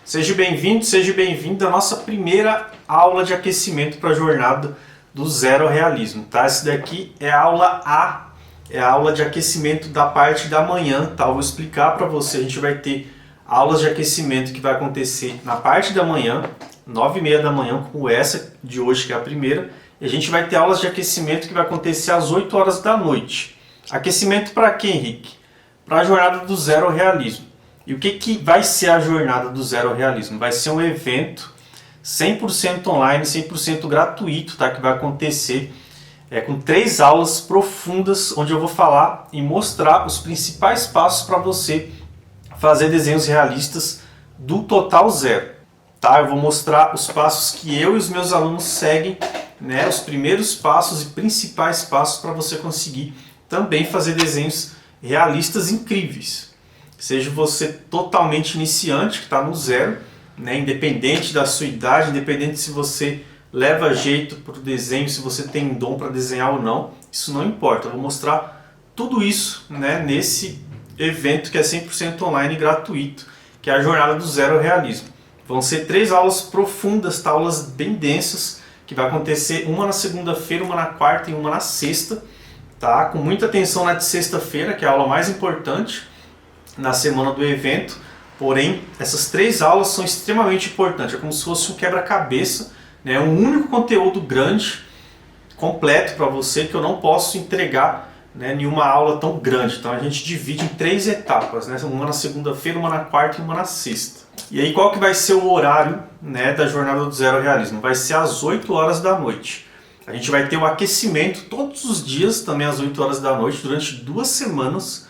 Seja bem-vindo à nossa primeira aula de aquecimento para a jornada do Zero ao Realismo, tá? Essa daqui é a aula A, é a aula de aquecimento da parte da manhã, tá? Eu vou explicar para você, a gente vai ter aulas de aquecimento que vai acontecer na parte da manhã, 9h30 da manhã, como essa de hoje, que é a primeira, e a gente vai ter aulas de aquecimento que vai acontecer às 8 horas da noite. Aquecimento para quê, Henrique? Para a jornada do Zero ao Realismo. E o que vai ser a jornada do Zero ao Realismo? Vai ser um evento 100% online, 100% gratuito, tá? Que vai acontecer com 3 aulas profundas, onde eu vou falar e mostrar os principais passos para você fazer desenhos realistas do total zero. Tá? Eu vou mostrar os passos que eu e os meus alunos seguem, né? Os primeiros passos e principais passos para você conseguir também fazer desenhos realistas incríveis. Seja você totalmente iniciante, que está no zero, né? Independente da sua idade, independente se você leva jeito para o desenho, se você tem dom para desenhar ou não, isso não importa. Eu vou mostrar tudo isso, né, nesse evento que é 100% online e gratuito, que é a jornada do Zero ao Realismo. Vão ser 3 aulas profundas, tá? Aulas bem densas, que vai acontecer uma na segunda-feira, uma na quarta e uma na sexta, tá? Com muita atenção na de sexta-feira, que é a aula mais importante na semana do evento. Porém, essas 3 aulas são extremamente importantes, é como se fosse um quebra-cabeça, né? Um único conteúdo grande, completo para você, que eu não posso entregar, né, nenhuma aula tão grande. Então a gente divide em 3 etapas, né? Uma na segunda-feira, uma na quarta e uma na sexta. E aí qual que vai ser o horário, né, da jornada do Zero ao Realismo? Vai ser às 8 horas da noite. A gente vai ter o aquecimento todos os dias, também às 8 horas da noite, durante 2 semanas.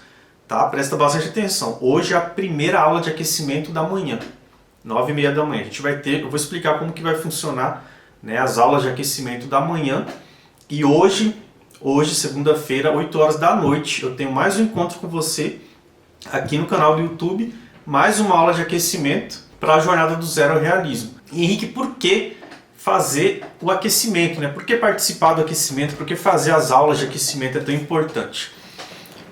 Tá? Presta bastante atenção. Hoje é a primeira aula de aquecimento da manhã, 9h30 da manhã. A gente vai ter, eu vou explicar como que vai funcionar, né, as aulas de aquecimento da manhã. E hoje, segunda-feira, 8 horas da noite, eu tenho mais um encontro com você aqui no canal do YouTube, mais uma aula de aquecimento para a jornada do Zero ao Realismo. E, Henrique, por que fazer o aquecimento, né? Por que participar do aquecimento? Por que fazer as aulas de aquecimento é tão importante?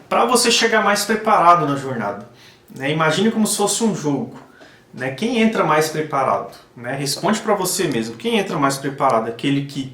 Para você chegar mais preparado na jornada, né? Imagine como se fosse um jogo, né? Quem entra mais preparado, né? Responde para você mesmo. Quem entra mais preparado? Aquele que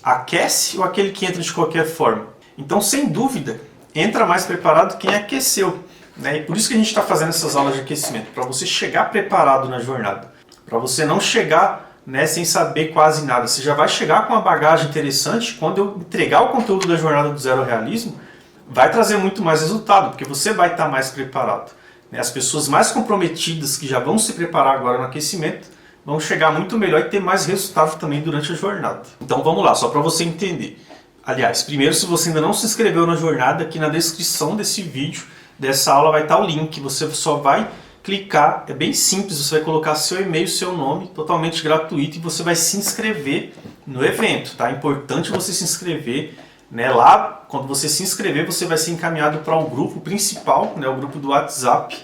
aquece ou aquele que entra de qualquer forma? Então, sem dúvida, entra mais preparado quem aqueceu, né? E por isso que a gente está fazendo essas aulas de aquecimento, para você chegar preparado na jornada, para você não chegar, né, sem saber quase nada. Você já vai chegar com uma bagagem interessante. Quando eu entregar o conteúdo da jornada do Zero ao Realismo, vai trazer muito mais resultado, porque você vai estar mais preparado. As pessoas mais comprometidas, que já vão se preparar agora no aquecimento, vão chegar muito melhor e ter mais resultado também durante a jornada. Então vamos lá, só para você entender. Aliás, primeiro, se você ainda não se inscreveu na jornada, aqui na descrição desse vídeo, dessa aula, vai estar o link. Você só vai clicar, é bem simples, você vai colocar seu e-mail, seu nome, totalmente gratuito, e você vai se inscrever no evento. Tá? É importante você se inscrever, né? Lá, quando você se inscrever, você vai ser encaminhado para um grupo principal, né? O grupo do WhatsApp,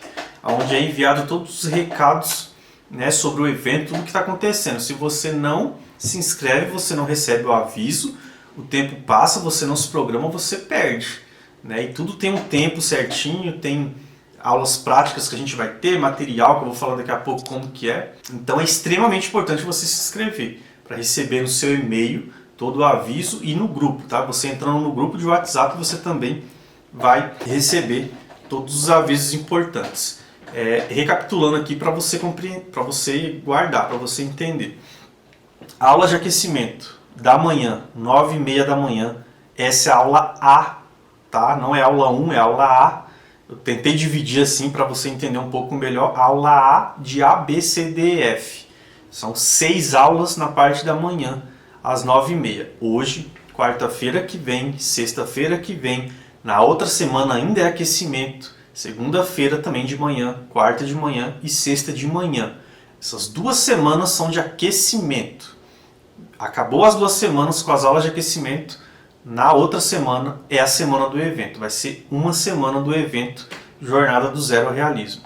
onde é enviado todos os recados, né, sobre o evento, tudo que está acontecendo. Se você não se inscreve, você não recebe o aviso, o tempo passa, você não se programa, você perde, né? E tudo tem um tempo certinho, tem aulas práticas que a gente vai ter, material que eu vou falar daqui a pouco como que é. Então é extremamente importante você se inscrever para receber no seu e-mail todo o aviso, e no grupo, tá? Você entrando no grupo de WhatsApp, você também vai receber todos os avisos importantes. Recapitulando aqui para você guardar, para você entender. A aula de aquecimento da manhã, 9h30 da manhã, essa é a aula A, tá? Não é aula 1, é a aula A. Eu tentei dividir assim para você entender um pouco melhor. Aula A de A, B, C, D e F. São 6 aulas na parte da manhã, às 9h30. Hoje, quarta-feira que vem, sexta-feira que vem, na outra semana ainda é aquecimento, segunda-feira também de manhã, quarta de manhã e sexta de manhã. Essas 2 semanas são de aquecimento. Acabou as 2 semanas com as aulas de aquecimento, na outra semana é a semana do evento. Vai ser uma semana do evento, Jornada do Zero ao Realismo.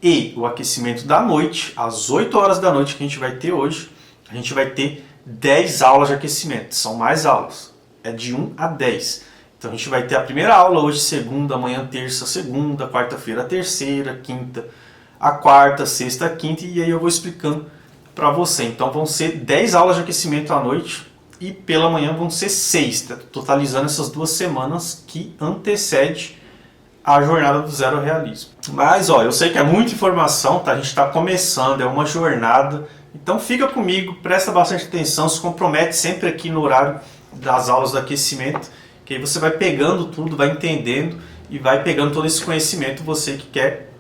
E o aquecimento da noite, às 8 horas da noite que a gente vai ter hoje, a gente vai ter 10 aulas de aquecimento. São mais aulas, é de 1 a 10. Então a gente vai ter a primeira aula hoje, segunda, amanhã terça, segunda, quarta-feira terceira, quinta, a quarta, sexta, quinta, e aí eu vou explicando para você. Então vão ser 10 aulas de aquecimento à noite e pela manhã vão ser 6, tá? Totalizando essas 2 semanas que antecede a jornada do Zero Realismo. Mas ó, eu sei que é muita informação, tá? A gente está começando, é uma jornada. Então fica comigo, presta bastante atenção, se compromete sempre aqui no horário das aulas do aquecimento, que aí você vai pegando tudo, vai entendendo e vai pegando todo esse conhecimento, você que quer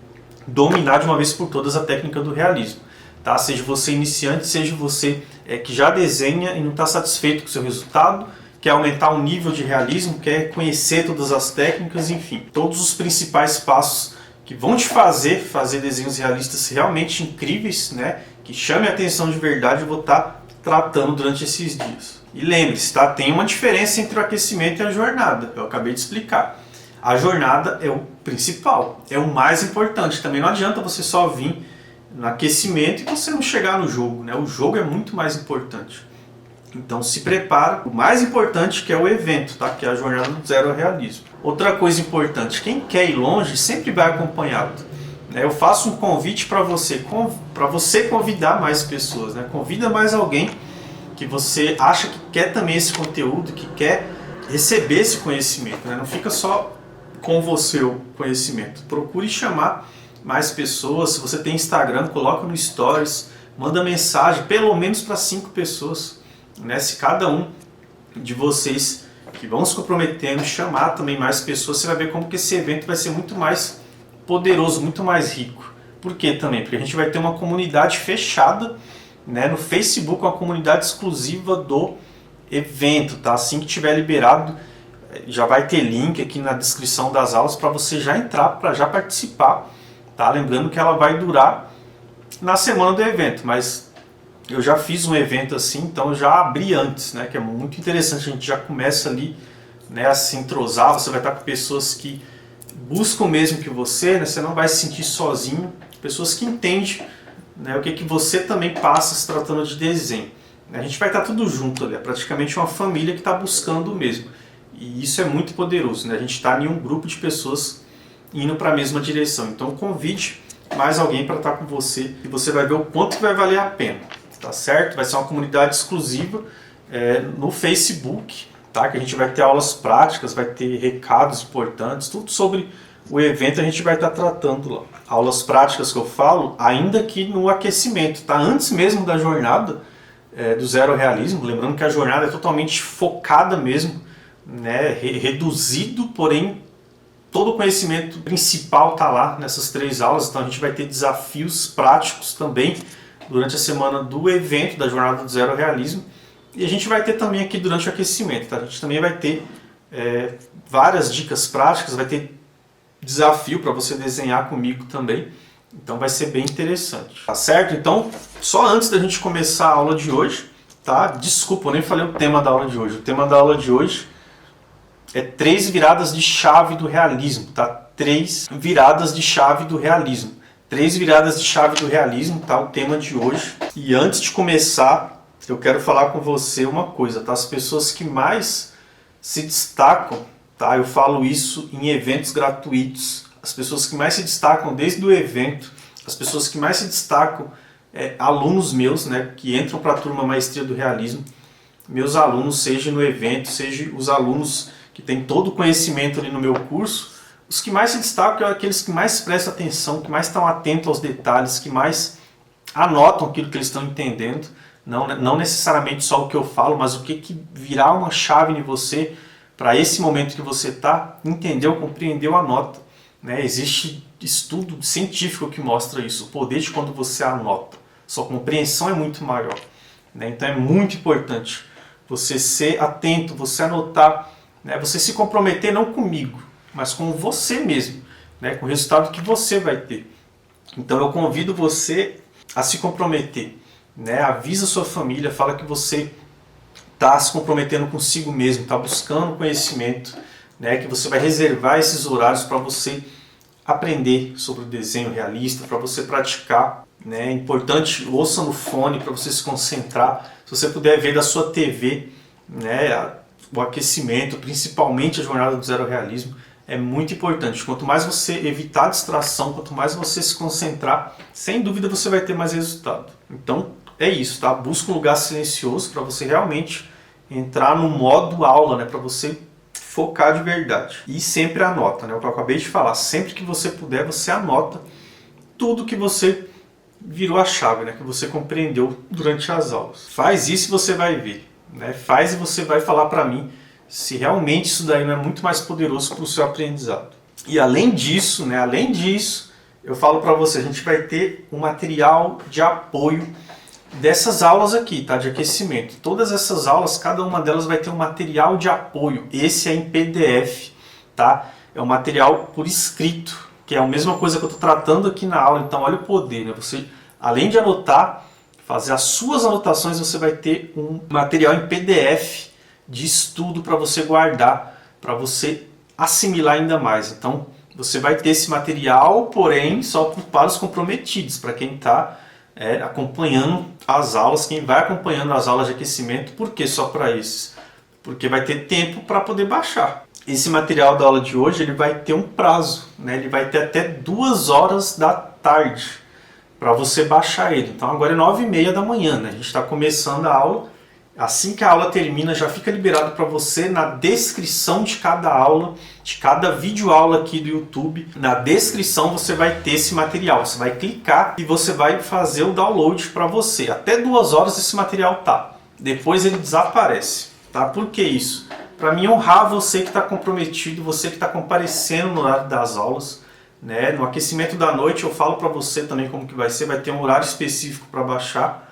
dominar de uma vez por todas a técnica do realismo. Tá? Seja você iniciante, seja você que já desenha e não está satisfeito com o seu resultado, quer aumentar o nível de realismo, quer conhecer todas as técnicas, enfim, todos os principais passos que vão te fazer desenhos realistas realmente incríveis, né? Que chame a atenção de verdade, eu vou estar tratando durante esses dias. E lembre-se, tá? Tem uma diferença entre o aquecimento e a jornada, eu acabei de explicar. A jornada é o principal, é o mais importante. Também não adianta você só vir no aquecimento e você não chegar no jogo, né? O jogo é muito mais importante. Então se prepara, o mais importante que é o evento, tá? Que é a jornada do Zero Realismo. Outra coisa importante, quem quer ir longe sempre vai acompanhado. Eu faço um convite para você convidar mais pessoas, né? Convida mais alguém que você acha que quer também esse conteúdo, que quer receber esse conhecimento, né? Não fica só com você o conhecimento. Procure chamar mais pessoas. Se você tem Instagram, coloca no Stories, manda mensagem, pelo menos para 5 pessoas. Né? Se cada um de vocês que vão se comprometendo chamar também mais pessoas, você vai ver como que esse evento vai ser muito mais poderoso, muito mais rico. Por quê também? Porque a gente vai ter uma comunidade fechada, né, no Facebook, uma comunidade exclusiva do evento. Tá? Assim que tiver liberado, já vai ter link aqui na descrição das aulas para você já entrar, para já participar. Tá? Lembrando que ela vai durar na semana do evento, mas eu já fiz um evento assim, então eu já abri antes, né, que é muito interessante, a gente já começa ali, né, a se entrosar, você vai estar com pessoas que buscam o mesmo que você, né, você não vai se sentir sozinho, pessoas que entendem, né, o que você também passa se tratando de desenho. A gente vai estar tudo junto ali, é praticamente uma família que está buscando o mesmo, e isso é muito poderoso, né, a gente está em um grupo de pessoas indo para a mesma direção, então convide mais alguém para estar com você e você vai ver o quanto que vai valer a pena. Tá certo? Vai ser uma comunidade exclusiva no Facebook, tá? Que a gente vai ter aulas práticas, vai ter recados importantes, tudo sobre o evento a gente vai estar tratando lá. Aulas práticas que eu falo, ainda que no aquecimento, tá? Antes mesmo da jornada do Zero Realismo, lembrando que a jornada é totalmente focada mesmo, né? Reduzido, porém todo o conhecimento principal está lá nessas 3 aulas, então a gente vai ter desafios práticos também durante a semana do evento, da jornada do Zero Realismo, e a gente vai ter também aqui durante o aquecimento, tá? A gente também vai ter várias dicas práticas, vai ter desafio para você desenhar comigo também, então vai ser bem interessante, tá certo? Então, só antes da gente começar a aula de hoje, tá? Desculpa, eu nem falei o tema da aula de hoje. O tema da aula de hoje é 3 viradas de chave do realismo, tá? 3 viradas de chave do realismo. 3 viradas de chave do realismo, tá? O tema de hoje. E antes de começar, eu quero falar com você uma coisa, tá? As pessoas que mais se destacam, tá? Eu falo isso em eventos gratuitos. As pessoas que mais se destacam desde o evento, as pessoas que mais se destacam, alunos meus, né? Que entram para a turma Maestria do Realismo. Meus alunos, seja no evento, seja os alunos que têm todo o conhecimento ali no meu curso, os que mais se destacam são aqueles que mais prestam atenção, que mais estão atentos aos detalhes, que mais anotam aquilo que eles estão entendendo. Não necessariamente só o que eu falo, mas o que virar uma chave em você para esse momento que você está, entendeu, compreendeu, anota. Né? Existe estudo científico que mostra isso, o poder de quando você anota. Sua compreensão é muito maior. Né? Então é muito importante você ser atento, você anotar, né? Você se comprometer não comigo, mas com você mesmo, né? Com o resultado que você vai ter. Então eu convido você a se comprometer, né? Avisa sua família, fala que você está se comprometendo consigo mesmo, está buscando conhecimento, né? Que você vai reservar esses horários para você aprender sobre o desenho realista, para você praticar. Né? É importante, ouça no fone para você se concentrar. Se você puder ver da sua TV, né? O aquecimento, principalmente a jornada do Zero Realismo, é muito importante. Quanto mais você evitar a distração, quanto mais você se concentrar, sem dúvida você vai ter mais resultado. Então é isso, tá? Busca um lugar silencioso para você realmente entrar no modo aula, né? Para você focar de verdade. E sempre anota, né? O que eu acabei de falar, sempre que você puder, você anota tudo que você virou a chave, né? Que você compreendeu durante as aulas. Faz isso e você vai ver, né? Faz e você vai falar para mim se realmente isso daí não é muito mais poderoso para o seu aprendizado. E além disso, né? Além disso, eu falo para você, a gente vai ter um material de apoio dessas aulas aqui, tá? De aquecimento. Todas essas aulas, cada uma delas vai ter um material de apoio. Esse é em PDF, tá? É um material por escrito, que é a mesma coisa que eu estou tratando aqui na aula. Então olha o poder, né? Você, além de anotar, fazer as suas anotações, você vai ter um material em PDF de estudo para você guardar, para você assimilar ainda mais. Então você vai ter esse material, porém só para os comprometidos, para quem está acompanhando as aulas, quem vai acompanhando as aulas de aquecimento. Por que só para esses? Porque vai ter tempo para poder baixar. Esse material da aula de hoje ele vai ter um prazo, né? Ele vai ter até 2 horas da tarde para você baixar ele. Então agora é 9h30 da manhã, né? A gente está começando a aula. Assim que a aula termina, já fica liberado para você na descrição de cada aula, de cada videoaula aqui do YouTube. Na descrição você vai ter esse material. Você vai clicar e você vai fazer o download para você. Até 2 horas esse material tá. Depois ele desaparece. Tá? Por que isso? Para mim honrar você que está comprometido, você que está comparecendo no horário das aulas. Né? No aquecimento da noite eu falo para você também como que vai ser. Vai ter um horário específico para baixar.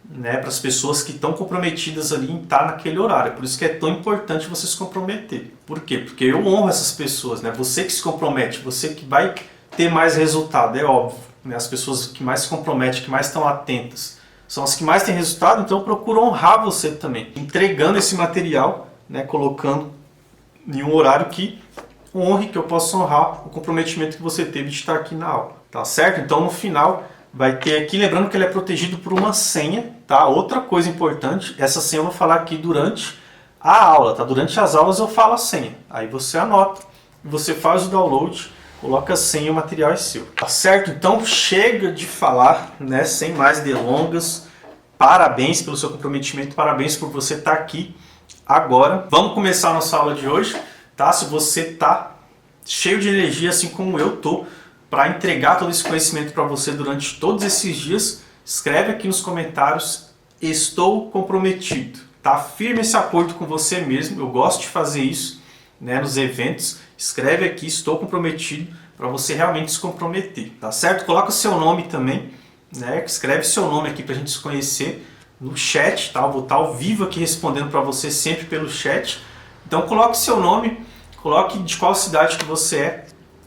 Né, para as pessoas que estão comprometidas ali em estar naquele horário. Por isso que é tão importante você se comprometer. Por quê? Porque eu honro essas pessoas, né? Você que se compromete, você que vai ter mais resultado, é óbvio. Né? As pessoas que mais se comprometem, que mais estão atentas, são as que mais têm resultado, então eu procuro honrar você também, entregando esse material, né, colocando em um horário que honre, que eu possa honrar o comprometimento que você teve de estar aqui na aula. Tá certo? Então no final vai ter aqui, lembrando que ele é protegido por uma senha, tá? Outra coisa importante, essa senha eu vou falar aqui durante a aula, tá? Durante as aulas eu falo a senha. Aí você anota, você faz o download, coloca a senha e o material é seu. Tá certo? Então chega de falar, né? Sem mais delongas. Parabéns pelo seu comprometimento, parabéns por você estar aqui agora. Vamos começar a nossa aula de hoje, tá? Se você tá cheio de energia, assim como eu tô, para entregar todo esse conhecimento para você durante todos esses dias, escreve aqui nos comentários: estou comprometido. Tá firme esse acordo com você mesmo. Eu gosto de fazer isso, né, nos eventos. Escreve aqui: estou comprometido, para você realmente se comprometer. Tá certo? Coloca o seu nome também, né? Escreve seu nome aqui para a gente se conhecer no chat. Tá? Eu vou estar ao vivo aqui respondendo para você sempre pelo chat. Então coloque seu nome, coloque de qual cidade que você é.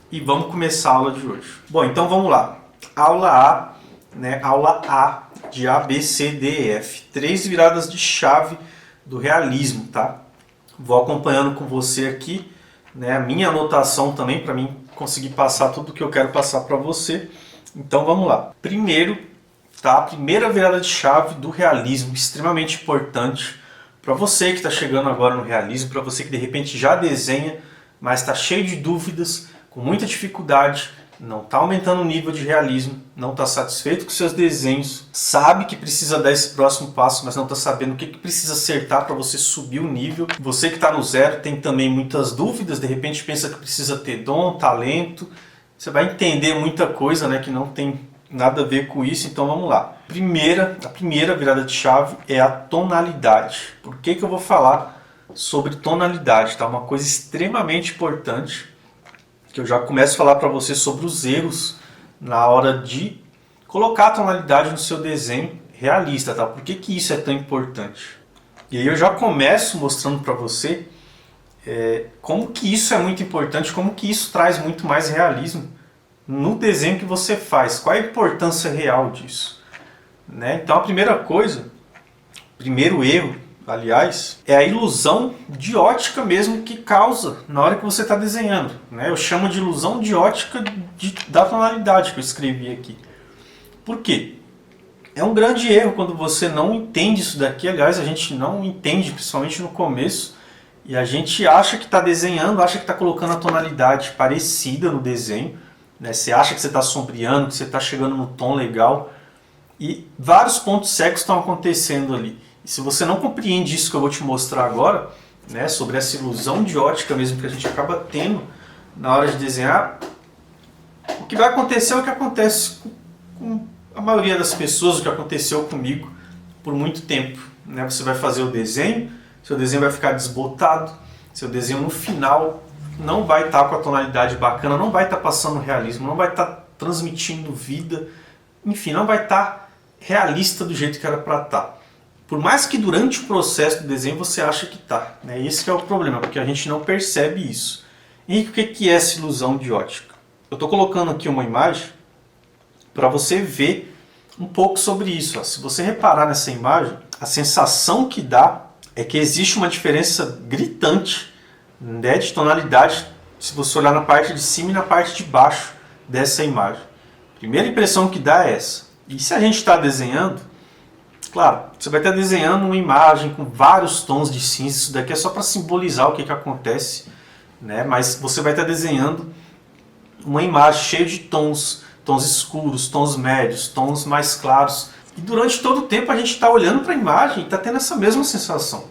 E vamos começar a aula de hoje. Bom, então vamos lá. Aula A, né? Aula A de A, B, C, D, E, F. 3 viradas de chave do realismo, tá? Vou acompanhando com você aqui, né? A minha anotação também, para mim conseguir passar tudo o que eu quero passar para você. Então vamos lá. Primeiro, tá? A primeira virada de chave do realismo, extremamente importante para você que está chegando agora no realismo, para você que de repente já desenha, mas está cheio de dúvidas, com muita dificuldade, não está aumentando o nível de realismo, não está satisfeito com seus desenhos, sabe que precisa dar esse próximo passo, mas não está sabendo o que precisa acertar para você subir o nível. Você que está no zero tem também muitas dúvidas, de repente pensa que precisa ter dom, talento. Você vai entender muita coisa, né, que não tem nada a ver com isso, então vamos lá. A primeira virada de chave é a tonalidade. Por que eu vou falar sobre tonalidade? Tá? Uma coisa extremamente importante, que eu já começo a falar para você sobre os erros na hora de colocar a tonalidade no seu desenho realista, tá? Por que isso é tão importante? E aí eu já começo mostrando para você como que isso é muito importante, como que isso traz muito mais realismo no desenho que você faz. Qual é a importância real disso? Né? Então a primeira coisa, primeiro erro, aliás, é a ilusão de ótica mesmo que causa na hora que você está desenhando. Né? Eu chamo de ilusão de ótica da tonalidade que eu escrevi aqui. Por quê? É um grande erro quando você não entende isso daqui. Aliás, a gente não entende, principalmente no começo, e a gente acha que está desenhando, acha que está colocando a tonalidade parecida no desenho, né? Você acha que você está sombreando, que você está chegando no tom legal, e vários pontos cegos estão acontecendo ali. E se você não compreende isso que eu vou te mostrar agora, né, sobre essa ilusão de ótica mesmo que a gente acaba tendo na hora de desenhar, o que vai acontecer é o que acontece com a maioria das pessoas, o que aconteceu comigo por muito tempo, né? Você vai fazer o desenho, seu desenho vai ficar desbotado, seu desenho no final não vai estar com a tonalidade bacana, não vai estar passando realismo, não vai estar transmitindo vida, enfim, não vai estar realista do jeito que era para estar. Por mais que durante o processo do desenho você acha que está, né? Esse que é o problema, porque a gente não percebe isso. E o que é essa ilusão de ótica? Eu estou colocando aqui uma imagem para você ver um pouco sobre isso. Se você reparar nessa imagem, a sensação que dá é que existe uma diferença gritante, né, de tonalidade se você olhar na parte de cima e na parte de baixo dessa imagem. A primeira impressão que dá é essa. E se a gente está desenhando, claro, você vai estar desenhando uma imagem com vários tons de cinza, isso daqui é só para simbolizar o que acontece, né? Mas você vai estar desenhando uma imagem cheia de tons escuros, tons médios, tons mais claros. E durante todo o tempo a gente está olhando para a imagem e está tendo essa mesma sensação.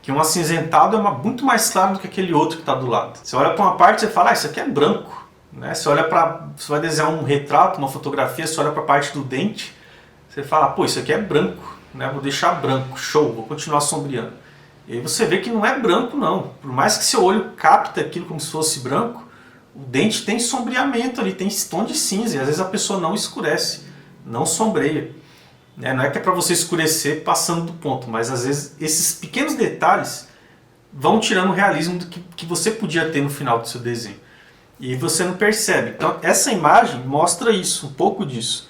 Que um acinzentado é muito mais claro do que aquele outro que está do lado. Você olha para uma parte e fala, isso aqui é branco. Né? Você vai desenhar um retrato, uma fotografia, você olha para a parte do dente, você fala, pô, isso aqui é branco, né? Vou deixar branco, show, vou continuar sombreando. E aí você vê que não é branco não. Por mais que seu olho capta aquilo como se fosse branco, o dente tem sombreamento ali, tem esse tom de cinza, e às vezes a pessoa não escurece, não sombreia. Não é que é para você escurecer passando do ponto, mas às vezes esses pequenos detalhes vão tirando o realismo do que você podia ter no final do seu desenho. E você não percebe. Então essa imagem mostra isso, um pouco disso.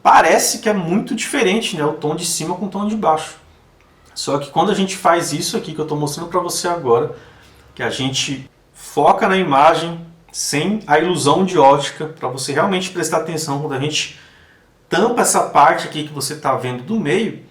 Parece que é muito diferente, né, o tom de cima com o tom de baixo. Só que quando a gente faz isso aqui que eu estou mostrando para você agora, que a gente foca na imagem sem a ilusão de ótica, para você realmente prestar atenção quando a gente tampa essa parte aqui que você está vendo do meio,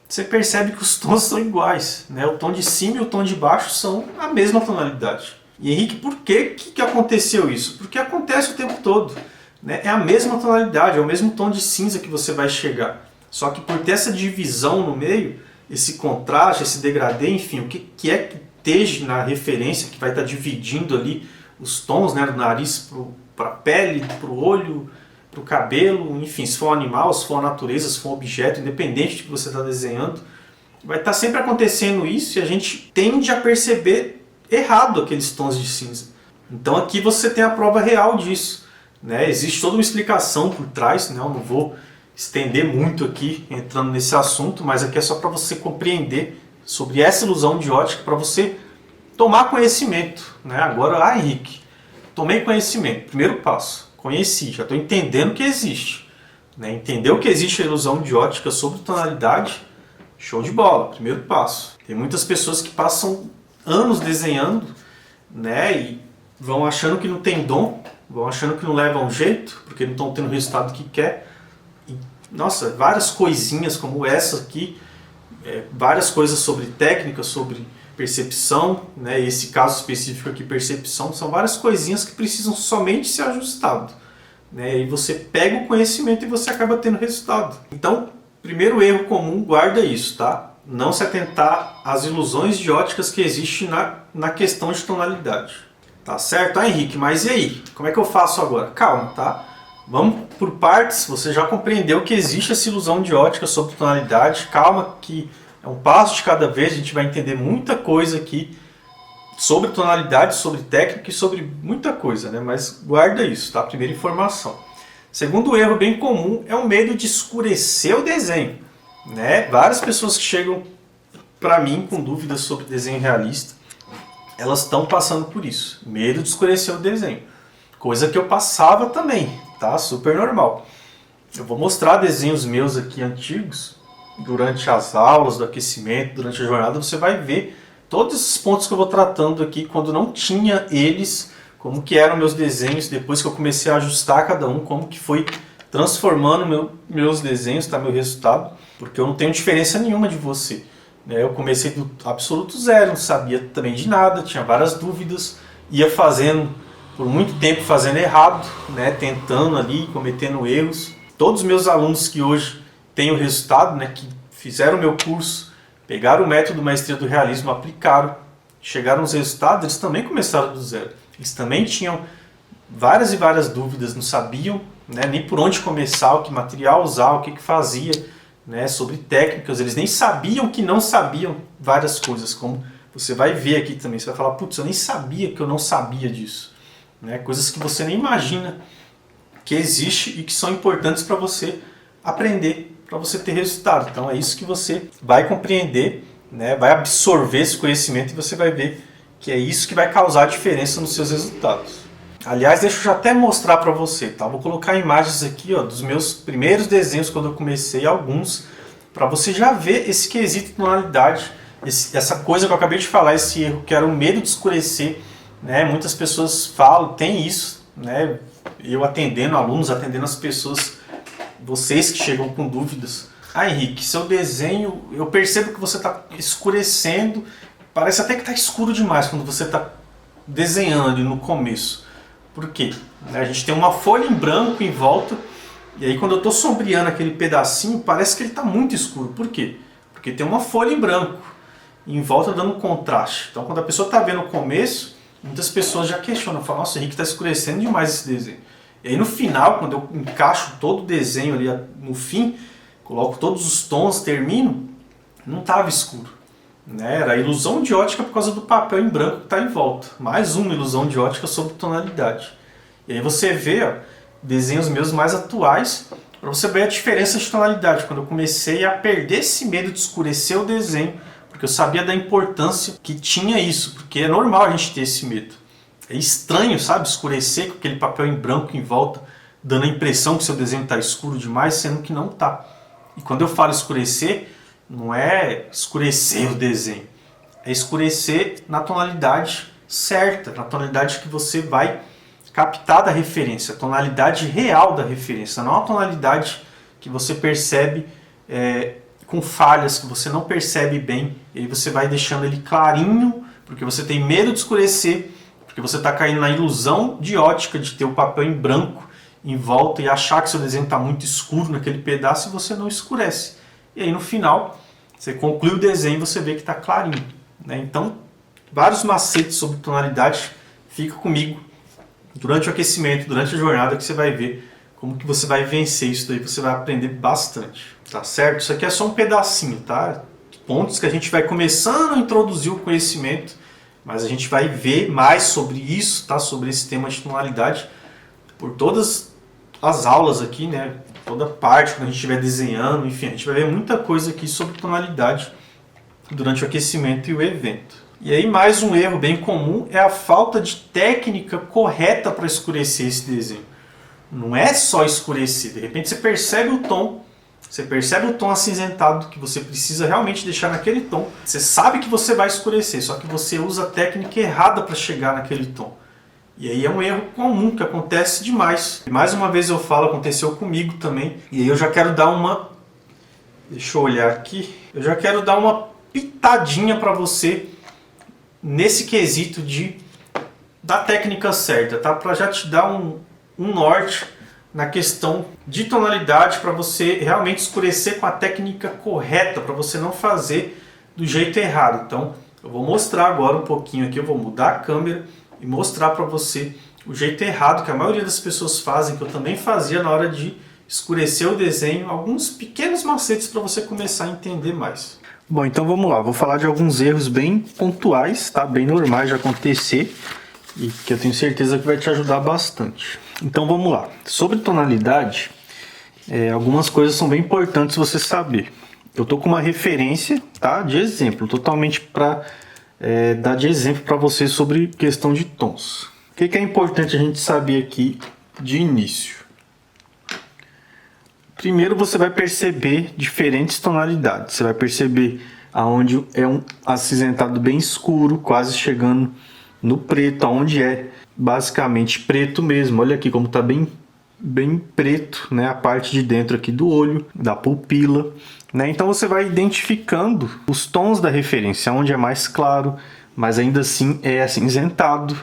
você percebe que os tons são iguais, né? O tom de cima e o tom de baixo são a mesma tonalidade. E Henrique, por que aconteceu isso? Porque acontece o tempo todo, né? É a mesma tonalidade, é o mesmo tom de cinza que você vai chegar. Só que por ter essa divisão no meio, esse contraste, esse degradê, enfim, o que é que esteja na referência que vai estar dividindo ali os tons, né, do nariz para a pele, para o olho, para o cabelo, enfim, se for um animal, se for uma natureza, se for um objeto, independente do que você está desenhando, vai estar sempre acontecendo isso e a gente tende a perceber errado aqueles tons de cinza. Então aqui você tem a prova real disso, né? Existe toda uma explicação por trás, né? Eu não vou estender muito aqui entrando nesse assunto, mas aqui é só para você compreender sobre essa ilusão de ótica, para você tomar conhecimento, né? Agora, Henrique, tomei conhecimento, primeiro passo. Conheci, já estou entendendo que existe. Né? Entendeu que existe a ilusão de ótica sobre tonalidade? Show de bola, primeiro passo. Tem muitas pessoas que passam anos desenhando, né, e vão achando que não tem dom, vão achando que não levam jeito, porque não estão tendo o resultado que quer. E, nossa, várias coisinhas como essa aqui, várias coisas sobre técnica, sobre percepção, né? Esse caso específico aqui, percepção, são várias coisinhas que precisam somente ser ajustadas, né? E você pega o conhecimento e você acaba tendo resultado. Então, primeiro erro comum, guarda isso, tá? Não se atentar às ilusões de óticas que existem na questão de tonalidade. Tá certo? Henrique, mas e aí? Como é que eu faço agora? Calma, tá? Vamos por partes. Você já compreendeu que existe essa ilusão de ótica sobre tonalidade. Calma que é um passo de cada vez, a gente vai entender muita coisa aqui sobre tonalidade, sobre técnica e sobre muita coisa, né? Mas guarda isso, tá? Primeira informação. Segundo erro bem comum é o medo de escurecer o desenho, né? Várias pessoas que chegam para mim com dúvidas sobre desenho realista, elas estão passando por isso, medo de escurecer o desenho. Coisa que eu passava também, tá? Super normal. Eu vou mostrar desenhos meus aqui antigos, durante as aulas do aquecimento, durante a jornada, você vai ver todos esses pontos que eu vou tratando aqui, quando não tinha eles, como que eram meus desenhos, depois que eu comecei a ajustar cada um, como que foi transformando meus desenhos, tá, meu resultado, porque eu não tenho diferença nenhuma de você. né? Eu comecei do absoluto zero, não sabia também de nada, tinha várias dúvidas, ia fazendo por muito tempo fazendo errado, né? Tentando ali, cometendo erros. Todos os meus alunos que hoje têm o resultado, né? Que fizeram o meu curso, pegaram o método Maestria do Realismo, aplicaram, chegaram aos resultados, eles também começaram do zero. Eles também tinham várias e várias dúvidas, não sabiam, né, nem por onde começar, o que material usar, o que fazia, né, sobre técnicas. Eles nem sabiam que não sabiam várias coisas, como você vai ver aqui também. Você vai falar, putz, eu nem sabia que eu não sabia disso. Né, coisas que você nem imagina que existe e que são importantes para você aprender, para você ter resultado. Então é isso que você vai compreender, né, vai absorver esse conhecimento e você vai ver que é isso que vai causar a diferença nos seus resultados. Aliás, deixa eu já até mostrar para você, tá? Vou colocar imagens aqui, ó, dos meus primeiros desenhos quando eu comecei, alguns, para você já ver esse quesito de tonalidade, essa coisa que eu acabei de falar, esse erro que era o medo de escurecer, né? Muitas pessoas falam, tem isso, né? Eu atendendo alunos, atendendo as pessoas, vocês que chegam com dúvidas. Ah, Henrique, seu desenho, eu percebo que você está escurecendo, parece até que está escuro demais quando você está desenhando ali no começo. Por quê? A gente tem uma folha em branco em volta, e aí quando eu estou sombreando aquele pedacinho, parece que ele está muito escuro. Por quê? Porque tem uma folha em branco em volta dando contraste. Então quando a pessoa está vendo o começo, muitas pessoas já questionam, falam, nossa, Henrique, está escurecendo demais esse desenho. E aí no final, quando eu encaixo todo o desenho ali no fim, coloco todos os tons, termino, não estava escuro. Né? Era ilusão de ótica por causa do papel em branco que está em volta. Mais uma ilusão de ótica sobre tonalidade. E aí você vê, ó, desenhos meus mais atuais, para você ver a diferença de tonalidade. Quando eu comecei a perder esse medo de escurecer o desenho, porque eu sabia da importância que tinha isso, porque é normal a gente ter esse medo. É estranho, sabe, escurecer com aquele papel em branco em volta, dando a impressão que seu desenho está escuro demais, sendo que não está. E quando eu falo escurecer, não é escurecer o desenho, é escurecer na tonalidade certa, na tonalidade que você vai captar da referência, a tonalidade real da referência, não a tonalidade que você percebe com falhas, que você não percebe bem, e aí você vai deixando ele clarinho, porque você tem medo de escurecer, porque você está caindo na ilusão de ótica de ter o papel em branco em volta e achar que seu desenho está muito escuro naquele pedaço e você não escurece. E aí no final, você conclui o desenho e você vê que está clarinho. Né? Então, vários macetes sobre tonalidade, fica comigo durante o aquecimento, durante a jornada, que você vai ver como que você vai vencer isso daí, você vai aprender bastante. Tá certo? Isso aqui é só um pedacinho, tá? Pontos que a gente vai começando a introduzir o conhecimento, mas a gente vai ver mais sobre isso, tá? Sobre esse tema de tonalidade, por todas as aulas aqui, né? Toda parte, quando a gente estiver desenhando, enfim, a gente vai ver muita coisa aqui sobre tonalidade durante o aquecimento e o evento. E aí mais um erro bem comum é a falta de técnica correta para escurecer esse desenho. Não é só escurecer, de repente você percebe o tom acinzentado que você precisa realmente deixar naquele tom. Você sabe que você vai escurecer, só que você usa a técnica errada para chegar naquele tom. E aí é um erro comum que acontece demais. E mais uma vez eu falo, aconteceu comigo também. E aí eu já quero dar uma... Deixa eu olhar aqui. Eu já quero dar uma pitadinha para você nesse quesito da técnica certa, tá? Para já te dar um norte na questão de tonalidade, para você realmente escurecer com a técnica correta, para você não fazer do jeito errado. Então eu vou mostrar agora um pouquinho aqui, eu vou mudar a câmera e mostrar para você o jeito errado que a maioria das pessoas fazem, que eu também fazia na hora de escurecer o desenho, alguns pequenos macetes para você começar a entender mais. Bom, então vamos lá, vou falar de alguns erros bem pontuais, tá? Bem normais de acontecer e que eu tenho certeza que vai te ajudar bastante. Então vamos lá, sobre tonalidade, algumas coisas são bem importantes você saber. Eu tô com uma referência, tá? De exemplo, totalmente para dar de exemplo para você sobre questão de tons. O que é importante a gente saber aqui de início? Primeiro você vai perceber diferentes tonalidades. Você vai perceber aonde é um acinzentado bem escuro, quase chegando no preto, aonde é basicamente preto mesmo. Olha aqui como está bem bem preto, né? A parte de dentro aqui do olho, da pupila, né? Então você vai identificando os tons da referência, onde é mais claro, mas ainda assim é acinzentado,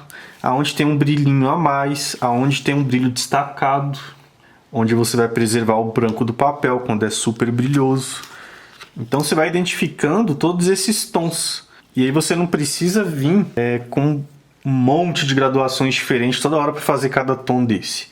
aonde tem um brilhinho a mais, aonde tem um brilho destacado, onde você vai preservar o branco do papel quando é super brilhoso. Então você vai identificando todos esses tons. E aí você não precisa vir com um monte de graduações diferentes toda hora para fazer cada tom desse.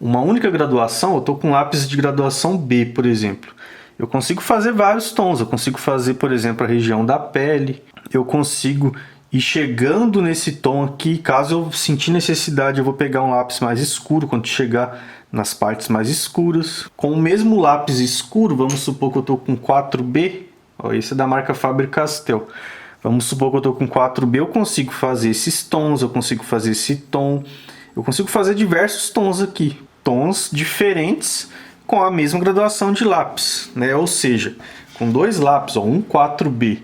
Uma única graduação, eu estou com lápis de graduação B, por exemplo. Eu consigo fazer vários tons. Eu consigo fazer, por exemplo, a região da pele. Eu consigo ir chegando nesse tom aqui. Caso eu sentir necessidade, eu vou pegar um lápis mais escuro quando chegar nas partes mais escuras. Com o mesmo lápis escuro, vamos supor que eu estou com 4B. Ó, esse é da marca Faber-Castell. Vamos supor que eu estou com 4B, eu consigo fazer esses tons, eu consigo fazer esse tom. Eu consigo fazer diversos tons aqui. Tons diferentes com a mesma graduação de lápis, né? Ou seja, com dois lápis, ó, um 4B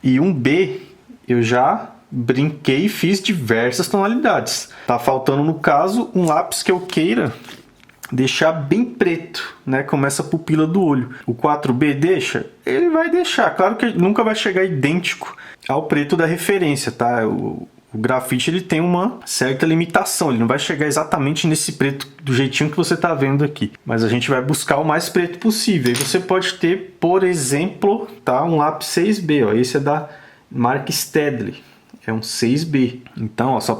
e um B, eu já brinquei e fiz diversas tonalidades. Tá faltando, no caso, um lápis que eu queira deixar bem preto, né, como essa pupila do olho. O 4B deixa? Ele vai deixar. Claro que nunca vai chegar idêntico ao preto da referência, tá? O grafite ele tem uma certa limitação, ele não vai chegar exatamente nesse preto do jeitinho que você está vendo aqui. Mas a gente vai buscar o mais preto possível. E você pode ter, por exemplo, tá, um lápis 6B, ó. Esse é da marca Staedtler. É um 6B. Então, ó, só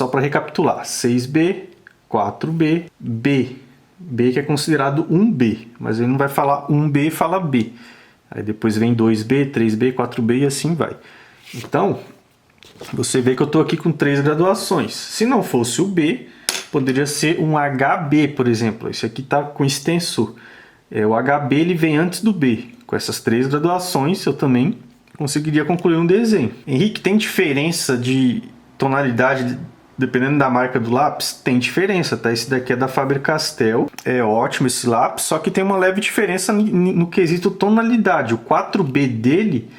para recapitular: 6B, 4B, B. B que é considerado 1B, mas ele não vai falar 1B, fala B. Aí depois vem 2B, 3B, 4B e assim vai. Então, você vê que eu estou aqui com 3 graduações. Se não fosse o B, poderia ser um HB, por exemplo. Esse aqui está com extensor. O HB ele vem antes do B. Com essas 3 graduações, eu também conseguiria concluir um desenho. Henrique, tem diferença de tonalidade dependendo da marca do lápis? Tem diferença, tá? Esse daqui é da Faber-Castell. É ótimo esse lápis, só que tem uma leve diferença no quesito tonalidade. O 4B dele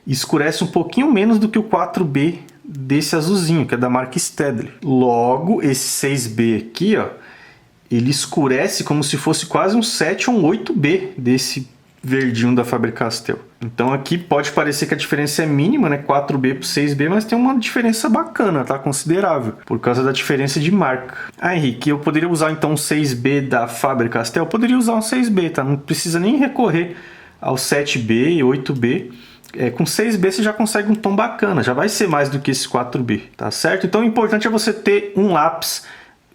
escurece um pouquinho menos do que o 4B desse azulzinho, que é da marca Staedtler. Logo, esse 6B aqui, ó, ele escurece como se fosse quase um 7 ou um 8B desse verdinho da Faber-Castell. Então aqui pode parecer que a diferença é mínima, né? 4B para 6B, mas tem uma diferença bacana, tá? Considerável, por causa da diferença de marca. Ah, Henrique, eu poderia usar então um 6B da Faber-Castell? Eu poderia usar um 6B, tá? Não precisa nem recorrer ao 7B e 8B. Com 6B você já consegue um tom bacana, já vai ser mais do que esse 4B, tá certo? Então o importante é você ter um lápis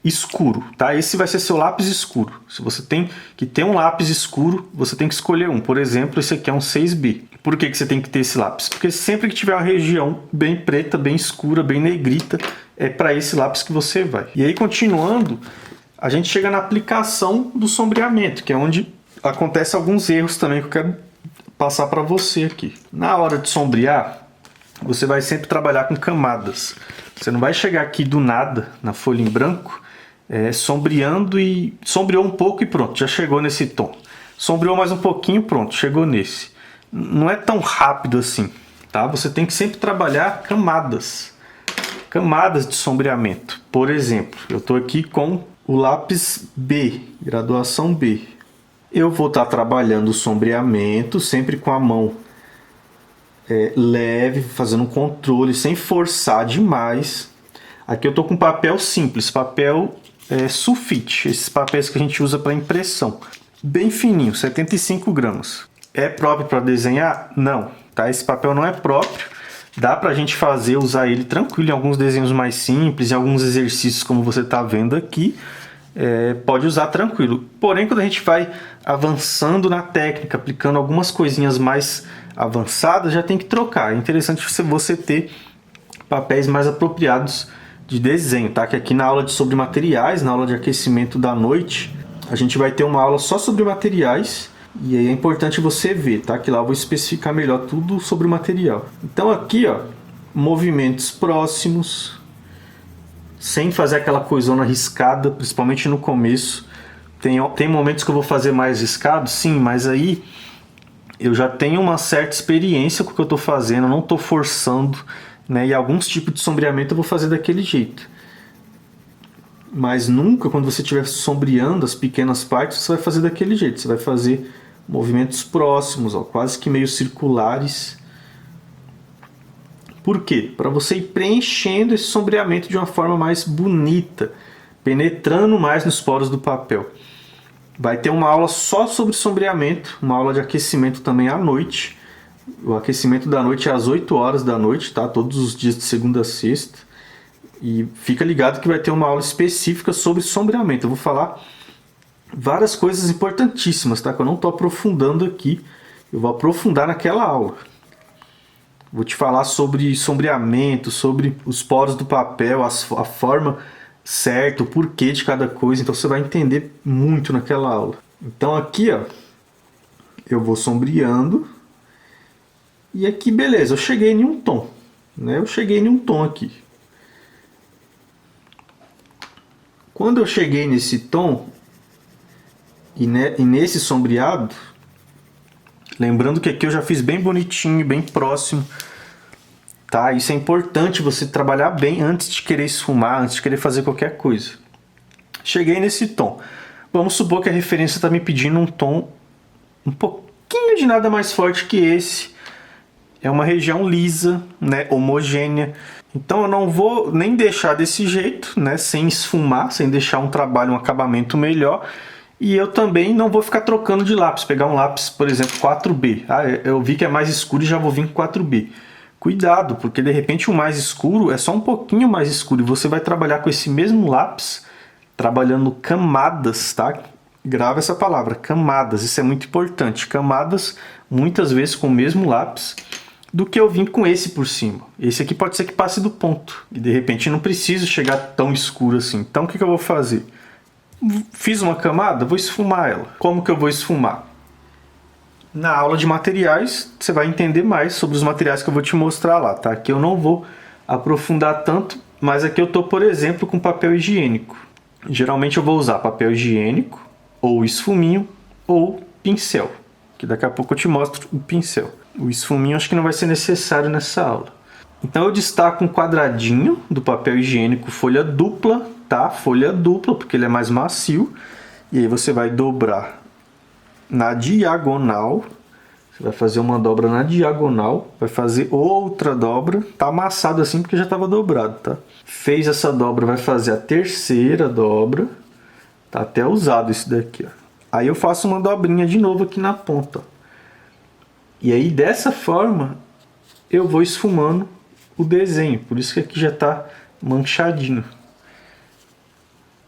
escuro, tá? Esse vai ser seu lápis escuro. Se você tem que ter um lápis escuro, você tem que escolher um. Por exemplo, esse aqui é um 6B. Por que você tem que ter esse lápis? Porque sempre que tiver uma região bem preta, bem escura, bem negrita, é para esse lápis que você vai. E aí, continuando, a gente chega na aplicação do sombreamento, que é onde acontece alguns erros também que eu quero passar para você aqui. Na hora de sombrear, você vai sempre trabalhar com camadas. Você não vai chegar aqui do nada, na folha em branco, sombreando e sombreou um pouco e pronto, já chegou nesse tom. Sombreou mais um pouquinho, pronto, chegou nesse. Não é tão rápido assim, tá? Você tem que sempre trabalhar camadas de sombreamento. Por exemplo, eu estou aqui com o lápis B, graduação B. Eu vou estar trabalhando o sombreamento sempre com a mão leve, fazendo um controle sem forçar demais. Aqui eu estou com papel simples, papel sulfite, esses papéis que a gente usa para impressão, bem fininho, 75 gramas. É próprio para desenhar? Não, tá? Esse papel não é próprio, dá para a gente usar ele tranquilo em alguns desenhos mais simples, em alguns exercícios como você está vendo aqui, pode usar tranquilo. Porém, quando a gente vai avançando na técnica, aplicando algumas coisinhas mais avançadas, já tem que trocar. É interessante você ter papéis mais apropriados de desenho, tá? Que aqui na aula sobre materiais, na aula de aquecimento da noite, a gente vai ter uma aula só sobre materiais, e aí é importante você ver, tá? Que lá eu vou especificar melhor tudo sobre o material. Então aqui, ó, movimentos próximos, sem fazer aquela coisona riscada, principalmente no começo. Tem momentos que eu vou fazer mais riscado, sim, mas aí eu já tenho uma certa experiência com o que eu estou fazendo, eu não estou forçando, né? E alguns tipos de sombreamento eu vou fazer daquele jeito. Mas nunca, quando você estiver sombreando as pequenas partes, você vai fazer daquele jeito. Você vai fazer movimentos próximos, ó, quase que meio circulares. Por quê? Para você ir preenchendo esse sombreamento de uma forma mais bonita, penetrando mais nos poros do papel. Vai ter uma aula só sobre sombreamento, uma aula de aquecimento também à noite. O aquecimento da noite é às 8 horas da noite, tá? Todos os dias de segunda a sexta. E fica ligado que vai ter uma aula específica sobre sombreamento. Eu vou falar várias coisas importantíssimas, tá? Que eu não estou aprofundando aqui. Eu vou aprofundar naquela aula. Vou te falar sobre sombreamento, sobre os poros do papel, a forma certa, o porquê de cada coisa. Então você vai entender muito naquela aula. Então aqui, ó, eu vou sombreando. E aqui, beleza, eu cheguei em um tom. Né? Eu cheguei em um tom aqui. Quando eu cheguei nesse tom, e nesse sombreado, lembrando que aqui eu já fiz bem bonitinho, bem próximo, tá? Isso é importante você trabalhar bem antes de querer esfumar, antes de querer fazer qualquer coisa. Cheguei nesse tom. Vamos supor que a referência está me pedindo um tom um pouquinho de nada mais forte que esse. É uma região lisa, né? Homogênea. Então eu não vou nem deixar desse jeito, né? Sem esfumar, sem deixar um trabalho, um acabamento melhor. E eu também não vou ficar trocando de lápis. Pegar um lápis, por exemplo, 4B. Ah, eu vi que é mais escuro e já vou vir com 4B. Cuidado, porque de repente o mais escuro é só um pouquinho mais escuro. E você vai trabalhar com esse mesmo lápis, trabalhando camadas, tá? Grava essa palavra, camadas. Isso é muito importante. Camadas, muitas vezes com o mesmo lápis, do que eu vim com esse por cima. Esse aqui pode ser que passe do ponto. E de repente não preciso chegar tão escuro assim. Então o que eu vou fazer? Fiz uma camada, vou esfumar ela. Como que eu vou esfumar? Na aula de materiais, você vai entender mais sobre os materiais que eu vou te mostrar lá, tá? Aqui eu não vou aprofundar tanto, mas aqui eu tô, por exemplo, com papel higiênico. Geralmente eu vou usar papel higiênico, ou esfuminho, ou pincel. Que daqui a pouco eu te mostro o pincel. O esfuminho acho que não vai ser necessário nessa aula. Então eu destaco um quadradinho do papel higiênico folha dupla, tá? Folha dupla, porque ele é mais macio. E aí você vai dobrar na diagonal. Você vai fazer uma dobra na diagonal, vai fazer outra dobra. Tá amassado assim porque já estava dobrado, tá? Fez essa dobra, vai fazer a terceira dobra. Tá até usado esse daqui, ó. Aí eu faço uma dobrinha de novo aqui na ponta, ó. E aí dessa forma eu vou esfumando o desenho. Por isso que aqui já está manchadinho.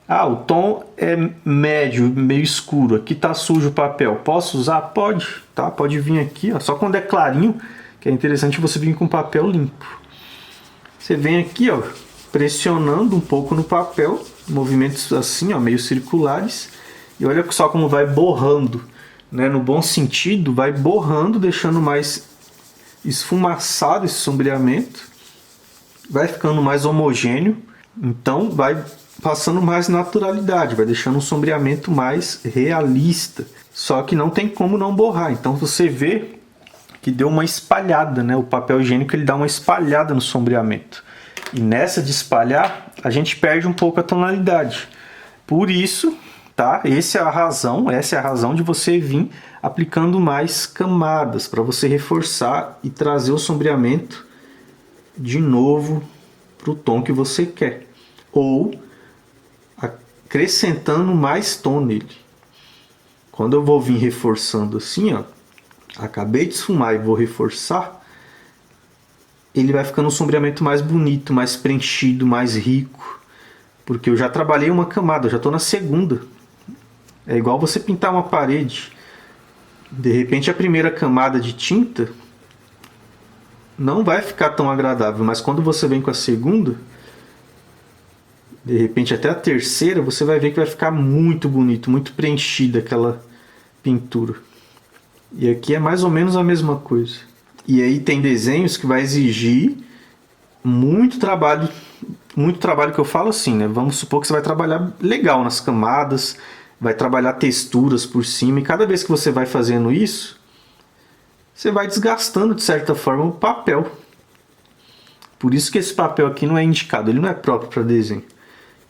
Ah, o tom é médio, meio escuro. Aqui está sujo o papel. Posso usar? Pode, tá? Pode vir aqui, ó. Só quando é clarinho, que é interessante você vir com papel limpo. Você vem aqui, ó, pressionando um pouco no papel, movimentos assim, ó, meio circulares. E olha só como vai borrando, né? No bom sentido, vai borrando, deixando mais esfumaçado esse sombreamento. Vai ficando mais homogêneo. Então vai passando mais naturalidade, vai deixando um sombreamento mais realista. Só que não tem como não borrar. Então você vê que deu uma espalhada, né? O papel higiênico ele dá uma espalhada no sombreamento. E nessa de espalhar, a gente perde um pouco a tonalidade. Por isso, tá? Essa é a razão de você vir aplicando mais camadas, para você reforçar e trazer o sombreamento de novo para o tom que você quer. Ou acrescentando mais tom nele. Quando eu vou vir reforçando assim, ó, acabei de esfumar e vou reforçar, ele vai ficando um sombreamento mais bonito, mais preenchido, mais rico. Porque eu já trabalhei uma camada, eu já estou na segunda. É igual você pintar uma parede. De repente a primeira camada de tinta não vai ficar tão agradável, mas quando você vem com a segunda, de repente até a terceira, você vai ver que vai ficar muito bonito, muito preenchida aquela pintura. E aqui é mais ou menos a mesma coisa. E aí tem desenhos que vai exigir muito trabalho que eu falo assim, né? Vamos supor que você vai trabalhar legal nas camadas, vai trabalhar texturas por cima, e cada vez que você vai fazendo isso, você vai desgastando de certa forma o papel. Por isso que esse papel aqui não é indicado, ele não é próprio para desenho.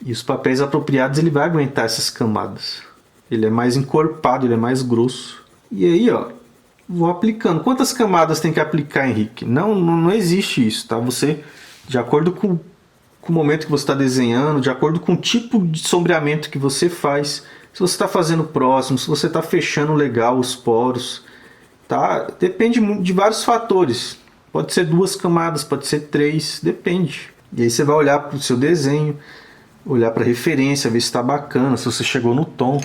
E os papéis apropriados ele vai aguentar essas camadas. Ele é mais encorpado, ele é mais grosso. E aí, ó, vou aplicando. Quantas camadas tem que aplicar, Henrique? Não existe isso, tá? Você, de acordo com o momento que você está desenhando, de acordo com o tipo de sombreamento que você faz, se você está fazendo próximo, se você está fechando legal os poros, tá? Depende de vários fatores. Pode ser 2 camadas, pode ser 3, depende. E aí você vai olhar para o seu desenho, olhar para a referência, ver se está bacana, se você chegou no tom.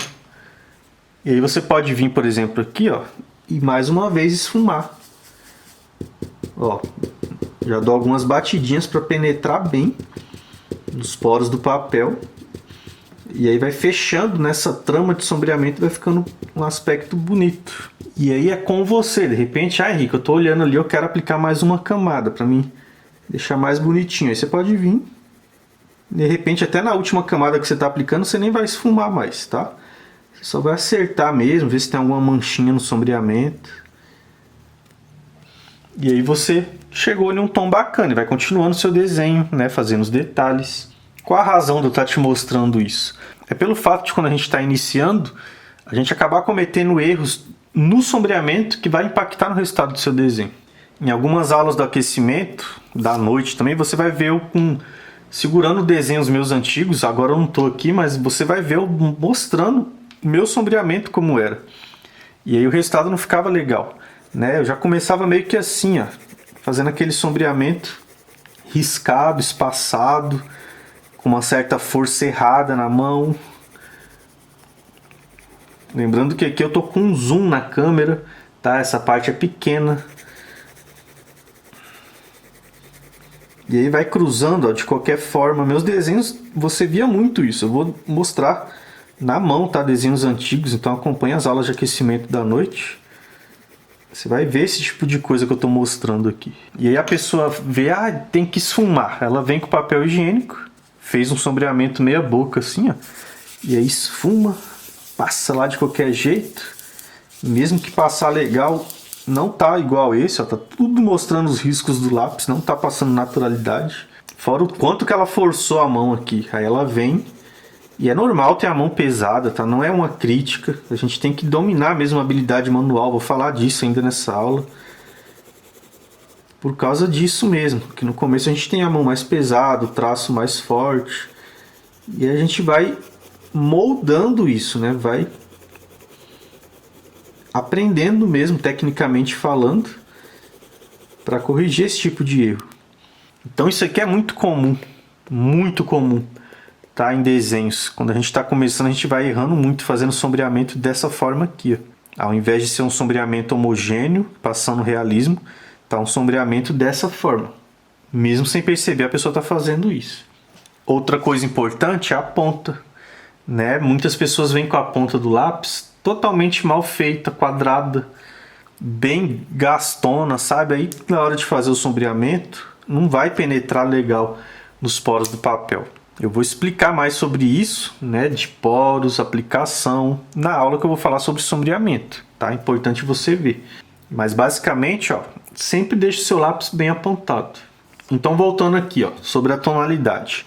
E aí você pode vir, por exemplo, aqui, ó, e mais uma vez esfumar. Ó, já dou algumas batidinhas para penetrar bem nos poros do papel. E aí vai fechando nessa trama de sombreamento, vai ficando um aspecto bonito. E aí é com você, de repente, Henrique, eu tô olhando ali, eu quero aplicar mais uma camada para mim deixar mais bonitinho. Aí você pode vir, de repente até na última camada que você está aplicando, você nem vai esfumar mais, tá? Você só vai acertar mesmo, ver se tem alguma manchinha no sombreamento. E aí você chegou em um tom bacana e vai continuando o seu desenho, né, fazendo os detalhes. Qual a razão de eu estar te mostrando isso? É pelo fato de quando a gente está iniciando, a gente acabar cometendo erros no sombreamento que vai impactar no resultado do seu desenho. Em algumas aulas do aquecimento, da noite também, você vai ver eu segurando desenhos meus antigos. Agora eu não estou aqui, mas você vai ver eu mostrando o meu sombreamento como era. E aí o resultado não ficava legal, né? Eu já começava meio que assim, ó, fazendo aquele sombreamento riscado, espaçado, com uma certa força errada na mão. Lembrando que aqui eu tô com um zoom na câmera, tá? Essa parte é pequena. E aí vai cruzando, ó, de qualquer forma. Meus desenhos, você via muito isso. Eu vou mostrar na mão, tá? Desenhos antigos, então acompanha as aulas de aquecimento da noite. Você vai ver esse tipo de coisa que eu tô mostrando aqui. E aí a pessoa vê, tem que esfumar. Ela vem com papel higiênico, fez um sombreamento meia boca assim, ó. E aí esfuma, passa lá de qualquer jeito. Mesmo que passar legal, não tá igual esse, ó. Tá tudo mostrando os riscos do lápis, não tá passando naturalidade. Fora o quanto que ela forçou a mão aqui. Aí ela vem, e é normal ter a mão pesada, tá? Não é uma crítica. A gente tem que dominar mesmo a habilidade manual. Vou falar disso ainda nessa aula. Por causa disso mesmo, que no começo a gente tem a mão mais pesada, o traço mais forte. E a gente vai moldando isso, né? Vai aprendendo mesmo, tecnicamente falando, para corrigir esse tipo de erro. Então isso aqui é muito comum, tá? Em desenhos. Quando a gente está começando, a gente vai errando muito, fazendo sombreamento dessa forma aqui, ó. Ao invés de ser um sombreamento homogêneo, passando realismo, tá um sombreamento dessa forma. Mesmo sem perceber, a pessoa está fazendo isso. Outra coisa importante é a ponta, né? Muitas pessoas vêm com a ponta do lápis totalmente mal feita, quadrada, bem gastona, sabe? Aí na hora de fazer o sombreamento, não vai penetrar legal nos poros do papel. Eu vou explicar mais sobre isso, né? De poros, aplicação, na aula que eu vou falar sobre sombreamento, tá? É importante você ver. Mas basicamente, ó, sempre deixe o seu lápis bem apontado. Então voltando aqui, ó, sobre a tonalidade.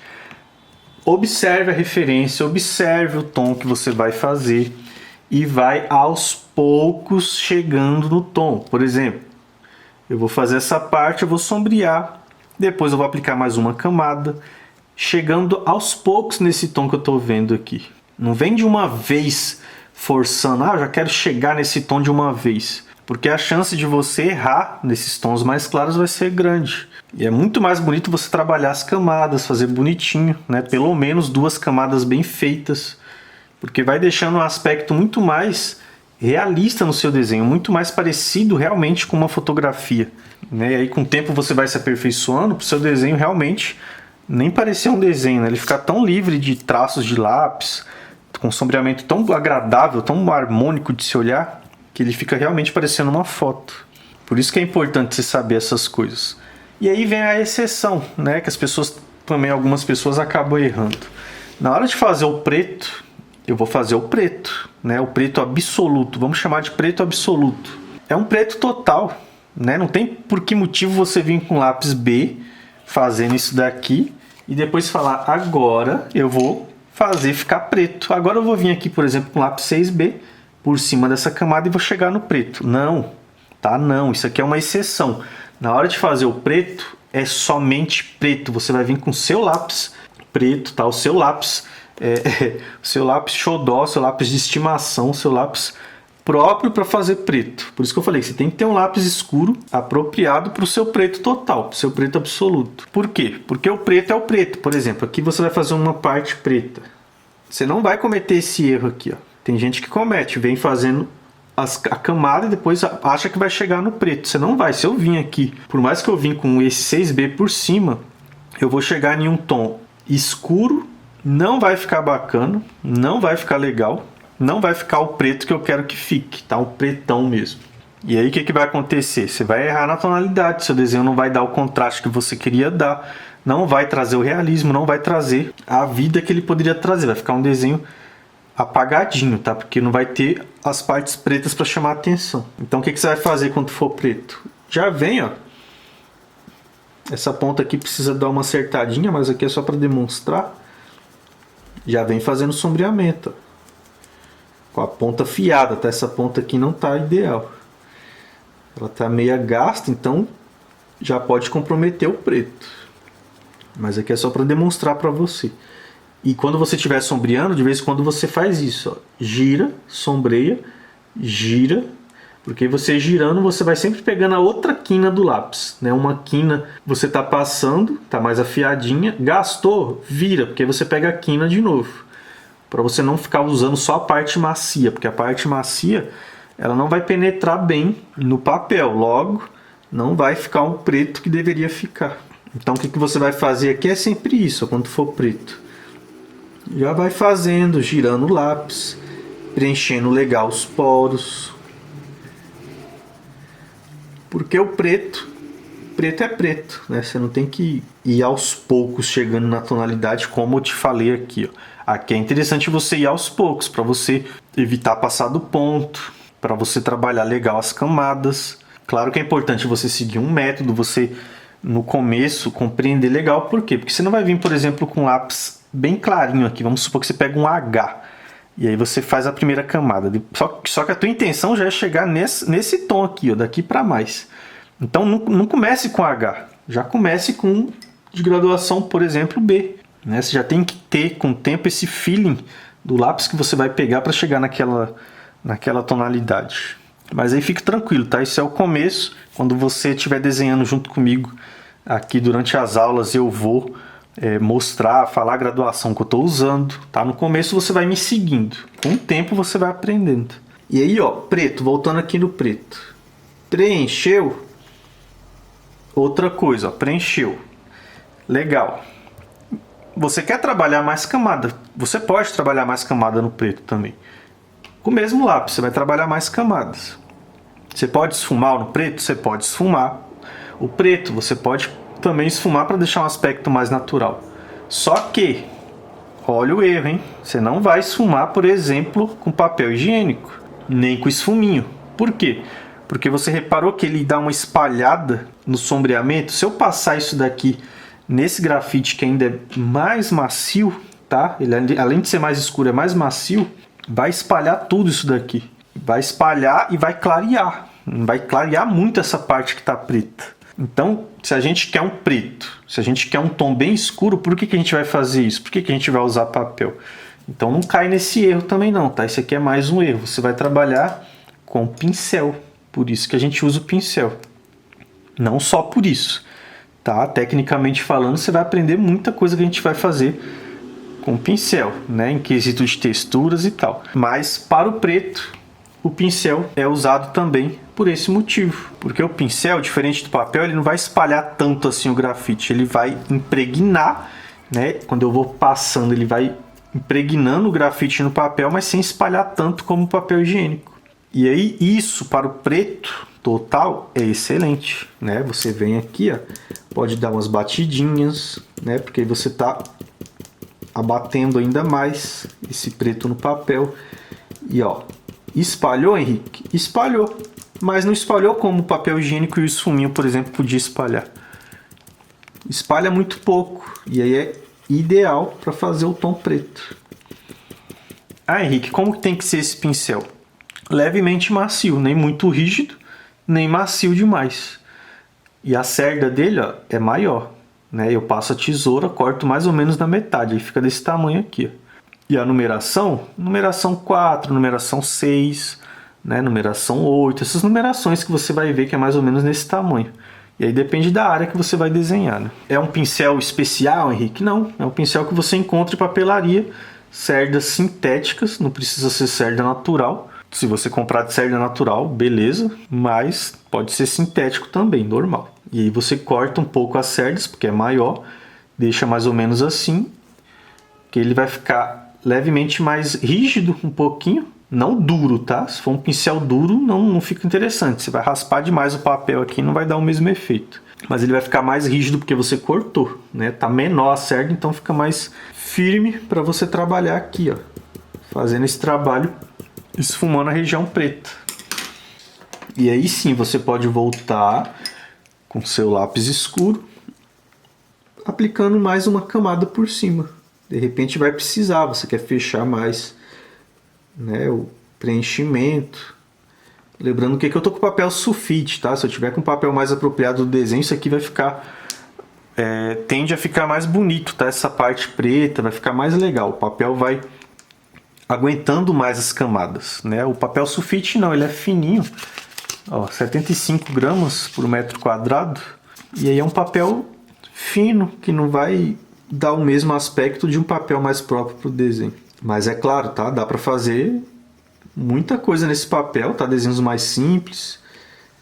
Observe a referência, observe o tom que você vai fazer e vai aos poucos chegando no tom. Por exemplo, eu vou fazer essa parte, eu vou sombrear, depois eu vou aplicar mais uma camada, chegando aos poucos nesse tom que eu estou vendo aqui. Não vem de uma vez forçando, eu já quero chegar nesse tom de uma vez, porque a chance de você errar nesses tons mais claros vai ser grande. E é muito mais bonito você trabalhar as camadas, fazer bonitinho, né? Pelo menos 2 camadas bem feitas, porque vai deixando um aspecto muito mais realista no seu desenho, muito mais parecido realmente com uma fotografia, né? E aí com o tempo você vai se aperfeiçoando para o seu desenho realmente nem parecer um desenho, né? Ele ficar tão livre de traços de lápis, com um sombreamento tão agradável, tão harmônico de se olhar, que ele fica realmente parecendo uma foto. Por isso que é importante você saber essas coisas. E aí vem a exceção, né? Que as pessoas, também algumas pessoas acabam errando. Na hora de fazer o preto, eu vou fazer o preto, né? O preto absoluto, vamos chamar de preto absoluto. É um preto total, né? Não tem por que motivo você vir com lápis B fazendo isso daqui e depois falar, agora eu vou fazer ficar preto. Agora eu vou vir aqui, por exemplo, com o lápis 6B por cima dessa camada e vou chegar no preto. Não, tá? Não, isso aqui é uma exceção. Na hora de fazer o preto, é somente preto. Você vai vir com o seu lápis preto, tá? O seu lápis, o seu lápis xodó, seu lápis de estimação, o seu lápis próprio para fazer preto. Por isso que eu falei que você tem que ter um lápis escuro apropriado para o seu preto total, para o seu preto absoluto. Por quê? Porque o preto é o preto. Por exemplo, aqui você vai fazer uma parte preta. Você não vai cometer esse erro aqui, ó. Tem gente que comete, vem fazendo a camada e depois acha que vai chegar no preto. Você não vai. Se eu vim aqui, por mais que eu vim com esse 6B por cima, eu vou chegar em um tom escuro, não vai ficar bacana, não vai ficar legal, não vai ficar o preto que eu quero que fique, tá? Um pretão mesmo. E aí o que vai acontecer? Você vai errar na tonalidade, seu desenho não vai dar o contraste que você queria dar, não vai trazer o realismo, não vai trazer a vida que ele poderia trazer, vai ficar um desenho apagadinho, tá? Porque não vai ter as partes pretas para chamar a atenção. Então o que você vai fazer quando for preto? Já vem, ó. Essa ponta aqui precisa dar uma acertadinha, mas aqui é só para demonstrar. Já vem fazendo sombreamento, ó. Com a ponta afiada, tá? Essa ponta aqui não tá ideal. Ela tá meia gasta, então já pode comprometer o preto. Mas aqui é só para demonstrar para você. E quando você estiver sombreando, de vez em quando você faz isso, ó. Gira, sombreia, gira. Porque você girando, você vai sempre pegando a outra quina do lápis, né? Uma quina você tá passando, tá mais afiadinha. Gastou, vira, porque você pega a quina de novo. Para você não ficar usando só a parte macia, porque a parte macia ela não vai penetrar bem no papel, logo não vai ficar um preto que deveria ficar. Então o que você vai fazer aqui é sempre isso, quando for preto. Já vai fazendo, girando o lápis, preenchendo legal os poros. Porque o preto é preto, né? Você não tem que ir aos poucos chegando na tonalidade, como eu te falei aqui, ó. Aqui é interessante você ir aos poucos, para você evitar passar do ponto, para você trabalhar legal as camadas. Claro que é importante você seguir um método, você no começo compreender legal. Por quê? Porque você não vai vir, por exemplo, com um lápis bem clarinho aqui. Vamos supor que você pega um H e aí você faz a primeira camada. Só que a tua intenção já é chegar nesse tom aqui, ó, daqui para mais. Então não comece com H, já comece com de graduação, por exemplo, B. Né? Você já tem que ter com o tempo esse feeling do lápis que você vai pegar para chegar naquela tonalidade. Mas aí fique tranquilo, tá? Isso é o começo. Quando você estiver desenhando junto comigo aqui durante as aulas, eu vou mostrar, falar a graduação que eu estou usando, tá? No começo você vai me seguindo, com o tempo você vai aprendendo. E aí, ó, preto, voltando aqui no preto. Preencheu. Outra coisa, ó, preencheu. Legal. Você quer trabalhar mais camada, você pode trabalhar mais camada no preto também. Com o mesmo lápis, você vai trabalhar mais camadas. Você pode esfumar no preto? Você pode esfumar. O preto, você pode também esfumar para deixar um aspecto mais natural. Só que, olha o erro, hein? Você não vai esfumar, por exemplo, com papel higiênico, nem com esfuminho. Por quê? Porque você reparou que ele dá uma espalhada no sombreamento. Se eu passar isso daqui nesse grafite que ainda é mais macio, tá? Ele, além de ser mais escuro, é mais macio, vai espalhar tudo isso daqui. Vai espalhar e vai clarear. Vai clarear muito essa parte que está preta. Então, se a gente quer um preto, se a gente quer um tom bem escuro, por que a gente vai fazer isso? Por que a gente vai usar papel? Então não cai nesse erro também não, tá? Esse aqui é mais um erro. Você vai trabalhar com pincel. Por isso que a gente usa o pincel. Não só por isso. Tá? Tecnicamente falando, você vai aprender muita coisa que a gente vai fazer com pincel, né? Em quesito de texturas e tal. Mas para o preto, o pincel é usado também por esse motivo. Porque o pincel, diferente do papel, ele não vai espalhar tanto assim o grafite. Ele vai impregnar, né? Quando eu vou passando, ele vai impregnando o grafite no papel, mas sem espalhar tanto como o papel higiênico. E aí, isso para o preto total é excelente, né? Você vem aqui, ó, pode dar umas batidinhas, né? Porque você tá abatendo ainda mais esse preto no papel. E ó, espalhou, Henrique? Espalhou, mas não espalhou como o papel higiênico e o esfuminho, por exemplo, podia espalhar. espalha muito pouco. E aí é ideal para fazer o tom preto. Ah, Henrique, como que tem que ser esse pincel? Levemente macio, nem muito rígido, nem macio demais. E a cerda dele, ó, é maior, né? Eu passo a tesoura, corto mais ou menos na metade, aí fica desse tamanho aqui, ó. E a numeração? Numeração 4, numeração 6, né? Numeração 8, essas numerações que você vai ver que é mais ou menos nesse tamanho. E aí depende da área que você vai desenhar, né? É um pincel especial, Henrique? Não, é um pincel que você encontra em papelaria, cerdas sintéticas, não precisa ser cerda natural. Se você comprar de cerda natural, beleza, mas pode ser sintético também, normal. E aí você corta um pouco as cerdas, porque é maior, deixa mais ou menos assim, que ele vai ficar levemente mais rígido um pouquinho, não duro, tá? Se for um pincel duro, não fica interessante. Você vai raspar demais o papel aqui, não vai dar o mesmo efeito. Mas ele vai ficar mais rígido porque você cortou, né? Tá menor a cerda, então fica mais firme para você trabalhar aqui, ó. Fazendo esse trabalho, esfumando a região preta. E aí sim, você pode voltar com seu lápis escuro, aplicando mais uma camada por cima. De repente vai precisar, você quer fechar mais, né, o preenchimento. Lembrando que eu tô com papel sulfite, tá? Se eu tiver com papel mais apropriado do desenho, isso aqui vai ficar... tende a ficar mais bonito, tá? Essa parte preta vai ficar mais legal. O papel vai aguentando mais as camadas, né? O papel sulfite não, ele é fininho, ó, 75 gramas por metro quadrado. E aí é um papel fino, que não vai dar o mesmo aspecto de um papel mais próprio para o desenho. Mas é claro, tá? Dá para fazer muita coisa nesse papel, tá? Desenhos mais simples,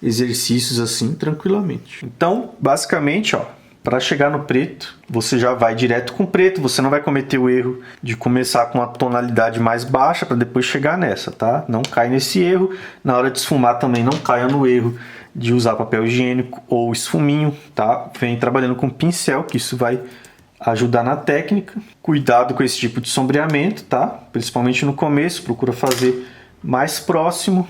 exercícios assim, tranquilamente. Então, basicamente, ó, para chegar no preto, você já vai direto com preto, você não vai cometer o erro de começar com uma tonalidade mais baixa para depois chegar nessa, tá? Não cai nesse erro. Na hora de esfumar também não caia no erro de usar papel higiênico ou esfuminho, tá? Vem trabalhando com pincel, que isso vai ajudar na técnica. Cuidado com esse tipo de sombreamento, tá? Principalmente no começo, procura fazer mais próximo,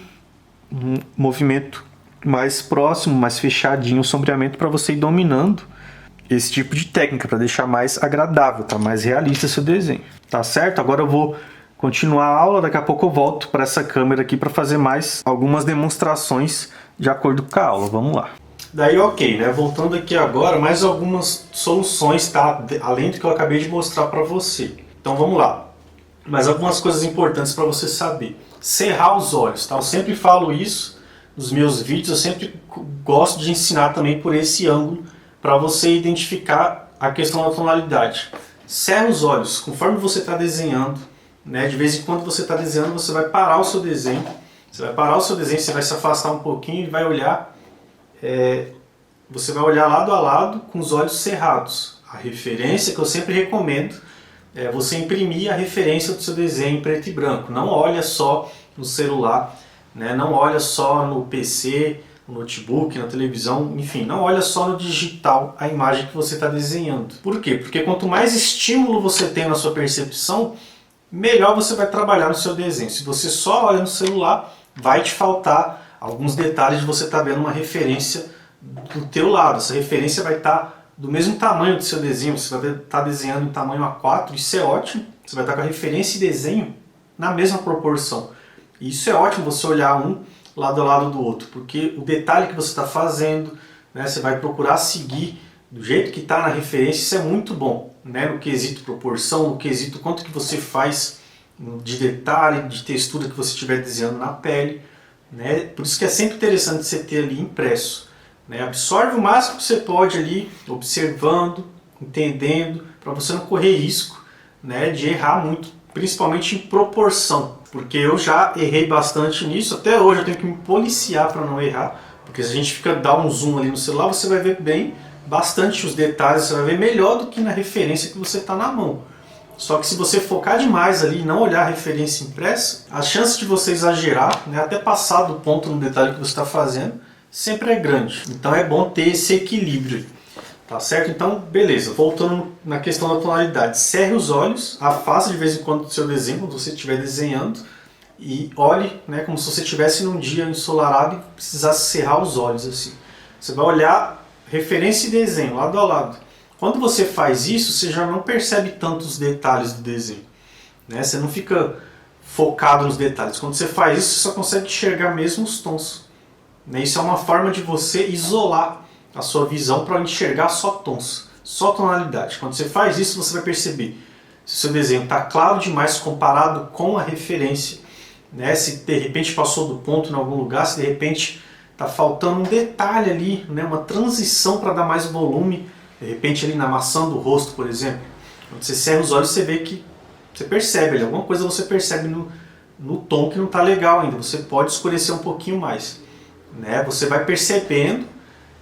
um movimento mais próximo, mais fechadinho o sombreamento para você ir dominando esse tipo de técnica, para deixar mais agradável, tá? Mais realista seu desenho, tá certo? Agora eu vou continuar a aula, daqui a pouco eu volto para essa câmera aqui para fazer mais algumas demonstrações de acordo com a aula, vamos lá. Daí ok, né? Voltando aqui agora, mais algumas soluções, tá? Além do que eu acabei de mostrar para você. Então vamos lá. Mais algumas coisas importantes para você saber. Cerrar os olhos, tá? Eu sempre falo isso nos meus vídeos, eu sempre gosto de ensinar também por esse ângulo, para você identificar a questão da tonalidade. Cerra os olhos, conforme você está desenhando, né? De vez em quando você está desenhando, você vai parar o seu desenho. Você vai parar o seu desenho, você vai se afastar um pouquinho e vai olhar. Você vai olhar lado a lado com os olhos cerrados. A referência que eu sempre recomendo é você imprimir a referência do seu desenho em preto e branco. Não olha só no celular, né? Não olha só no PC, no notebook, na televisão, enfim, não olha só no digital a imagem que você está desenhando. Por quê? Porque quanto mais estímulo você tem na sua percepção, melhor você vai trabalhar no seu desenho. Se você só olha no celular, vai te faltar alguns detalhes de você estar vendo uma referência do teu lado. Essa referência vai estar do mesmo tamanho do seu desenho, você vai estar desenhando em tamanho A4, isso é ótimo. Você vai estar com a referência e desenho na mesma proporção. E isso é ótimo você olhar um lado a lado do outro, porque o detalhe que você está fazendo, né, você vai procurar seguir do jeito que está na referência, isso é muito bom, né, no quesito proporção, no quesito quanto que você faz de detalhe, de textura que você estiver desenhando na pele, né, por isso que é sempre interessante você ter ali impresso, né, absorve o máximo que você pode ali, observando, entendendo, para você não correr risco, né, de errar muito, principalmente em proporção. Porque eu já errei bastante nisso, até hoje eu tenho que me policiar para não errar, porque se a gente dá um zoom ali no celular, você vai ver bem bastante os detalhes, você vai ver melhor do que na referência que você está na mão. Só que se você focar demais ali e não olhar a referência impressa, a chance de você exagerar, né, até passar do ponto no detalhe que você está fazendo, sempre é grande. Então é bom ter esse equilíbrio. Tá certo? Então, beleza. Voltando na questão da tonalidade. Cerre os olhos, afaste de vez em quando do seu desenho, quando você estiver desenhando, e olhe, né, como se você estivesse num dia ensolarado e precisasse cerrar os olhos assim. Você vai olhar referência e desenho, lado a lado. Quando você faz isso, você já não percebe tantos detalhes do desenho, né? Você não fica focado nos detalhes. Quando você faz isso, você só consegue enxergar mesmo os tons, né? Isso é uma forma de você isolar a sua visão para enxergar só tons, só tonalidade. Quando você faz isso, você vai perceber se o seu desenho está claro demais comparado com a referência, né? Se de repente passou do ponto em algum lugar, se de repente está faltando um detalhe ali, né? Uma transição para dar mais volume, de repente ali na maçã do rosto, por exemplo. Quando você cerra os olhos, você vê que você percebe ali, alguma coisa você percebe no tom que não está legal ainda. Você pode escurecer um pouquinho mais, né? Você vai percebendo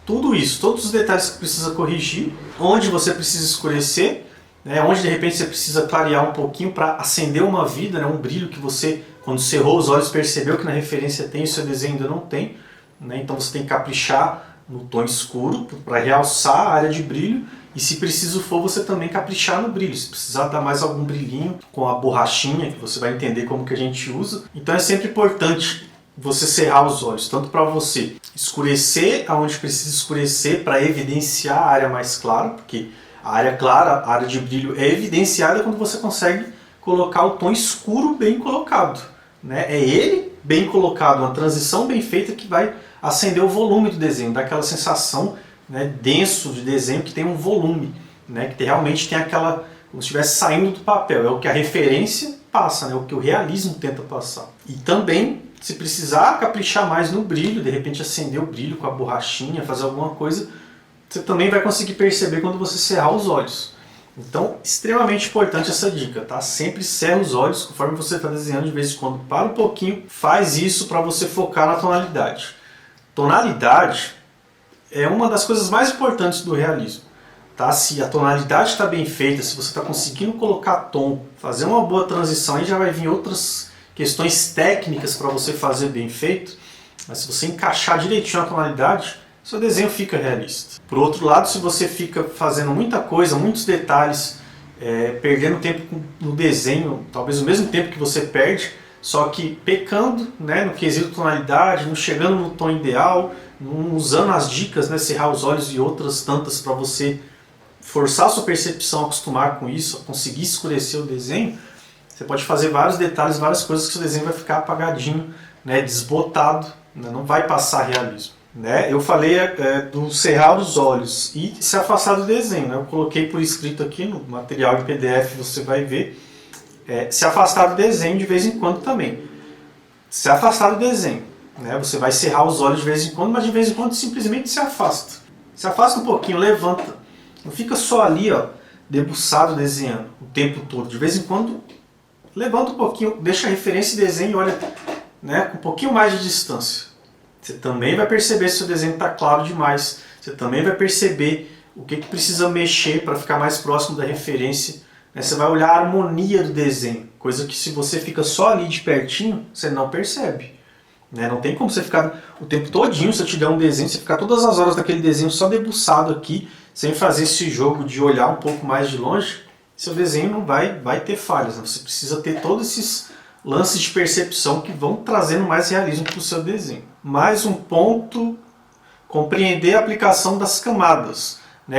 tudo isso, todos os detalhes que precisa corrigir, onde você precisa escurecer, né? Onde de repente você precisa clarear um pouquinho para acender uma vida, né? Um brilho que você, quando cerrou os olhos, percebeu que na referência tem e o seu desenho ainda não tem, né? Então você tem que caprichar no tom escuro para realçar a área de brilho, e se preciso for, você também caprichar no brilho. Se precisar dar mais algum brilhinho com a borrachinha, que você vai entender como que a gente usa. Então é sempre importante você cerrar os olhos, tanto para você escurecer aonde precisa escurecer para evidenciar a área mais clara, porque a área clara, a área de brilho é evidenciada quando você consegue colocar o tom escuro bem colocado, né? É ele bem colocado, uma transição bem feita que vai acender o volume do desenho, dá aquela sensação, né, denso de desenho que tem um volume, né, que realmente tem aquela, como se estivesse saindo do papel, é o que a referência passa, né, o que o realismo tenta passar. E também, se precisar caprichar mais no brilho, de repente acender o brilho com a borrachinha, fazer alguma coisa, você também vai conseguir perceber quando você cerrar os olhos. Então, extremamente importante essa dica, tá? Sempre cerra os olhos, conforme você está desenhando, de vez em quando para um pouquinho, faz isso para você focar na tonalidade. Tonalidade é uma das coisas mais importantes do realismo, tá? Se a tonalidade está bem feita, se você está conseguindo colocar tom, fazer uma boa transição, aí já vai vir outras questões técnicas para você fazer bem feito, mas se você encaixar direitinho a tonalidade, seu desenho fica realista. Por outro lado, se você fica fazendo muita coisa, muitos detalhes, perdendo tempo no desenho, talvez o mesmo tempo que você perde, só que pecando, né, no quesito tonalidade, não chegando no tom ideal, não usando as dicas, né, cerrar os olhos e outras tantas para você forçar a sua percepção a acostumar com isso, a conseguir escurecer o desenho, você pode fazer vários detalhes, várias coisas que o seu desenho vai ficar apagadinho, né, desbotado, né, não vai passar realismo. Né? Eu falei do cerrar os olhos e se afastar do desenho, né? Eu coloquei por escrito aqui no material de PDF, você vai ver. Se afastar do desenho de vez em quando também. Se afastar do desenho, né? Você vai cerrar os olhos de vez em quando, mas de vez em quando simplesmente se afasta. Se afasta um pouquinho, levanta. Não fica só ali, ó, debruçado desenhando o tempo todo. De vez em quando, levanta um pouquinho, deixa a referência e desenho e olha, né, com um pouquinho mais de distância. Você também vai perceber se o desenho está claro demais. Você também vai perceber o que precisa mexer para ficar mais próximo da referência. Você vai olhar a harmonia do desenho, coisa que se você fica só ali de pertinho, você não percebe. Não tem como você ficar o tempo todinho, se eu te der um desenho, você ficar todas as horas daquele desenho só debruçado aqui, sem fazer esse jogo de olhar um pouco mais de longe, seu desenho não vai ter falhas. Você precisa ter todos esses lances de percepção que vão trazendo mais realismo para o seu desenho. Mais um ponto, compreender a aplicação das camadas.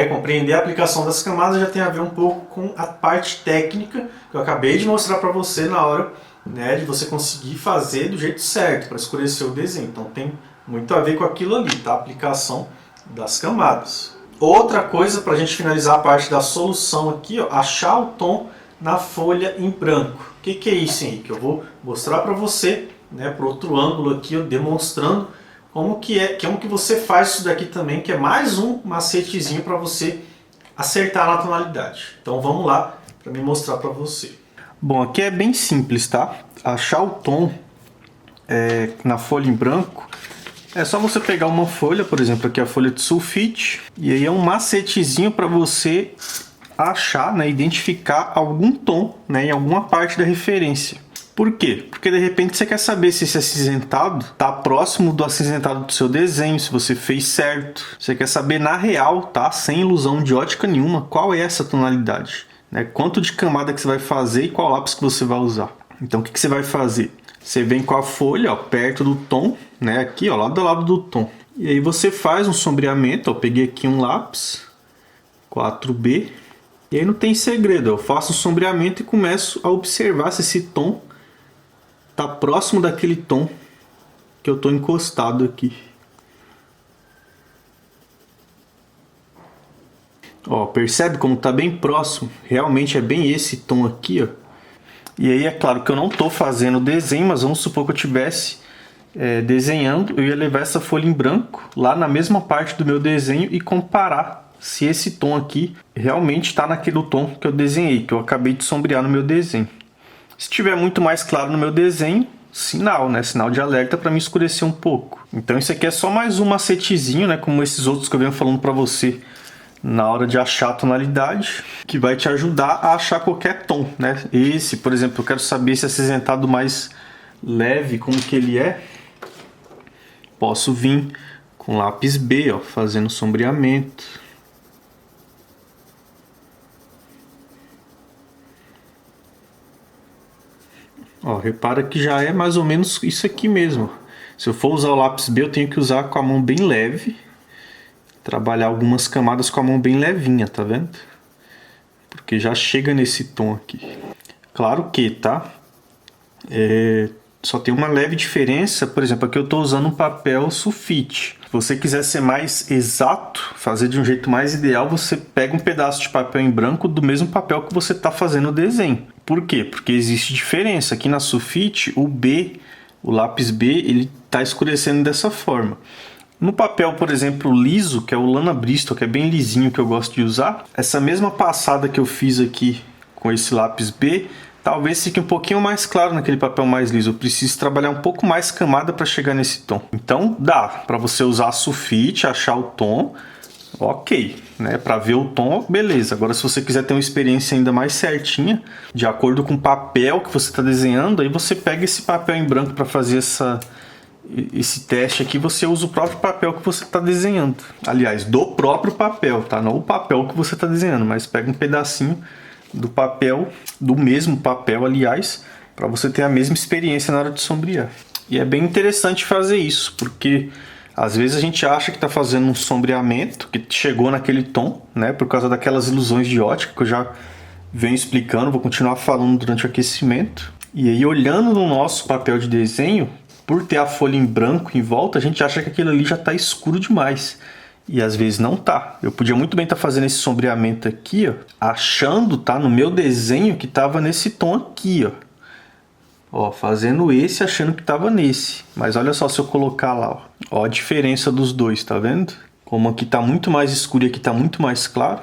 Compreender a aplicação das camadas já tem a ver um pouco com a parte técnica que eu acabei de mostrar para você na hora, de você conseguir fazer do jeito certo para escurecer o desenho. Então tem muito a ver com aquilo ali, tá? A aplicação das camadas. Outra coisa para a gente finalizar a parte da solução aqui, ó, achar o tom na folha em branco. O que é isso, Henrique? Eu vou mostrar para você, por outro ângulo aqui, ó, demonstrando como que você faz isso daqui também, que é mais um macetezinho para você acertar na tonalidade. Então vamos lá para me mostrar para você. Bom, aqui é bem simples, tá? Achar o tom na folha em branco, é só você pegar uma folha, por exemplo, aqui é a folha de sulfite, e aí é um macetezinho para você achar, identificar algum tom, em alguma parte da referência. Por quê? Porque de repente você quer saber se esse acinzentado está próximo do acinzentado do seu desenho, se você fez certo. Você quer saber na real, tá? Sem ilusão de ótica nenhuma, qual é essa tonalidade. Quanto de camada que você vai fazer e qual lápis que você vai usar. Então o que você vai fazer? Você vem com a folha, ó, perto do tom, aqui, ó, lado a lado do tom. E aí você faz um sombreamento. Eu peguei aqui um lápis, 4B. E aí não tem segredo, eu faço o sombreamento e começo a observar se esse tom tá próximo daquele tom que eu tô encostado aqui. Ó, percebe como tá bem próximo? Realmente é bem esse tom aqui, ó. E aí é claro que eu não tô fazendo desenho, mas vamos supor que eu tivesse desenhando, eu ia levar essa folha em branco lá na mesma parte do meu desenho e comparar se esse tom aqui realmente está naquele tom que eu desenhei, que eu acabei de sombrear no meu desenho. Se estiver muito mais claro no meu desenho, sinal, né? Sinal de alerta para me escurecer um pouco. Então isso aqui é só mais um macetezinho, né? Como esses outros que eu venho falando para você na hora de achar a tonalidade, que vai te ajudar a achar qualquer tom, né? Esse, por exemplo, eu quero saber se acinzentado mais leve, como que ele é. Posso vir com lápis B, ó, fazendo sombreamento. Ó, repara que já é mais ou menos isso aqui mesmo. Se eu for usar o lápis B, eu tenho que usar com a mão bem leve. Trabalhar algumas camadas com a mão bem levinha, tá vendo? Porque já chega nesse tom aqui. Claro que, tá? Só tem uma leve diferença. Por exemplo, aqui eu estou usando um papel sulfite. Se você quiser ser mais exato, fazer de um jeito mais ideal, você pega um pedaço de papel em branco do mesmo papel que você está fazendo o desenho. Por quê? Porque existe diferença. Aqui na sulfite, o lápis B, ele está escurecendo dessa forma. No papel, por exemplo, liso, que é o Lana Bristol, que é bem lisinho, que eu gosto de usar, essa mesma passada que eu fiz aqui com esse lápis B, talvez fique um pouquinho mais claro naquele papel mais liso. Eu preciso trabalhar um pouco mais camada para chegar nesse tom. Então dá para você usar a sulfite, achar o tom, ok, né? Para ver o tom, beleza. Agora se você quiser ter uma experiência ainda mais certinha, de acordo com o papel que você está desenhando, aí você pega esse papel em branco para fazer esse teste aqui, você usa o próprio papel que você está desenhando. Aliás, do próprio papel, tá? Não o papel que você está desenhando, mas pega um pedacinho do papel, do mesmo papel, aliás, para você ter a mesma experiência na hora de sombrear. E é bem interessante fazer isso, porque às vezes a gente acha que está fazendo um sombreamento, que chegou naquele tom, né? Por causa daquelas ilusões de ótica que eu já venho explicando, vou continuar falando durante o aquecimento. E aí, olhando no nosso papel de desenho, por ter a folha em branco em volta, a gente acha que aquilo ali já está escuro demais. E às vezes não tá. Eu podia muito bem estar fazendo esse sombreamento aqui, ó, achando, tá, no meu desenho que estava nesse tom aqui, ó. Ó, fazendo esse, achando que estava nesse. Mas olha só se eu colocar lá, ó. Ó a diferença dos dois, tá vendo? Como aqui está muito mais escuro e aqui está muito mais claro.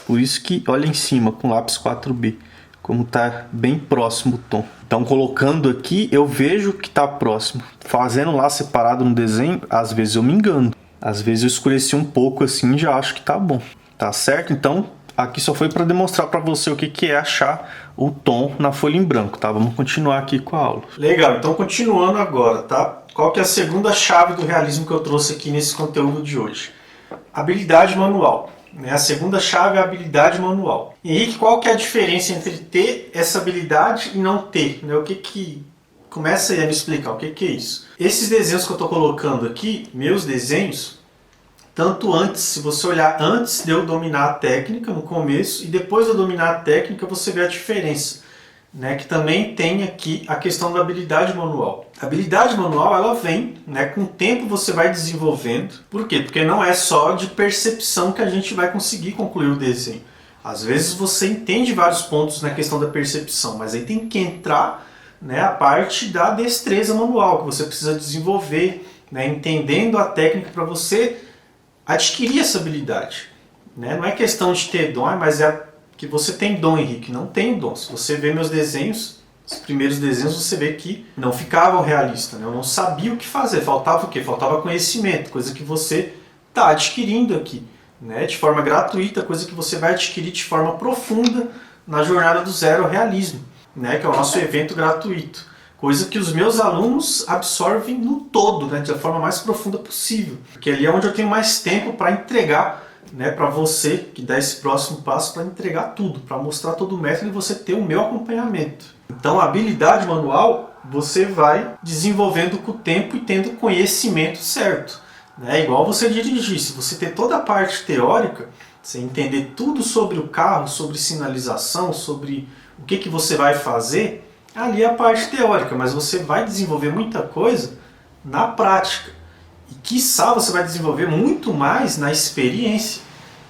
Por isso que, olha em cima, com lápis 4B. Como está bem próximo o tom. Então, colocando aqui, eu vejo que está próximo. Fazendo lá separado no desenho, às vezes eu me engano. Às vezes eu escureci um pouco assim e já acho que tá bom. Tá certo? Então, aqui só foi para demonstrar para você o que é achar o tom na folha em branco, tá? Vamos continuar aqui com a aula. Legal, então continuando agora, tá? Qual que é a segunda chave do realismo que eu trouxe aqui nesse conteúdo de hoje? Habilidade manual. A segunda chave é a habilidade manual. Henrique, qual que é a diferença entre ter essa habilidade e não ter? O que começa aí a me explicar, o que é isso? Esses desenhos que eu estou colocando aqui, meus desenhos, tanto antes, se você olhar antes de eu dominar a técnica no começo e depois de eu dominar a técnica, você vê a diferença. Que também tem aqui a questão da habilidade manual. A habilidade manual, ela vem, com o tempo você vai desenvolvendo. Por quê? Porque não é só de percepção que a gente vai conseguir concluir o desenho. Às vezes você entende vários pontos na questão da percepção, mas aí tem que entrar a parte da destreza manual, que você precisa desenvolver, entendendo a técnica para você adquirir essa habilidade. Não é questão de ter dom, mas é que você tem dom, Henrique. Não tem dom. Se você vê meus desenhos, os primeiros desenhos, você vê que não ficavam realistas. Eu não sabia o que fazer. Faltava o quê? Faltava conhecimento, coisa que você está adquirindo aqui, de forma gratuita, coisa que você vai adquirir de forma profunda na jornada do zero ao realismo, que é o nosso evento gratuito. Coisa que os meus alunos absorvem no todo, da forma mais profunda possível. Porque ali é onde eu tenho mais tempo para entregar, para você que dá esse próximo passo, para entregar tudo, para mostrar todo o método e você ter o meu acompanhamento. Então a habilidade manual você vai desenvolvendo com o tempo e tendo o conhecimento certo. É igual você dirigir. Se você ter toda a parte teórica, você entender tudo sobre o carro, sobre sinalização, sobre o que você vai fazer, ali é a parte teórica, mas você vai desenvolver muita coisa na prática. E quiçá você vai desenvolver muito mais na experiência,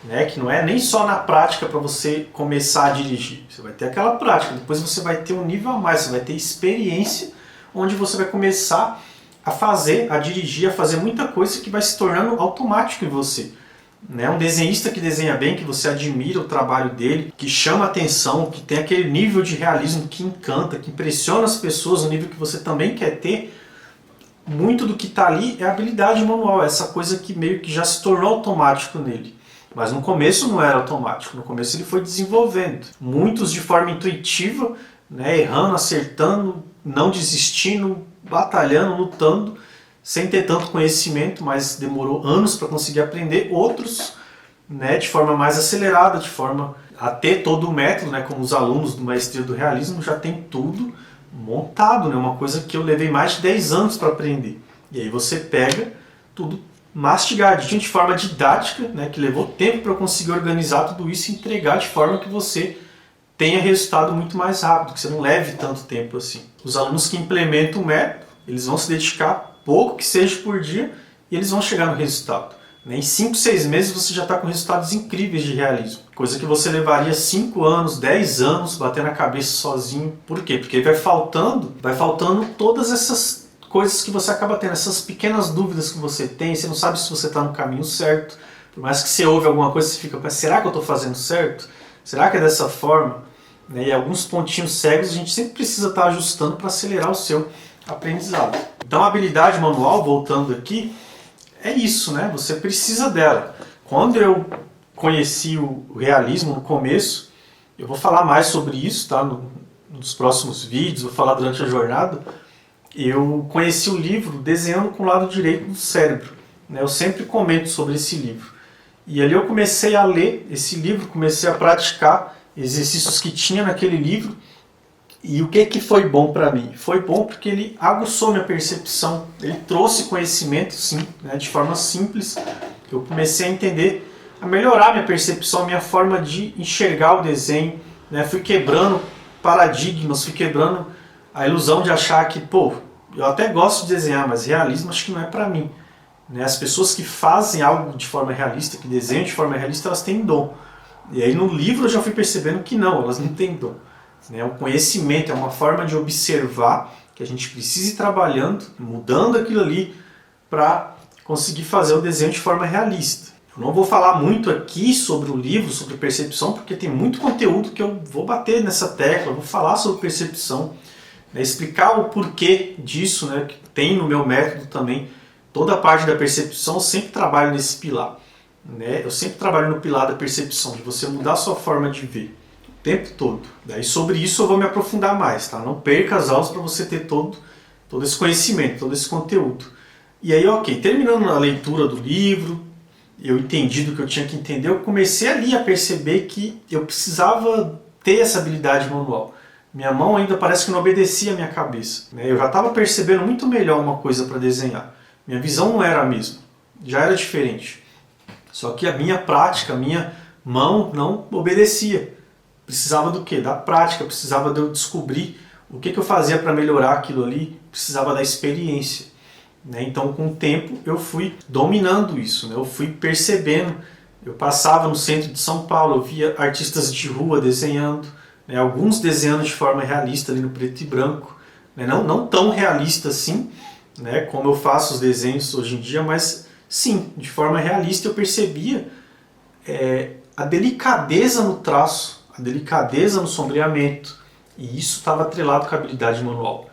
né? Que não é nem só na prática para você começar a dirigir. Você vai ter aquela prática, depois você vai ter um nível a mais, você vai ter experiência, onde você vai começar a fazer, a dirigir, a fazer muita coisa que vai se tornando automático em você. Né? Um desenhista que desenha bem, que você admira o trabalho dele, que chama atenção, que tem aquele nível de realismo que encanta, que impressiona as pessoas, um nível que você também quer ter, muito do que está ali é habilidade manual, essa coisa que meio que já se tornou automático nele. Mas no começo não era automático, no começo ele foi desenvolvendo. Muitos de forma intuitiva, né, errando, acertando, não desistindo, batalhando, lutando, sem ter tanto conhecimento, mas demorou anos para conseguir aprender. Outros, né, de forma mais acelerada, de forma a ter todo o método, né, como os alunos do Maestria do Realismo já tem tudo montado, né, uma coisa que eu levei mais de 10 anos para aprender. E aí você pega tudo mastigadinho de forma didática, né, que levou tempo para eu conseguir organizar tudo isso e entregar de forma que você tenha resultado muito mais rápido, que você não leve tanto tempo assim. Os alunos que implementam o método, eles vão se dedicar pouco que seja por dia e eles vão chegar no resultado. Em 5, 6 meses você já está com resultados incríveis de realismo. Coisa que você levaria 5 anos, 10 anos batendo a cabeça sozinho. Por quê? Porque vai faltando todas essas coisas que você acaba tendo, essas pequenas dúvidas que você tem, você não sabe se você está no caminho certo. Por mais que você ouve alguma coisa, você fica, será que eu estou fazendo certo? Será que é dessa forma? E alguns pontinhos cegos a gente sempre precisa estar ajustando para acelerar o seu aprendizado. Então a habilidade manual, voltando aqui, é isso, né? Você precisa dela. Quando eu conheci o realismo no começo, eu vou falar mais sobre isso, tá? Nos próximos vídeos, vou falar durante a jornada. Eu conheci o livro Desenhando com o Lado Direito do Cérebro, né? Eu sempre comento sobre esse livro. E ali eu comecei a ler esse livro, comecei a praticar exercícios que tinha naquele livro. E o que foi bom para mim? Foi bom porque ele aguçou minha percepção, ele trouxe conhecimento, sim, né, de forma simples. Eu comecei a entender, a melhorar minha percepção, minha forma de enxergar o desenho, né? Fui quebrando paradigmas, fui quebrando a ilusão de achar que, eu até gosto de desenhar, mas realismo acho que não é para mim. Né? As pessoas que fazem algo de forma realista, que desenham de forma realista, elas têm dom. E aí no livro eu já fui percebendo que não, elas não têm dom. É um conhecimento, é uma forma de observar que a gente precisa ir trabalhando, mudando aquilo ali para conseguir fazer o desenho de forma realista. Eu não vou falar muito aqui sobre o livro, sobre percepção, porque tem muito conteúdo que eu vou bater nessa tecla, vou falar sobre percepção, né, explicar o porquê disso, né, que tem no meu método também. Toda a parte da percepção eu sempre trabalho nesse pilar. Né? Eu sempre trabalho no pilar da percepção, de você mudar a sua forma de ver. Tempo todo. Daí sobre isso eu vou me aprofundar mais, tá? Não perca as aulas para você ter todo esse conhecimento, todo esse conteúdo. E aí, ok, terminando a leitura do livro, eu entendi do que eu tinha que entender, eu comecei ali a perceber que eu precisava ter essa habilidade manual. Minha mão ainda parece que não obedecia a minha cabeça. Né? Eu já estava percebendo muito melhor uma coisa para desenhar. Minha visão não era a mesma, já era diferente. Só que a minha prática, a minha mão não obedecia. Precisava do quê? Da prática, precisava de eu descobrir o que eu fazia para melhorar aquilo ali, precisava da experiência. Né? Então, com o tempo, eu fui dominando isso, né? Eu fui percebendo. Eu passava no centro de São Paulo, eu via artistas de rua desenhando, né? Alguns desenhando de forma realista ali no preto e branco, né? Não tão realista assim, né? Como eu faço os desenhos hoje em dia, mas sim, de forma realista eu percebia a delicadeza no traço, a delicadeza no sombreamento, e isso estava atrelado com a habilidade manual.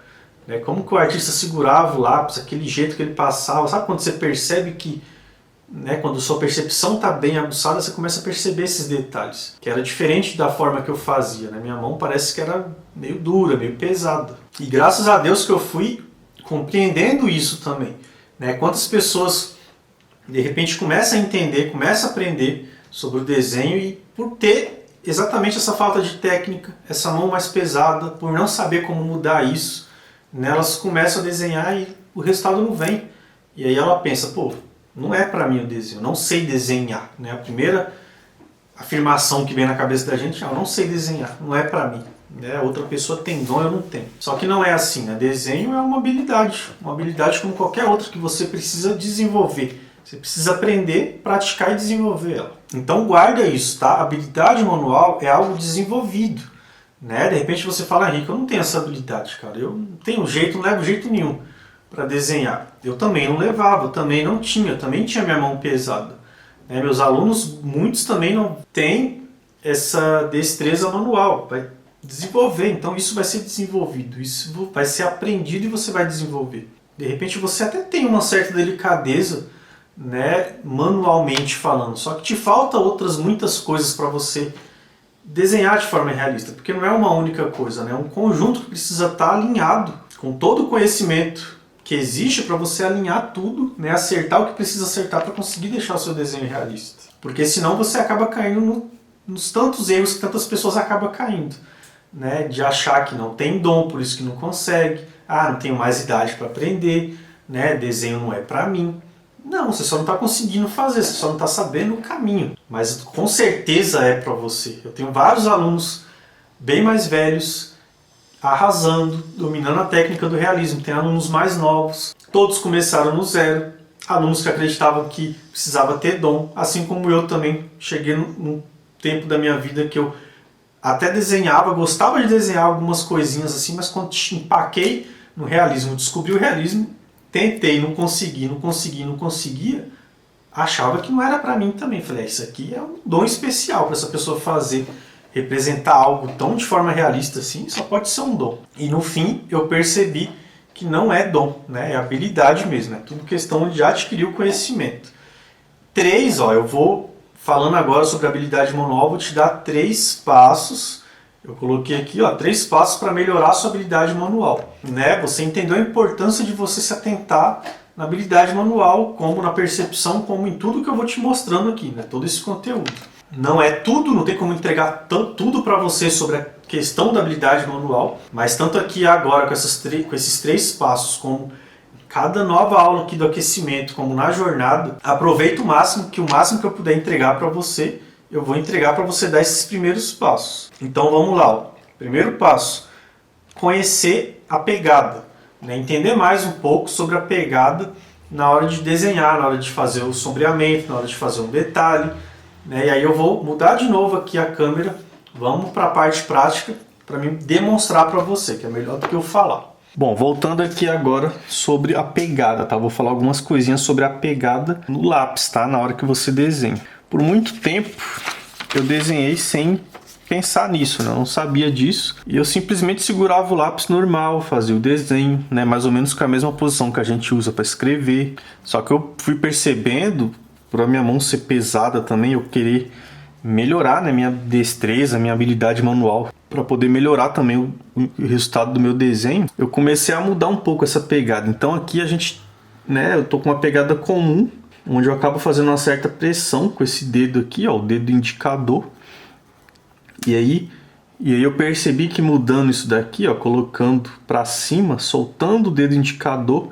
Como que o artista segurava o lápis, aquele jeito que ele passava, sabe quando você percebe que, quando a sua percepção está bem aguçada, você começa a perceber esses detalhes, que era diferente da forma que eu fazia. Minha mão parece que era meio dura, meio pesada. E graças a Deus que eu fui compreendendo isso também. Quantas pessoas de repente começam a entender, começam a aprender sobre o desenho e por ter exatamente essa falta de técnica, essa mão mais pesada, por não saber como mudar isso, elas começam a desenhar e o resultado não vem. E aí ela pensa, Não é para mim o desenho, eu não sei desenhar, né? A primeira afirmação que vem na cabeça da gente é: eu não sei desenhar, não é para mim. Né? Outra pessoa tem dom, eu não tenho. Só que não é assim, né? Desenho é uma habilidade como qualquer outra que você precisa desenvolver. Você precisa aprender, praticar e desenvolver ela. Então guarda isso, tá? Habilidade manual é algo desenvolvido. Né? De repente você fala: Henrique, eu não tenho essa habilidade, cara. Eu não tenho jeito, não levo jeito nenhum para desenhar. Eu também não levava, eu também não tinha, eu também tinha minha mão pesada. Né? Meus alunos, muitos também não têm essa destreza manual. Vai desenvolver, então isso vai ser desenvolvido, isso vai ser aprendido e você vai desenvolver. De repente você até tem uma certa delicadeza, né, manualmente falando, só que te falta outras muitas coisas para você desenhar de forma realista, porque não é uma única coisa, né, é um conjunto que precisa estar alinhado com todo o conhecimento que existe para você alinhar tudo, né, acertar o que precisa acertar para conseguir deixar o seu desenho realista. Porque senão você acaba caindo nos tantos erros que tantas pessoas acabam caindo. Né, de achar que não tem dom, por isso que não consegue, não tenho mais idade para aprender, né, desenho não é para mim. Não, você só não está conseguindo fazer, você só não está sabendo o caminho, mas com certeza é para você. Eu tenho vários alunos bem mais velhos, arrasando, dominando a técnica do realismo, tem alunos mais novos, todos começaram no zero, alunos que acreditavam que precisava ter dom, assim como eu também cheguei num tempo da minha vida que eu até desenhava, gostava de desenhar algumas coisinhas assim, mas quando empaquei no realismo, descobri o realismo, tentei, não conseguia, achava que não era para mim também. Falei, isso aqui é um dom especial para essa pessoa fazer, representar algo tão de forma realista assim, só pode ser um dom. E no fim eu percebi que não é dom, né? É habilidade mesmo, é tudo questão de adquirir o conhecimento. 3, eu vou falando agora sobre habilidade manual, vou te dar 3 passos. Eu coloquei aqui, 3 passos para melhorar a sua habilidade manual. Né? Você entendeu a importância de você se atentar na habilidade manual, como na percepção, como em tudo que eu vou te mostrando aqui, né? Todo esse conteúdo. Não é tudo, não tem como entregar tudo para você sobre a questão da habilidade manual, mas tanto aqui agora com esses 3 passos, como cada nova aula aqui do aquecimento, como na jornada, aproveita o máximo que eu puder entregar para você, eu vou entregar para você dar esses primeiros passos. Então vamos lá. Primeiro passo, conhecer a pegada, né? Entender mais um pouco sobre a pegada na hora de desenhar, na hora de fazer o sombreamento, na hora de fazer um detalhe. Né? E aí eu vou mudar de novo aqui a câmera, vamos para a parte prática, para mim demonstrar para você, que é melhor do que eu falar. Bom, voltando aqui agora sobre a pegada, tá? Vou falar algumas coisinhas sobre a pegada no lápis, tá? Na hora que você desenha. Por muito tempo eu desenhei sem pensar nisso, né? Eu não sabia disso. E eu simplesmente segurava o lápis normal, fazia o desenho, né? Mais ou menos com a mesma posição que a gente usa para escrever. Só que eu fui percebendo, por a minha mão ser pesada também, eu querer melhorar, né, minha destreza, minha habilidade manual, para poder melhorar também o resultado do meu desenho, eu comecei a mudar um pouco essa pegada. Então aqui a gente, né, eu tô com uma pegada comum, onde eu acabo fazendo uma certa pressão com esse dedo aqui, o dedo indicador. E aí eu percebi que mudando isso daqui, colocando para cima, soltando o dedo indicador,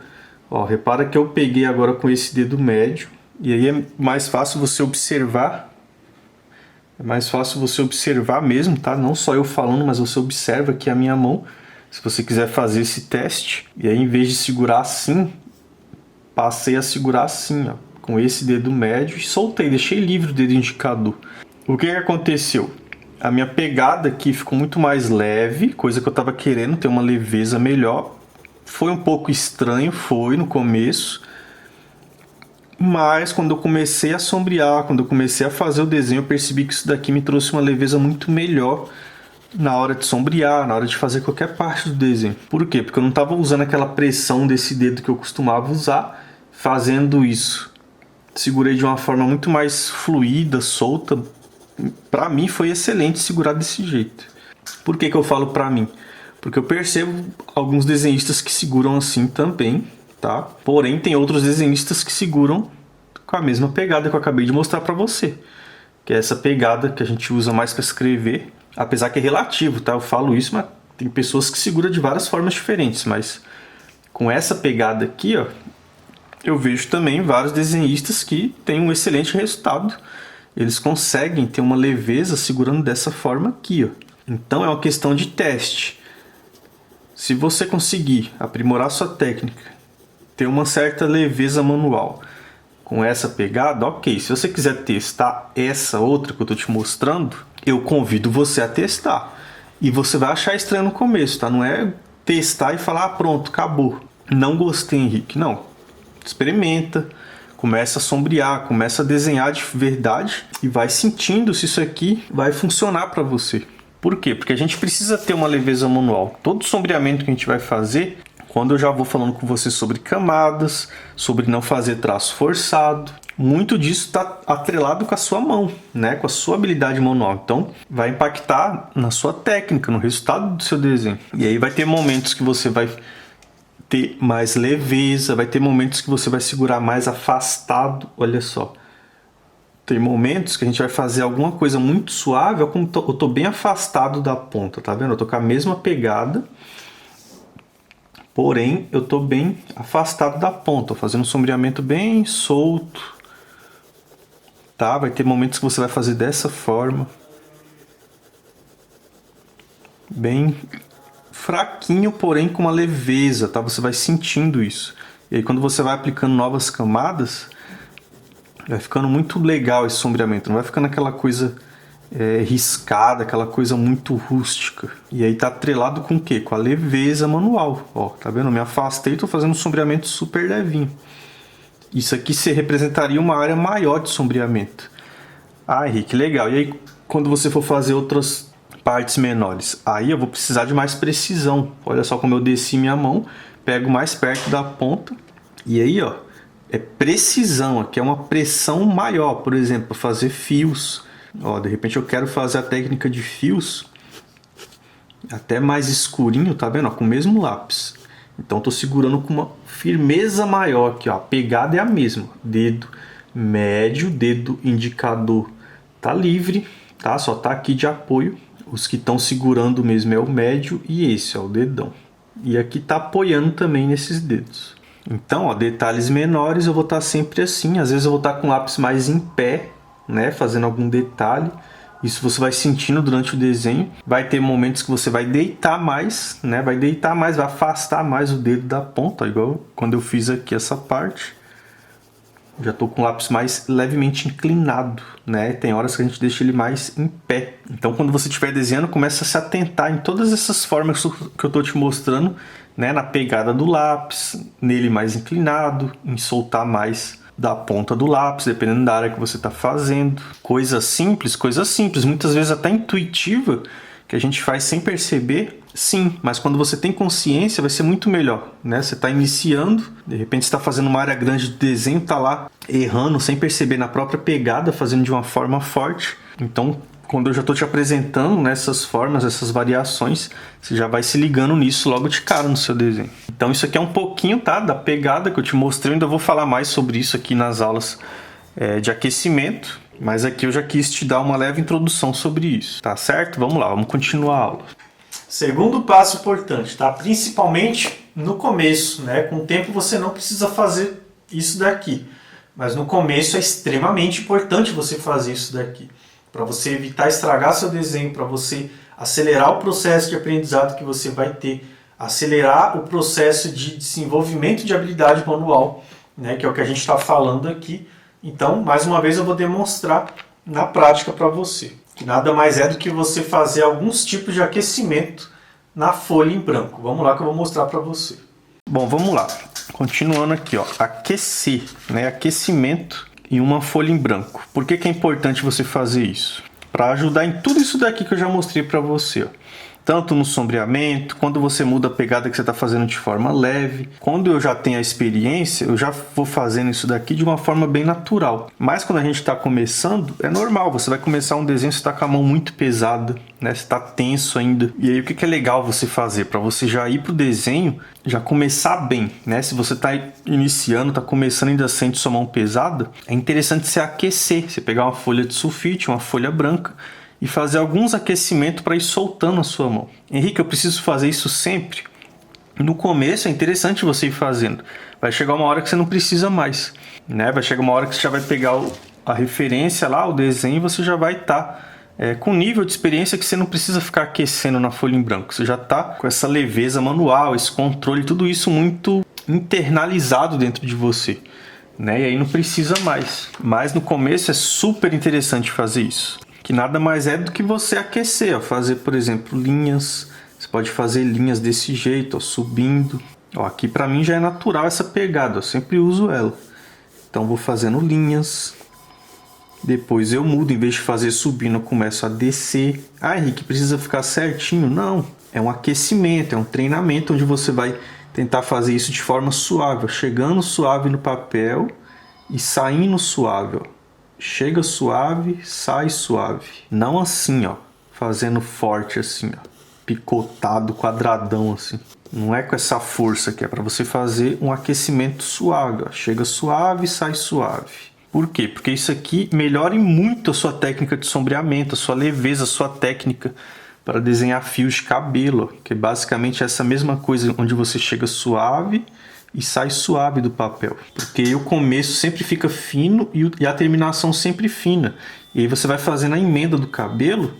repara que eu peguei agora com esse dedo médio, e aí é mais fácil você observar. É mais fácil você observar mesmo, tá? Não só eu falando, mas você observa aqui a minha mão. Se você quiser fazer esse teste, e aí em vez de segurar assim, passei a segurar assim, com esse dedo médio e soltei, deixei livre o dedo indicador. O que aconteceu? A minha pegada aqui ficou muito mais leve, coisa que eu estava querendo, ter uma leveza melhor. Foi um pouco estranho, foi no começo. Mas quando eu comecei a sombrear, quando eu comecei a fazer o desenho, eu percebi que isso daqui me trouxe uma leveza muito melhor na hora de sombrear, na hora de fazer qualquer parte do desenho. Por quê? Porque eu não estava usando aquela pressão desse dedo que eu costumava usar fazendo isso. Segurei de uma forma muito mais fluida, solta. Para mim foi excelente segurar desse jeito. Por que eu falo para mim? Porque eu percebo alguns desenhistas que seguram assim também, tá? Porém, tem outros desenhistas que seguram com a mesma pegada que eu acabei de mostrar para você, que é essa pegada que a gente usa mais para escrever, apesar que é relativo, tá? Eu falo isso, mas tem pessoas que seguram de várias formas diferentes, mas com essa pegada aqui, eu vejo também vários desenhistas que têm um excelente resultado. Eles conseguem ter uma leveza segurando dessa forma aqui, ó. Então é uma questão de teste. Se você conseguir aprimorar sua técnica, ter uma certa leveza manual com essa pegada, ok. Se você quiser testar essa outra que eu estou te mostrando, eu convido você a testar. E você vai achar estranho no começo, tá? Não é testar e falar, ah, pronto, acabou. Não gostei, Henrique. Não. Experimenta, começa a sombrear, começa a desenhar de verdade e vai sentindo se isso aqui vai funcionar para você. Por quê? Porque a gente precisa ter uma leveza manual. Todo sombreamento que a gente vai fazer, quando eu já vou falando com você sobre camadas, sobre não fazer traço forçado, muito disso está atrelado com a sua mão, né? Com a sua habilidade manual. Então, vai impactar na sua técnica, no resultado do seu desenho. E aí vai ter momentos que você vai ter mais leveza, vai ter momentos que você vai segurar mais afastado, olha só. Tem momentos que a gente vai fazer alguma coisa muito suave, eu tô bem afastado da ponta, tá vendo? Eu tô com a mesma pegada, porém eu tô bem afastado da ponta, tô fazendo um sombreamento bem solto, tá? Vai ter momentos que você vai fazer dessa forma, bem fraquinho, porém com uma leveza, tá? Você vai sentindo isso. E aí quando você vai aplicando novas camadas, vai ficando muito legal esse sombreamento, não vai ficando aquela coisa riscada, aquela coisa muito rústica. E aí tá atrelado com o quê? Com a leveza manual. Ó, tá vendo? Eu me afastei e tô fazendo um sombreamento super levinho. Isso aqui se representaria uma área maior de sombreamento. Ah, Henrique, legal. E aí quando você for fazer outras partes menores, aí eu vou precisar de mais precisão. Olha só como eu desci minha mão, pego mais perto da ponta e aí, ó, é precisão. Aqui é uma pressão maior, por exemplo, para fazer fios. Ó, de repente eu quero fazer a técnica de fios até mais escurinho, tá vendo? Ó, com o mesmo lápis. Então estou segurando com uma firmeza maior aqui, ó. A pegada é a mesma. Dedo médio, dedo indicador tá livre, tá? Só tá aqui de apoio. Os que estão segurando mesmo é o médio e esse, ó, o dedão. E aqui tá apoiando também nesses dedos. Então, ó, detalhes menores eu vou estar sempre assim. Às vezes eu vou estar com o lápis mais em pé, né, fazendo algum detalhe. Isso você vai sentindo durante o desenho. Vai ter momentos que você vai deitar mais, né? Vai deitar mais, vai afastar mais o dedo da ponta, igual quando eu fiz aqui essa parte. Já estou com o lápis mais levemente inclinado, né? Tem horas que a gente deixa ele mais em pé. Então, quando você estiver desenhando, começa a se atentar em todas essas formas que eu estou te mostrando, né? Na pegada do lápis, nele mais inclinado, em soltar mais da ponta do lápis, dependendo da área que você está fazendo. Coisa simples, muitas vezes até intuitiva, que a gente faz sem perceber, sim, mas quando você tem consciência vai ser muito melhor, né? Você está iniciando, de repente está fazendo uma área grande de desenho, está lá errando sem perceber na própria pegada, fazendo de uma forma forte. Então, quando eu já estou te apresentando nessas formas, essas variações, você já vai se ligando nisso logo de cara no seu desenho. Então isso aqui é um pouquinho, tá, da pegada que eu te mostrei. Eu ainda vou falar mais sobre isso aqui nas aulas de aquecimento, mas aqui eu já quis te dar uma leve introdução sobre isso, tá certo? Vamos lá, vamos continuar a aula. Segundo passo importante, tá? Principalmente no começo, né? Com o tempo você não precisa fazer isso daqui, mas no começo é extremamente importante você fazer isso daqui, para você evitar estragar seu desenho, para você acelerar o processo de aprendizado que você vai ter, acelerar o processo de desenvolvimento de habilidade manual, né? Que é o que a gente está falando aqui. Então, mais uma vez eu vou demonstrar na prática para você, que nada mais é do que você fazer alguns tipos de aquecimento na folha em branco. Vamos lá que eu vou mostrar para você. Bom, vamos lá. Continuando aqui, ó, aquecer, né? Aquecimento em uma folha em branco. Por que é importante você fazer isso? Para ajudar em tudo isso daqui que eu já mostrei para você, ó. Tanto no sombreamento, quando você muda a pegada que você está fazendo de forma leve. Quando eu já tenho a experiência, eu já vou fazendo isso daqui de uma forma bem natural. Mas quando a gente está começando, é normal. Você vai começar um desenho, você está com a mão muito pesada, né? Você está tenso ainda. E aí o que é legal você fazer? Para você já ir para o desenho, já começar bem, né? Se você está iniciando, está começando e ainda sente sua mão pesada, é interessante você aquecer. Você pegar uma folha de sulfite, uma folha branca, e fazer alguns aquecimentos para ir soltando a sua mão. Henrique, eu preciso fazer isso sempre? No começo é interessante você ir fazendo. Vai chegar uma hora que você não precisa mais, né? Vai chegar uma hora que você já vai pegar a referência lá, o desenho, e você já vai estar com nível de experiência que você não precisa ficar aquecendo na folha em branco. Você já está com essa leveza manual, esse controle, tudo isso muito internalizado dentro de você, né? E aí não precisa mais. Mas no começo é super interessante fazer isso. Que nada mais é do que você aquecer, ó. Fazer, por exemplo, linhas. Você pode fazer linhas desse jeito, ó, subindo. Ó, aqui para mim já é natural essa pegada, eu sempre uso ela. Então vou fazendo linhas. Depois eu mudo, em vez de fazer subindo, eu começo a descer. Ah, Henrique, precisa ficar certinho? Não, é um aquecimento, é um treinamento onde você vai tentar fazer isso de forma suave, ó, chegando suave no papel e saindo suave, ó. Chega suave, sai suave. Não assim, ó, fazendo forte assim, ó, picotado, quadradão assim. Não é com essa força que é para você fazer um aquecimento suave, ó. Chega suave, sai suave. Por quê? Porque isso aqui melhora muito a sua técnica de sombreamento, a sua leveza, a sua técnica para desenhar fios de cabelo, ó, que é basicamente essa mesma coisa onde você chega suave e sai suave do papel. Porque aí o começo sempre fica fino e a terminação sempre fina. E aí você vai fazendo a emenda do cabelo,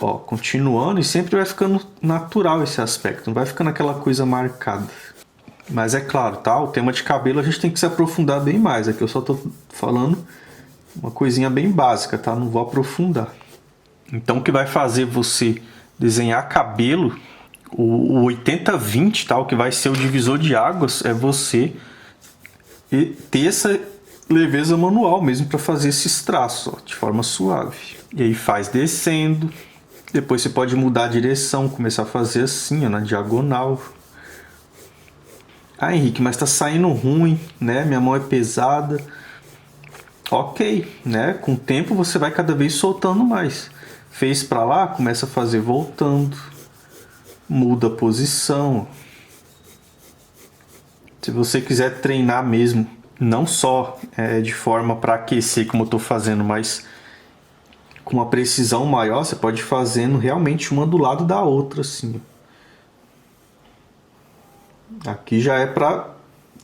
ó, continuando, e sempre vai ficando natural esse aspecto, não vai ficando aquela coisa marcada. Mas é claro, tá? O tema de cabelo a gente tem que se aprofundar bem mais. Aqui eu só tô falando uma coisinha bem básica, tá? Não vou aprofundar. Então o que vai fazer você desenhar cabelo, o 80-20, tá? O que vai ser o divisor de águas é você ter essa leveza manual mesmo para fazer esses traços, ó, de forma suave. E aí faz descendo. Depois você pode mudar a direção, começar a fazer assim, ó, na diagonal. Ah, Henrique, mas tá saindo ruim, né? Minha mão é pesada. Ok, né? Com o tempo você vai cada vez soltando mais. Fez para lá, começa a fazer voltando. Muda a posição. Se você quiser treinar mesmo, não só de forma para aquecer como eu estou fazendo, mas com uma precisão maior, você pode ir fazendo realmente uma do lado da outra, assim. Aqui já é para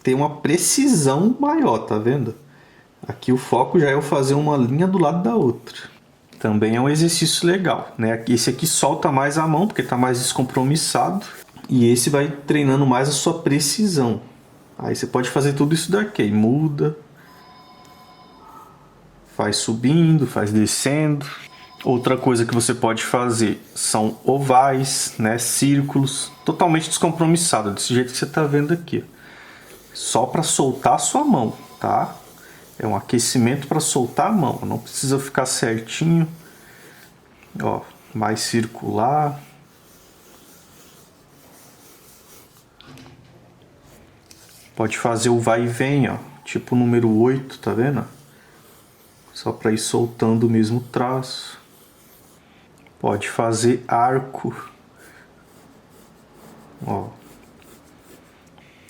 ter uma precisão maior, tá vendo? Aqui o foco já é eu fazer uma linha do lado da outra. Também é um exercício legal, né? Esse aqui solta mais a mão porque está mais descompromissado. E esse vai treinando mais a sua precisão. Aí você pode fazer tudo isso daqui. Muda. Faz subindo, faz descendo. Outra coisa que você pode fazer são ovais, né? Círculos. Totalmente descompromissado, desse jeito que você está vendo aqui. Só para soltar a sua mão, tá? É um aquecimento para soltar a mão. Não precisa ficar certinho. Ó, mais circular. Pode fazer o vai e vem, ó. Tipo o número 8, tá vendo? Só para ir soltando o mesmo traço. Pode fazer arco. Ó.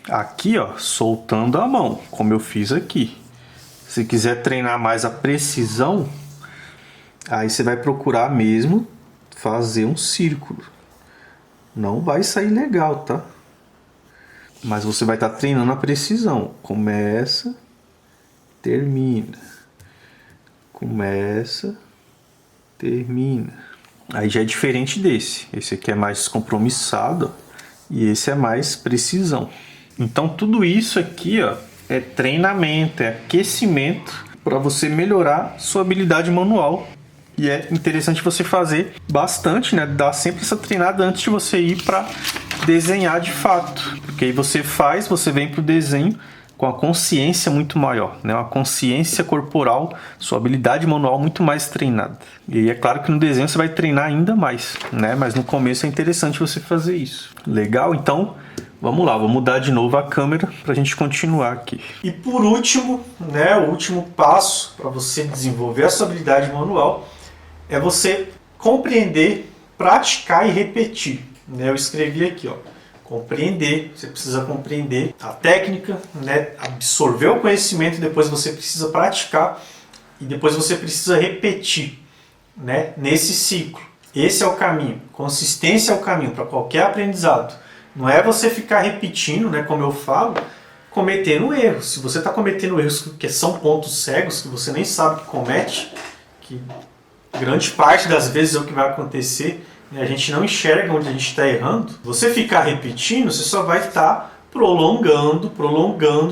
Aqui, ó, soltando a mão, como eu fiz aqui. Se quiser treinar mais a precisão, aí você vai procurar mesmo fazer um círculo. Não vai sair legal, tá? Mas você vai estar treinando a precisão. Começa, termina. Começa, termina. Aí já é diferente desse. Esse aqui é mais descompromissado, ó, e esse é mais precisão. Então tudo isso aqui, ó, é treinamento, é aquecimento para você melhorar sua habilidade manual. E é interessante você fazer bastante, né? Dar sempre essa treinada antes de você ir para desenhar de fato. Porque aí você faz, você vem para o desenho com a consciência muito maior, né? Uma consciência corporal, sua habilidade manual muito mais treinada. E aí é claro que no desenho você vai treinar ainda mais, né? Mas no começo é interessante você fazer isso. Legal? Então, vamos lá, vou mudar de novo a câmera para a gente continuar aqui. E por último, né, o último passo para você desenvolver a sua habilidade manual é você compreender, praticar e repetir. Né? Eu escrevi aqui, ó, compreender, você precisa compreender a técnica, né? Absorver o conhecimento, depois você precisa praticar e depois você precisa repetir, né? Nesse ciclo. Esse é o caminho, consistência é o caminho para qualquer aprendizado. Não é você ficar repetindo, né, como eu falo, cometendo erros. Se você está cometendo erros que são pontos cegos, que você nem sabe que comete, que grande parte das vezes é o que vai acontecer, né, a gente não enxerga onde a gente está errando, você ficar repetindo, você só vai estar prolongando,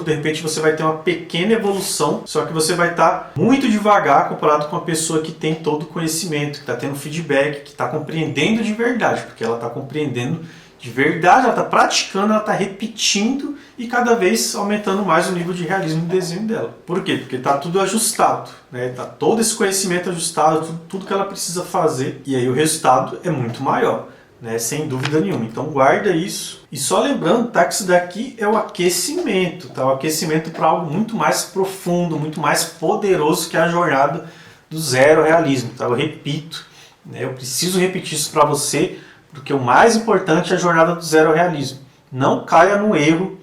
de repente você vai ter uma pequena evolução, só que você vai estar muito devagar comparado com a pessoa que tem todo o conhecimento, que está tendo feedback, que está compreendendo de verdade, porque ela está compreendendo de verdade, ela está praticando, ela está repetindo e cada vez aumentando mais o nível de realismo do desenho dela. Por quê? Porque está tudo ajustado, né? Está todo esse conhecimento ajustado, tudo que ela precisa fazer, e aí o resultado é muito maior. Né, sem dúvida nenhuma. Então guarda isso. E só lembrando, tá, que isso daqui é o aquecimento, tá? O aquecimento para algo muito mais profundo, muito mais poderoso que a jornada do zero realismo. Tá? Eu repito, né, eu preciso repetir isso para você, porque o mais importante é a jornada do zero realismo. Não caia no erro,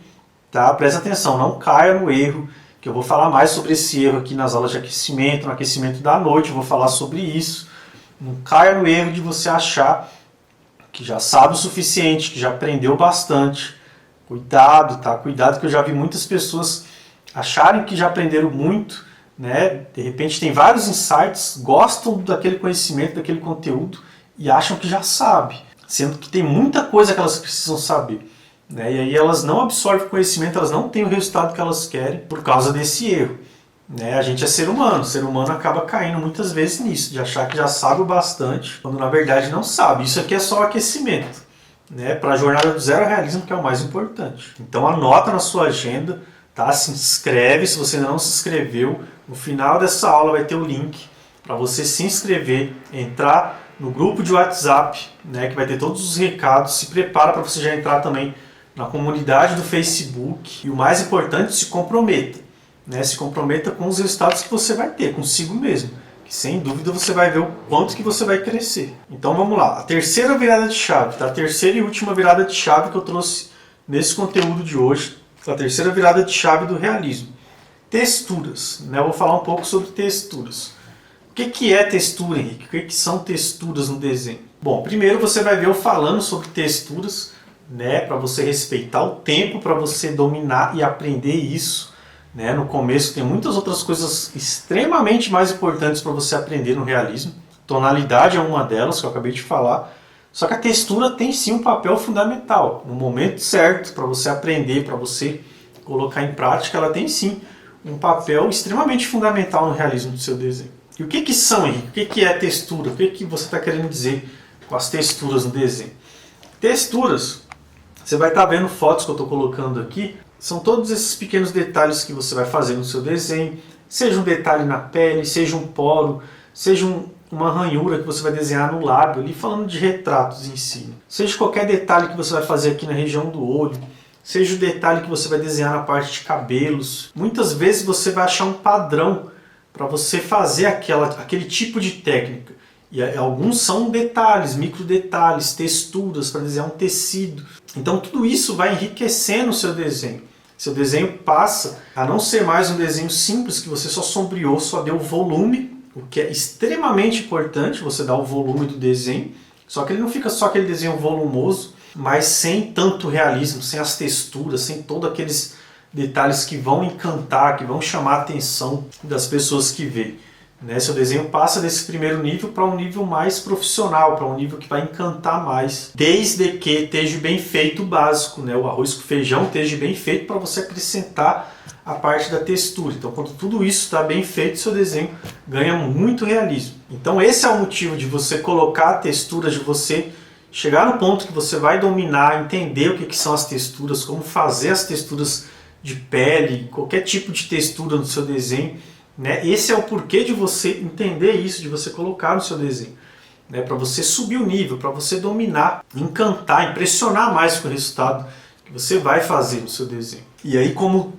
tá? Presta atenção, não caia no erro, que eu vou falar mais sobre esse erro aqui nas aulas de aquecimento, no aquecimento da noite, eu vou falar sobre isso. Não caia no erro de você achar que já sabe o suficiente, que já aprendeu bastante. Cuidado, tá? Cuidado, que eu já vi muitas pessoas acharem que já aprenderam muito, né? De repente tem vários insights, gostam daquele conhecimento, daquele conteúdo e acham que já sabe, sendo que tem muita coisa que elas precisam saber, né? E aí elas não absorvem o conhecimento, elas não têm o resultado que elas querem por causa desse erro. Né? A gente é ser humano, o ser humano acaba caindo muitas vezes nisso, de achar que já sabe o bastante, quando na verdade não sabe. Isso aqui é só o aquecimento, né? Para a jornada do zero realismo, que é o mais importante. Então anota na sua agenda, tá? Se inscreve se você ainda não se inscreveu. No final dessa aula vai ter o link para você se inscrever, entrar no grupo de WhatsApp, né? Que vai ter todos os recados. Se prepara para você já entrar também na comunidade do Facebook. E o mais importante, se comprometa. Né, se comprometa com os resultados que você vai ter, consigo mesmo. Que sem dúvida você vai ver o quanto que você vai crescer. Então vamos lá, a terceira virada de chave, tá? A terceira e última virada de chave que eu trouxe nesse conteúdo de hoje, a terceira virada de chave do realismo. Texturas, né? Eu vou falar um pouco sobre texturas. O que é textura, Henrique? O que são texturas no desenho? Bom, primeiro você vai ver eu falando sobre texturas, né? Para você respeitar o tempo, para você dominar e aprender isso. Né? No começo tem muitas outras coisas extremamente mais importantes para você aprender no realismo. Tonalidade é uma delas, que eu acabei de falar. Só que a textura tem sim um papel fundamental. No momento certo, para você aprender, para você colocar em prática, ela tem sim um papel extremamente fundamental no realismo do seu desenho. E o que são, Henrique? O que é textura? O que você está querendo dizer com as texturas no desenho? Texturas, você vai estar vendo fotos que eu estou colocando aqui, são todos esses pequenos detalhes que você vai fazer no seu desenho, seja um detalhe na pele, seja um poro, seja uma ranhura que você vai desenhar no lábio, ali falando de retratos em si. Seja qualquer detalhe que você vai fazer aqui na região do olho, seja o detalhe que você vai desenhar na parte de cabelos. Muitas vezes você vai achar um padrão para você fazer aquele tipo de técnica. E alguns são detalhes, micro detalhes, texturas para desenhar um tecido. Então tudo isso vai enriquecendo o seu desenho. Seu desenho passa a não ser mais um desenho simples que você só sombreou, só deu volume, o que é extremamente importante, você dar o volume do desenho. Só que ele não fica só aquele desenho volumoso, mas sem tanto realismo, sem as texturas, sem todos aqueles detalhes que vão encantar, que vão chamar a atenção das pessoas que veem. Né? Seu desenho passa desse primeiro nível para um nível mais profissional, para um nível que vai encantar mais, desde que esteja bem feito o básico, né? O arroz com feijão esteja bem feito para você acrescentar a parte da textura. Então, quando tudo isso está bem feito, seu desenho ganha muito realismo. Então, esse é o motivo de você colocar a textura, de você chegar no ponto que você vai dominar, entender o que são as texturas, como fazer as texturas de pele, qualquer tipo de textura no seu desenho. Né? Esse é o porquê de você entender isso, de você colocar no seu desenho. Né? Para você subir o nível, para você dominar, encantar, impressionar mais com o resultado que você vai fazer no seu desenho. E aí, como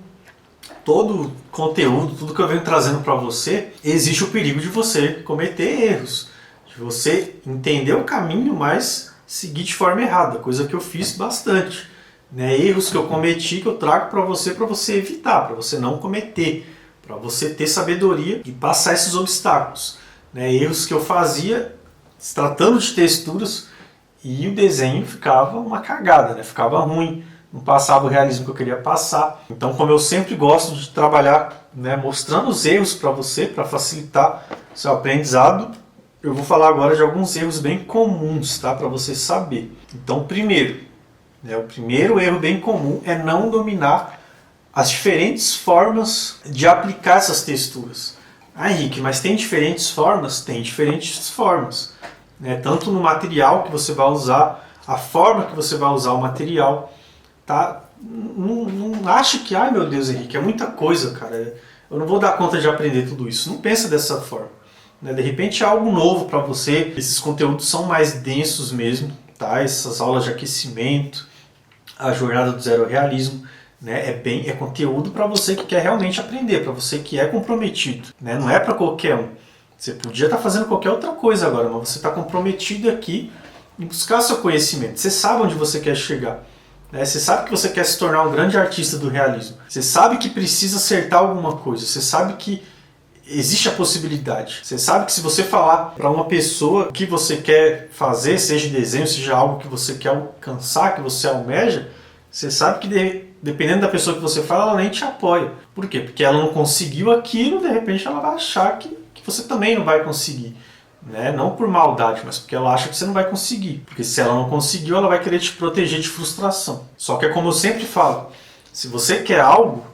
todo conteúdo, tudo que eu venho trazendo para você, existe o perigo de você cometer erros, de você entender o caminho, mas seguir de forma errada, coisa que eu fiz bastante. Né? Erros que eu cometi, que eu trago para você evitar, para você não cometer, para você ter sabedoria e passar esses obstáculos. Né? Erros que eu fazia, se tratando de texturas, e o desenho ficava uma cagada, né? Ficava ruim, não passava o realismo que eu queria passar. Então, como eu sempre gosto de trabalhar, né, mostrando os erros para você, para facilitar o seu aprendizado, eu vou falar agora de alguns erros bem comuns, tá? Para você saber. Então, primeiro, né, o primeiro erro bem comum é não dominar as diferentes formas de aplicar essas texturas. Ah, Henrique, mas tem diferentes formas? Tem diferentes formas. Né? Tanto no material que você vai usar, a forma que você vai usar o material. Tá? Não acha que, ai meu Deus, Henrique, é muita coisa, cara. Eu não vou dar conta de aprender tudo isso. Não pensa dessa forma. Né? De repente é algo novo para você. Esses conteúdos são mais densos mesmo. Tá? Essas aulas de aquecimento, a jornada do zero realismo. Né? É conteúdo para você que quer realmente aprender, para você que é comprometido. Né? Não é para qualquer um. Você podia estar fazendo qualquer outra coisa agora, mas você está comprometido aqui em buscar seu conhecimento. Você sabe onde você quer chegar. Né? Você sabe que você quer se tornar um grande artista do realismo. Você sabe que precisa acertar alguma coisa. Você sabe que existe a possibilidade. Você sabe que se você falar para uma pessoa o que você quer fazer, seja desenho, seja algo que você quer alcançar, que você almeja, você sabe que dependendo da pessoa que você fala, ela nem te apoia. Por quê? Porque ela não conseguiu aquilo, de repente ela vai achar que você também não vai conseguir. Né? Não por maldade, mas porque ela acha que você não vai conseguir. Porque se ela não conseguiu, ela vai querer te proteger de frustração. Só que é como eu sempre falo, se você quer algo,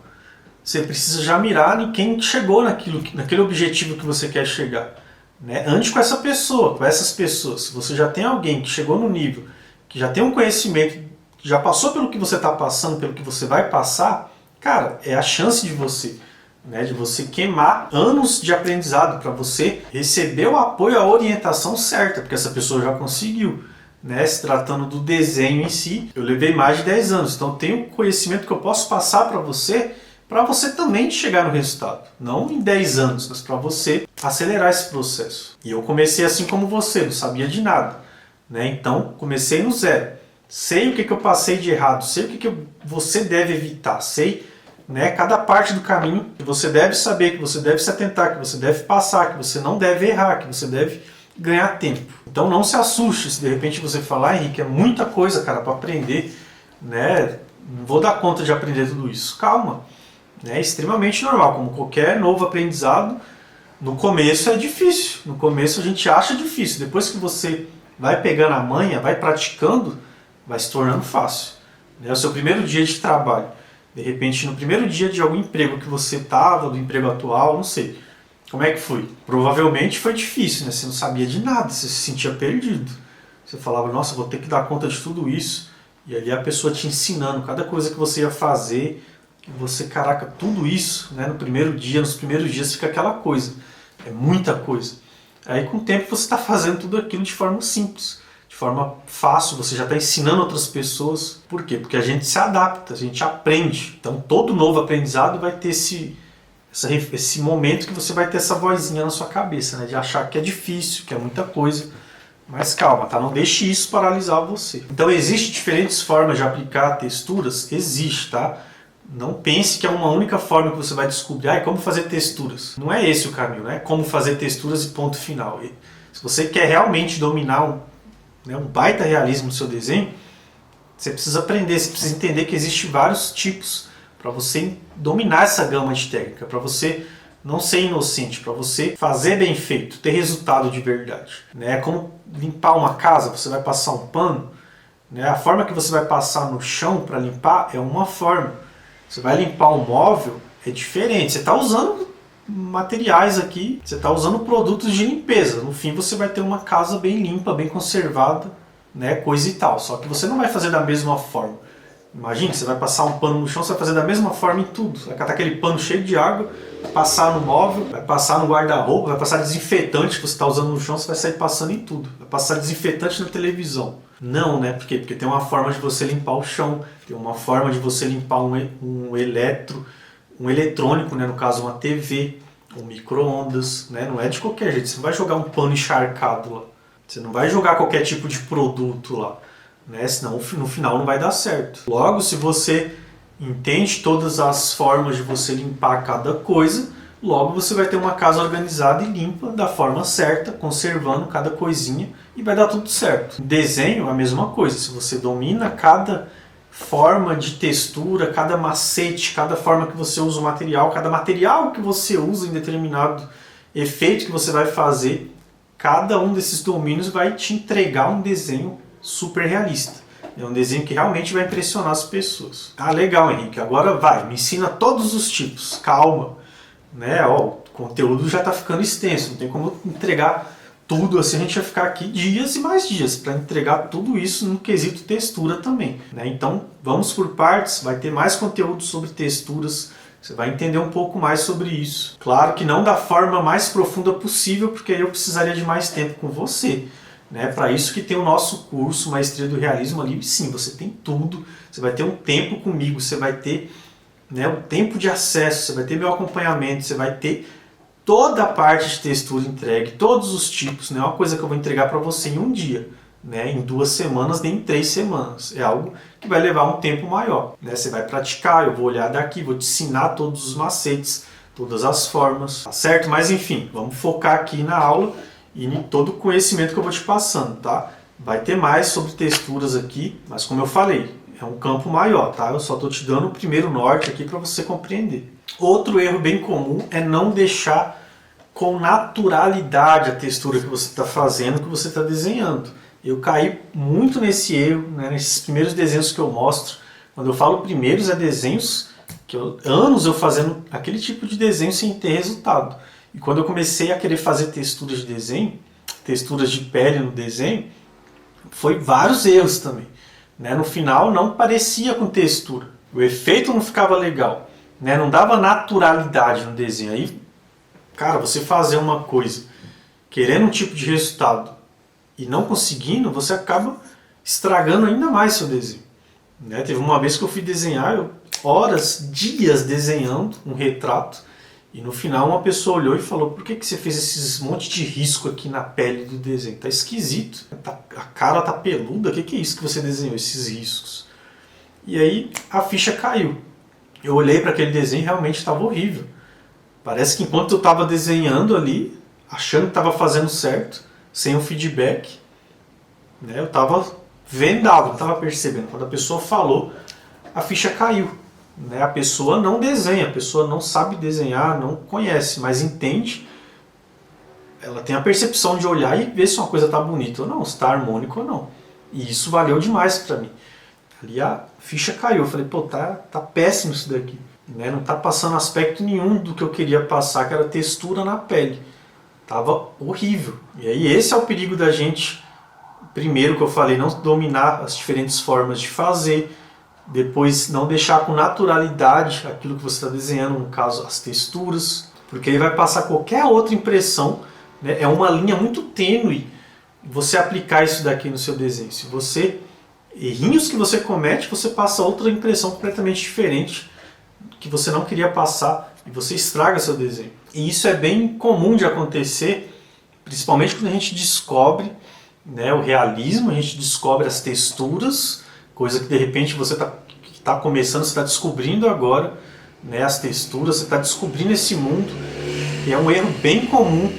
você precisa já mirar em quem chegou naquele objetivo que você quer chegar. Né? Antes com essa pessoa, com essas pessoas. Se você já tem alguém que chegou no nível, que já tem um conhecimento, já passou pelo que você está passando, pelo que você vai passar, cara, é a chance de você, né, de você queimar anos de aprendizado para você receber o apoio, a orientação certa, porque essa pessoa já conseguiu. Né, se tratando do desenho em si, eu levei mais de 10 anos, então eu tenho conhecimento que eu posso passar para você também chegar no resultado. Não em 10 anos, mas para você acelerar esse processo. E eu comecei assim como você, não sabia de nada. Né, então comecei no zero. Sei o que eu passei de errado, sei o que você deve evitar, sei, né, cada parte do caminho que você deve saber, que você deve se atentar, que você deve passar, que você não deve errar, que você deve ganhar tempo. Então não se assuste se de repente você falar, Henrique, é muita coisa, cara, para aprender, né, não vou dar conta de aprender tudo isso. Calma, né, é extremamente normal, como qualquer novo aprendizado, no começo é difícil, no começo a gente acha difícil, depois que você vai pegando a manha, vai praticando, vai se tornando fácil. É o seu primeiro dia de trabalho. De repente, no primeiro dia de algum emprego que você estava, do emprego atual, não sei. Como é que foi? Provavelmente foi difícil, né? Você não sabia de nada, você se sentia perdido. Você falava, nossa, vou ter que dar conta de tudo isso. E ali a pessoa te ensinando cada coisa que você ia fazer. E você, caraca, tudo isso, né? No primeiro dia, nos primeiros dias fica aquela coisa. É muita coisa. Aí com o tempo você está fazendo tudo aquilo de forma simples. De forma fácil, você já está ensinando outras pessoas. Por quê? Porque a gente se adapta, a gente aprende. Então todo novo aprendizado vai ter esse momento que você vai ter essa vozinha na sua cabeça, né? De achar que é difícil, que é muita coisa. Mas calma, tá? Não deixe isso paralisar você. Então existem diferentes formas de aplicar texturas? Existe, tá? Não pense que é uma única forma que você vai descobrir como fazer texturas. Não é esse o caminho, não é como fazer texturas e ponto final. Se você quer realmente dominar um baita realismo no seu desenho, você precisa aprender, você precisa entender que existem vários tipos para você dominar essa gama de técnica, para você não ser inocente, para você fazer bem feito, ter resultado de verdade. É como limpar uma casa, você vai passar um pano, a forma que você vai passar no chão para limpar é uma forma. Você vai limpar um móvel, é diferente, você está usando materiais aqui, você está usando produtos de limpeza. No fim você vai ter uma casa bem limpa, bem conservada, né, coisa e tal. Só que você não vai fazer da mesma forma. Imagina, você vai passar um pano no chão, você vai fazer da mesma forma em tudo. Você vai catar aquele pano cheio de água, vai passar no móvel, vai passar no guarda-roupa, vai passar desinfetante que você está usando no chão, você vai sair passando em tudo. Vai passar desinfetante na televisão. Não, né? Por quê? Porque tem uma forma de você limpar o chão, tem uma forma de você limpar um eletrônico, né? No caso uma TV, um micro-ondas, né? Não é de qualquer jeito, você não vai jogar um pano encharcado lá. Você não vai jogar qualquer tipo de produto lá. Né? Senão no final não vai dar certo. Logo, se você entende todas as formas de você limpar cada coisa, Logo, você vai ter uma casa organizada e limpa da forma certa, conservando cada coisinha e vai dar tudo certo. Desenho, a mesma coisa. Se você domina cada forma de textura, cada macete, cada forma que você usa o material, cada material que você usa em determinado efeito que você vai fazer, cada um desses domínios vai te entregar um desenho super realista. É um desenho que realmente vai impressionar as pessoas. Ah, legal, Henrique. Agora vai, me ensina todos os tipos. Calma, né? Ó, o conteúdo já está ficando extenso. Não tem como entregar tudo assim. A gente vai ficar aqui dias e mais dias para entregar tudo isso no quesito textura também, né? Então, vamos por partes. Vai ter mais conteúdo sobre texturas. Você vai entender um pouco mais sobre isso. Claro que não da forma mais profunda possível, porque aí eu precisaria de mais tempo com você. Né? Para isso que tem o nosso curso Maestria do Realismo ali, sim, você tem tudo, você vai ter um tempo comigo, você vai ter, né, o tempo de acesso, você vai ter meu acompanhamento, você vai ter toda a parte de textura entregue, todos os tipos, não é uma coisa que eu vou entregar para você em um dia, né, em 2 semanas, nem em 3 semanas, é algo que vai levar um tempo maior, né? Você vai praticar, eu vou olhar daqui, vou te ensinar todos os macetes, todas as formas, tá certo? Mas enfim, vamos focar aqui na aula e em todo o conhecimento que eu vou te passando, tá? Vai ter mais sobre texturas aqui, mas como eu falei, é um campo maior, tá? Eu só estou te dando o primeiro norte aqui para você compreender. Outro erro bem comum é não deixar com naturalidade a textura que você está fazendo, que você está desenhando. Eu caí muito nesse erro, né? Nesses primeiros desenhos que eu mostro. Quando eu falo primeiros, é desenhos que anos eu fazendo aquele tipo de desenho sem ter resultado. E quando eu comecei a querer fazer texturas de desenho, texturas de pele no desenho, foi vários erros também, né? No final não parecia com textura, o efeito não ficava legal, né? Não dava naturalidade no desenho. Aí, cara, você fazer uma coisa querendo um tipo de resultado e não conseguindo, você acaba estragando ainda mais seu desenho, né? Teve uma vez que eu fui desenhar, horas, dias desenhando um retrato, e no final uma pessoa olhou e falou: por que você fez esses monte de risco aqui na pele do desenho? Tá esquisito, a cara tá peluda, o que é isso que você desenhou, esses riscos? E aí a ficha caiu. Eu olhei para aquele desenho e realmente estava horrível. Parece que enquanto eu estava desenhando ali, achando que estava fazendo certo, sem o feedback, né, eu estava vendado, estava percebendo. Quando a pessoa falou, a ficha caiu. Né? A pessoa não desenha, a pessoa não sabe desenhar, não conhece, mas entende. Ela tem a percepção de olhar e ver se uma coisa está bonita ou não, se está harmônico ou não. E isso valeu demais para mim. Ali a ficha caiu, eu falei, pô, tá péssimo isso daqui. Né? Não está passando aspecto nenhum do que eu queria passar, que era textura na pele. Tava horrível. E aí esse é o perigo da gente, primeiro que eu falei, não dominar as diferentes formas de fazer, depois não deixar com naturalidade aquilo que você está desenhando, no caso as texturas, porque ele vai passar qualquer outra impressão, né? É uma linha muito tênue você aplicar isso daqui no seu desenho. Se você, errinhos que você comete, você passa outra impressão completamente diferente que você não queria passar e você estraga seu desenho. E isso é bem comum de acontecer, principalmente quando a gente descobre, né, o realismo, a gente descobre as texturas, coisa que de repente você está começando, você está descobrindo agora, né, as texturas, você está descobrindo esse mundo. E é um erro bem comum,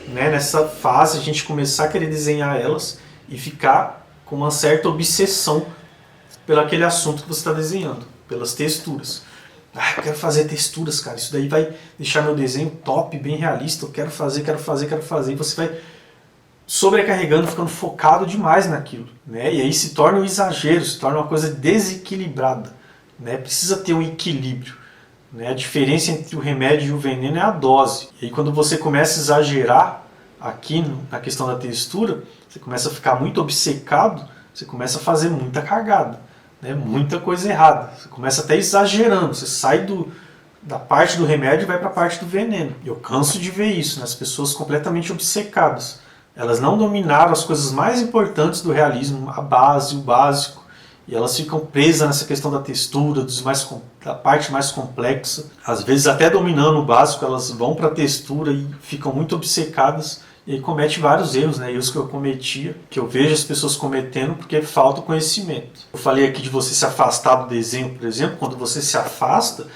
né, nessa fase, a gente começar a querer desenhar elas e ficar com uma certa obsessão pelo aquele assunto que você está desenhando, pelas texturas. Ah, eu quero fazer texturas, cara, isso daí vai deixar meu desenho top, bem realista, eu quero fazer. E você vai sobrecarregando, ficando focado demais naquilo, né? E aí se torna um exagero, se torna uma coisa desequilibrada, né? Precisa ter um equilíbrio, né? A diferença entre o remédio e o veneno é a dose. E aí quando você começa a exagerar aqui na questão da textura, você começa a ficar muito obcecado, você começa a fazer muita cagada, né? Muita coisa errada. Você começa até exagerando, você sai da parte do remédio e vai para a parte do veneno. Eu canso de ver isso, né? As pessoas completamente obcecadas. Elas não dominaram as coisas mais importantes do realismo, a base, o básico, e elas ficam presas nessa questão da textura, da parte mais complexa. Às vezes até dominando o básico, elas vão para a textura e ficam muito obcecadas e aí cometem vários erros, né? Erros que eu cometia, que eu vejo as pessoas cometendo porque falta conhecimento. Eu falei aqui de você se afastar do desenho, por exemplo. Quando você se afasta,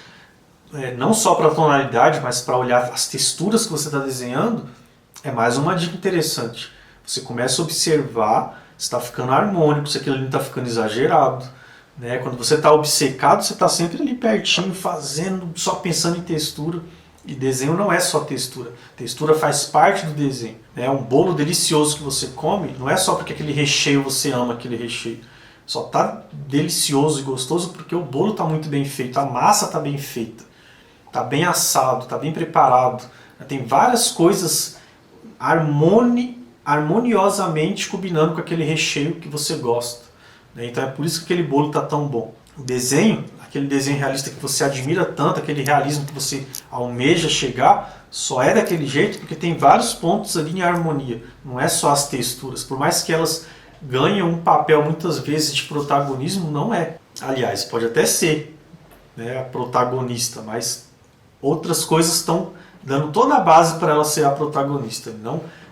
não só para a tonalidade, mas para olhar as texturas que você está desenhando, é mais uma dica interessante. Você começa a observar se está ficando harmônico, se aquilo ali não está ficando exagerado. Né? Quando você está obcecado, você está sempre ali pertinho, fazendo, só pensando em textura. E desenho não é só textura. Textura faz parte do desenho. Né? Um bolo delicioso que você come, não é só porque aquele recheio você ama aquele recheio. Só está delicioso e gostoso porque o bolo está muito bem feito, a massa está bem feita, está bem assado, está bem preparado. Tem várias coisas harmoniosamente combinando com aquele recheio que você gosta. Então é por isso que aquele bolo está tão bom. O desenho, aquele desenho realista que você admira tanto, aquele realismo que você almeja chegar, só é daquele jeito porque tem vários pontos ali em harmonia. Não é só as texturas. Por mais que elas ganhem um papel muitas vezes de protagonismo, não é. Aliás, pode até ser, né, a protagonista, mas outras coisas estão dando toda a base para ela ser a protagonista.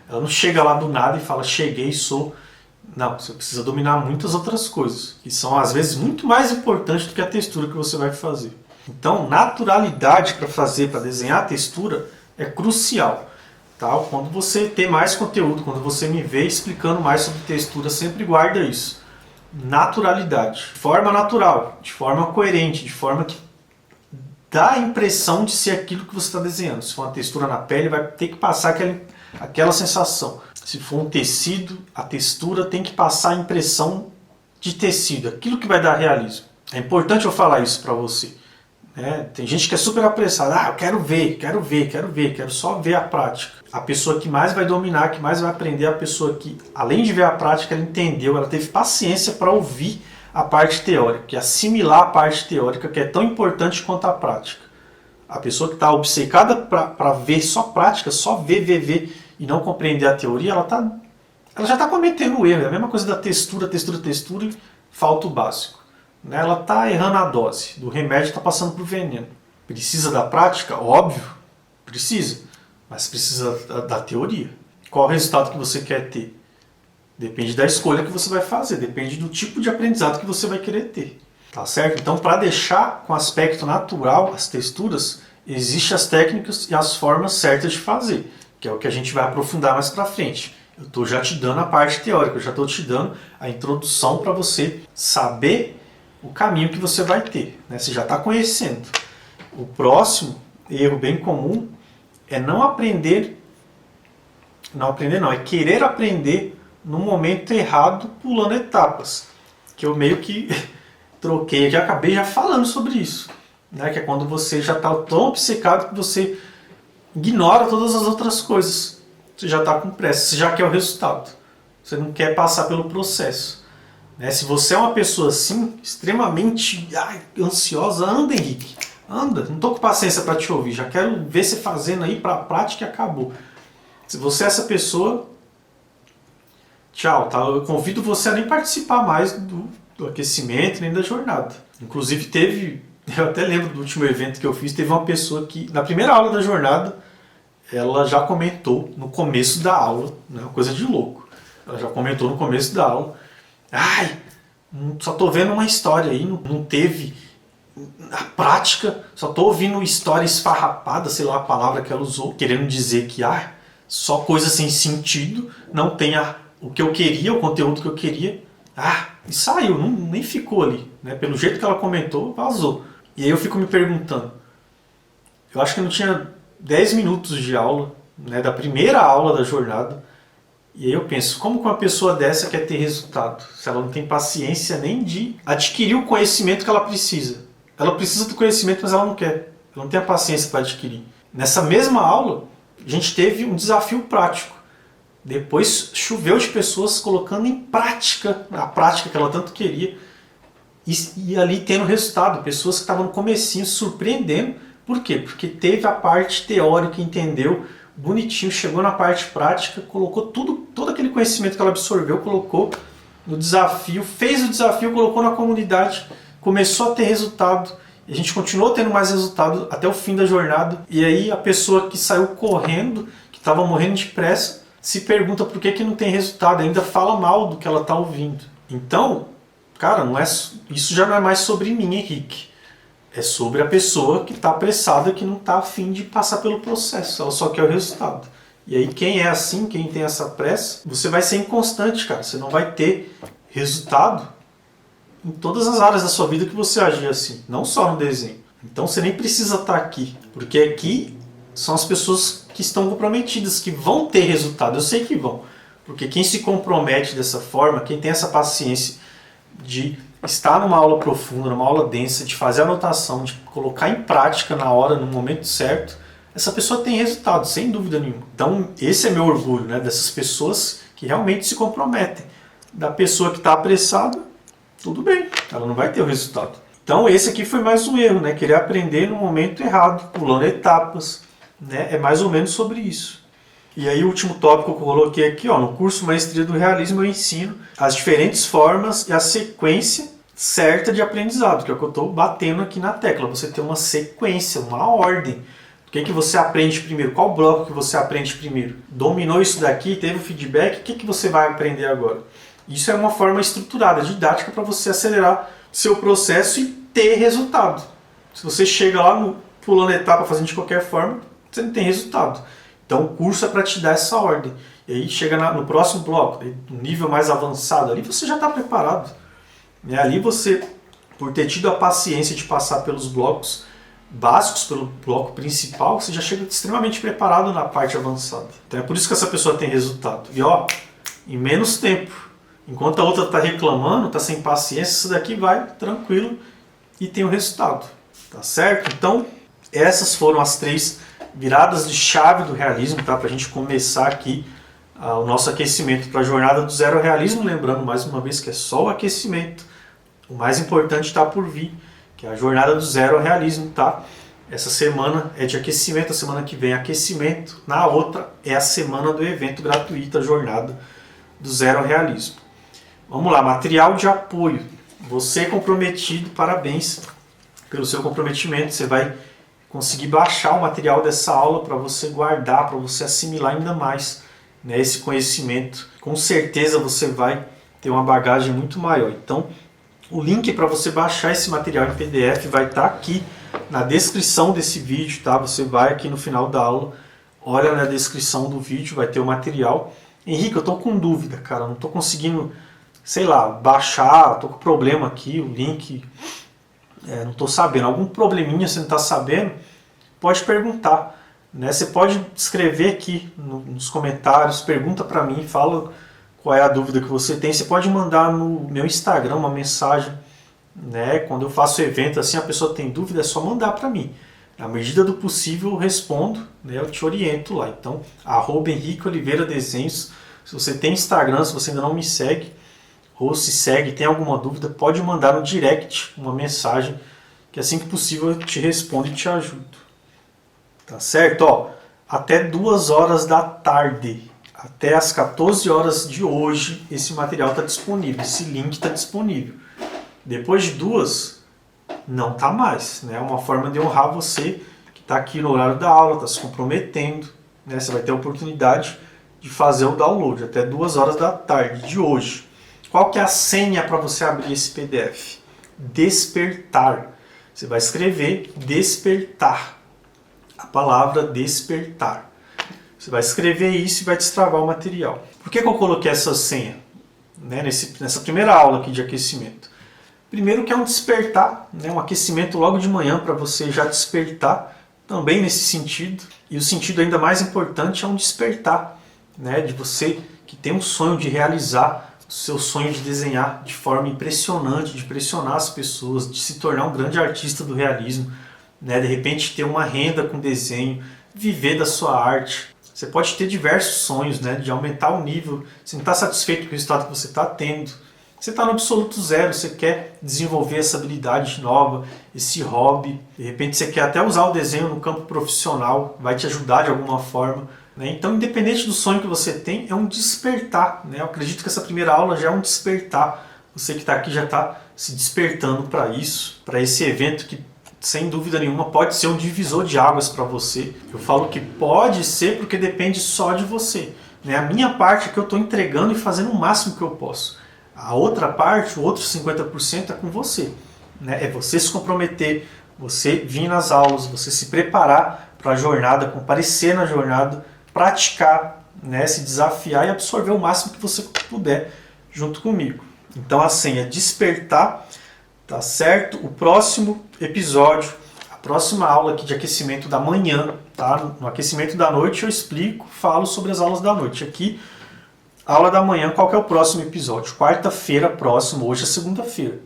Ela não chega lá do nada e fala, cheguei, sou... Não, você precisa dominar muitas outras coisas, que são às vezes muito mais importantes do que a textura que você vai fazer. Então, naturalidade para desenhar a textura é crucial. Tá? Quando você tem mais conteúdo, quando você me vê explicando mais sobre textura, sempre guarda isso. Naturalidade, de forma natural, de forma coerente, de forma que dá a impressão de ser aquilo que você está desenhando. Se for uma textura na pele, vai ter que passar aquela sensação. Se for um tecido, a textura tem que passar a impressão de tecido, aquilo que vai dar realismo. É importante eu falar isso para você. Né? Tem gente que é super apressada, eu quero só ver a prática. A pessoa que mais vai dominar, que mais vai aprender, é a pessoa que, além de ver a prática, ela entendeu, ela teve paciência para ouvir a parte teórica, e assimilar a parte teórica, que é tão importante quanto a prática. A pessoa que está obcecada para ver só prática, só ver, e não compreender a teoria, ela já está cometendo o erro. É a mesma coisa da textura, e falta o básico. Né? Ela está errando a dose, do remédio está passando para o veneno. Precisa da prática? Óbvio, precisa. Mas precisa da teoria. Qual o resultado que você quer ter? Depende da escolha que você vai fazer, depende do tipo de aprendizado que você vai querer ter. Tá certo? Então, para deixar com aspecto natural as texturas, existem as técnicas e as formas certas de fazer, que é o que a gente vai aprofundar mais para frente. Eu estou já te dando a parte teórica, eu já estou te dando a introdução para você saber o caminho que você vai ter. Né? Você já está conhecendo. O próximo erro bem comum é é querer aprender no momento errado, pulando etapas. Que eu meio que troquei, já acabei já falando sobre isso. Né? Que é quando você já está tão obcecado que você ignora todas as outras coisas. Você já está com pressa, você já quer o resultado. Você não quer passar pelo processo. Né? Se você é uma pessoa assim, extremamente ansiosa, anda, Henrique. Anda, não estou com paciência para te ouvir. Já quero ver você fazendo aí para a prática e acabou. Se você é essa pessoa, tchau. Tá? Eu convido você a nem participar mais do aquecimento nem da jornada. Inclusive eu até lembro do último evento que eu fiz, teve uma pessoa que na primeira aula da jornada, ela já comentou no começo da aula, né, uma coisa de louco. Ela já comentou no começo da aula, só tô vendo uma história aí, não teve a prática, só tô ouvindo história esfarrapada, sei lá a palavra que ela usou, querendo dizer que só coisa sem sentido, não tem o que eu queria, o conteúdo que eu queria. E saiu, nem ficou ali. Né? Pelo jeito que ela comentou, vazou. E aí eu fico me perguntando, eu acho que não tinha 10 minutos de aula, né, da primeira aula da jornada, e aí eu penso, como que uma pessoa dessa quer ter resultado? Se ela não tem paciência nem de adquirir o conhecimento que ela precisa. Ela precisa do conhecimento, mas ela não quer. Ela não tem a paciência para adquirir. Nessa mesma aula, a gente teve um desafio prático. Depois choveu de pessoas colocando em prática, a prática que ela tanto queria, e ali tendo resultado. Pessoas que estavam no comecinho surpreendendo. Por quê? Porque teve a parte teórica, entendeu, bonitinho, chegou na parte prática, colocou todo aquele conhecimento que ela absorveu, colocou no desafio, fez o desafio, colocou na comunidade, começou a ter resultado. E a gente continuou tendo mais resultado até o fim da jornada. E aí a pessoa que saiu correndo, que estava morrendo de pressa, se pergunta por que não tem resultado, ainda fala mal do que ela está ouvindo. Então, cara, isso já não é mais sobre mim, Henrique. É sobre a pessoa que está apressada, que não está afim de passar pelo processo, ela só quer o resultado. E aí quem é assim, quem tem essa pressa, você vai ser inconstante, cara. Você não vai ter resultado em todas as áreas da sua vida que você agir assim, não só no desenho. Então você nem precisa estar aqui, porque aqui são as pessoas que estão comprometidas, que vão ter resultado. Eu sei que vão, porque quem se compromete dessa forma, quem tem essa paciência de estar numa aula profunda, numa aula densa, de fazer anotação, de colocar em prática na hora, no momento certo, essa pessoa tem resultado, sem dúvida nenhuma. Então esse é meu orgulho, né, dessas pessoas que realmente se comprometem. Da pessoa que está apressada, tudo bem, ela não vai ter o resultado. Então esse aqui foi mais um erro, né? Querer aprender no momento errado, pulando etapas, né? É mais ou menos sobre isso. E aí o último tópico que eu coloquei aqui, ó, no curso Maestria do Realismo eu ensino as diferentes formas e a sequência certa de aprendizado, que é o que eu estou batendo aqui na tecla. Você tem uma sequência, uma ordem. O que você aprende primeiro? Qual bloco que você aprende primeiro? Dominou isso daqui, teve o feedback, o que você vai aprender agora? Isso é uma forma estruturada, didática, para você acelerar seu processo e ter resultado. Se você chega lá pulando etapa, fazendo de qualquer forma, você não tem resultado. Então o curso é para te dar essa ordem. E aí chega no próximo bloco, no nível mais avançado, ali você já está preparado. E ali você, por ter tido a paciência de passar pelos blocos básicos, pelo bloco principal, você já chega extremamente preparado na parte avançada. Então é por isso que essa pessoa tem resultado. E ó, em menos tempo. Enquanto a outra está reclamando, está sem paciência, isso daqui vai tranquilo e tem o resultado. Tá certo? Então, essas foram as 3 viradas de chave do realismo, tá? Para a gente começar aqui o nosso aquecimento para a jornada do zero ao realismo. Lembrando mais uma vez que é só o aquecimento. O mais importante está por vir, que é a jornada do zero ao realismo, tá? Essa semana é de aquecimento, a semana que vem é aquecimento. Na outra é a semana do evento gratuito, a jornada do zero ao realismo. Vamos lá, material de apoio. Você comprometido, parabéns pelo seu comprometimento. Você vai conseguir baixar o material dessa aula para você guardar, para você assimilar ainda mais, né, esse conhecimento. Com certeza você vai ter uma bagagem muito maior. Então, o link para você baixar esse material em PDF vai estar aqui na descrição desse vídeo, tá? Você vai aqui no final da aula, olha na descrição do vídeo, vai ter o material. Henrique, eu estou com dúvida, cara, não estou conseguindo, sei lá, baixar, estou com problema aqui, o link, não estou sabendo. Algum probleminha você não está sabendo, pode perguntar, né? Você pode escrever aqui nos comentários, pergunta para mim, fala qual é a dúvida que você tem. Você pode mandar no meu Instagram uma mensagem, né? Quando eu faço evento assim, a pessoa tem dúvida, é só mandar para mim. Na medida do possível eu respondo, né? Eu te oriento lá. Então, @Henrique Oliveira Desenhos. Se você tem Instagram, se você ainda não me segue, ou se segue, tem alguma dúvida, pode mandar no direct uma mensagem, que assim que possível eu te respondo e te ajudo. Tá certo? Ó, até 2 horas da tarde, até as 14 horas de hoje, esse material está disponível, esse link está disponível. Depois de 2, não está mais, né? É uma forma de honrar você que está aqui no horário da aula, está se comprometendo, né? Você vai ter a oportunidade de fazer o download até 2 horas da tarde de hoje. Qual que é a senha para você abrir esse PDF? Despertar. Você vai escrever despertar. A palavra despertar. Você vai escrever isso e vai destravar o material. Por que eu coloquei essa senha, né, nessa primeira aula aqui de aquecimento? Primeiro que é um despertar, né, um aquecimento logo de manhã para você já despertar, também nesse sentido. E o sentido ainda mais importante é um despertar, né, de você que tem um sonho de realizar o seu sonho de desenhar de forma impressionante, de impressionar as pessoas, de se tornar um grande artista do realismo, né, de repente ter uma renda com desenho, viver da sua arte. Você pode ter diversos sonhos, né, de aumentar o nível. Você não está satisfeito com o resultado que você está tendo. Você está no absoluto zero, você quer desenvolver essa habilidade nova, esse hobby. De repente você quer até usar o desenho no campo profissional, vai te ajudar de alguma forma, né? Então, independente do sonho que você tem, é um despertar, né? Eu acredito que essa primeira aula já é um despertar. Você que está aqui já está se despertando para isso, para esse evento que, sem dúvida nenhuma, pode ser um divisor de águas para você. Eu falo que pode ser porque depende só de você, né? A minha parte é que eu estou entregando e fazendo o máximo que eu posso. A outra parte, o outro 50% é com você, né? É você se comprometer, você vir nas aulas, você se preparar para a jornada, comparecer na jornada, praticar, né, se desafiar e absorver o máximo que você puder junto comigo. Então a senha é despertar, tá certo? O próximo episódio, a próxima aula aqui de aquecimento da manhã, tá? No aquecimento da noite eu explico, falo sobre as aulas da noite. Aqui, aula da manhã, qual que é o próximo episódio? Quarta-feira próximo, hoje é segunda-feira.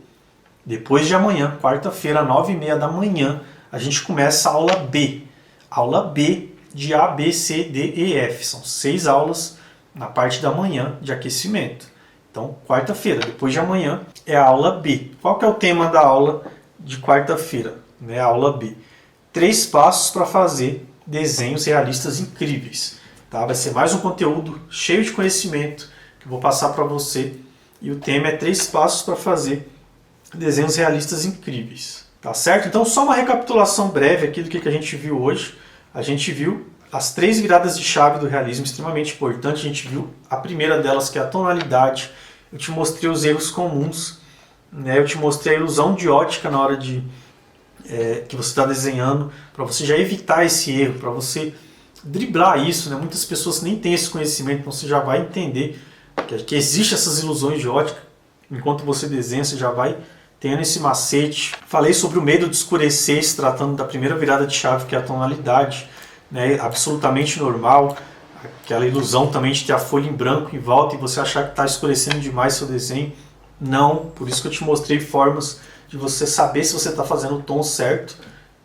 Depois de amanhã, quarta-feira, 9h30 da manhã, a gente começa a aula B. Aula B de A, B, C, D, E, F. São 6 aulas na parte da manhã de aquecimento. Então, quarta-feira, depois de amanhã, é a aula B. Qual que é o tema da aula de quarta-feira? Né? A aula B. 3 passos para fazer desenhos realistas incríveis. Tá? Vai ser mais um conteúdo cheio de conhecimento que eu vou passar para você. E o tema é 3 passos para fazer desenhos realistas incríveis. Tá certo? Então, só uma recapitulação breve aqui do que a gente viu hoje. A gente viu as 3 viradas de chave do realismo, extremamente importante. A gente viu a primeira delas, que é a tonalidade. Eu te mostrei os erros comuns, né? Eu te mostrei a ilusão de ótica na hora de que você está desenhando, para você já evitar esse erro, para você driblar isso, né? Muitas pessoas nem têm esse conhecimento, então você já vai entender que existem essas ilusões de ótica. Enquanto você desenha, você já vai tendo esse macete. Falei sobre o medo de escurecer, se tratando da primeira virada de chave, que é a tonalidade, né? Absolutamente normal. Aquela ilusão também de ter a folha em branco em volta e você achar que está escurecendo demais seu desenho. Não, por isso que eu te mostrei formas de você saber se você está fazendo o tom certo,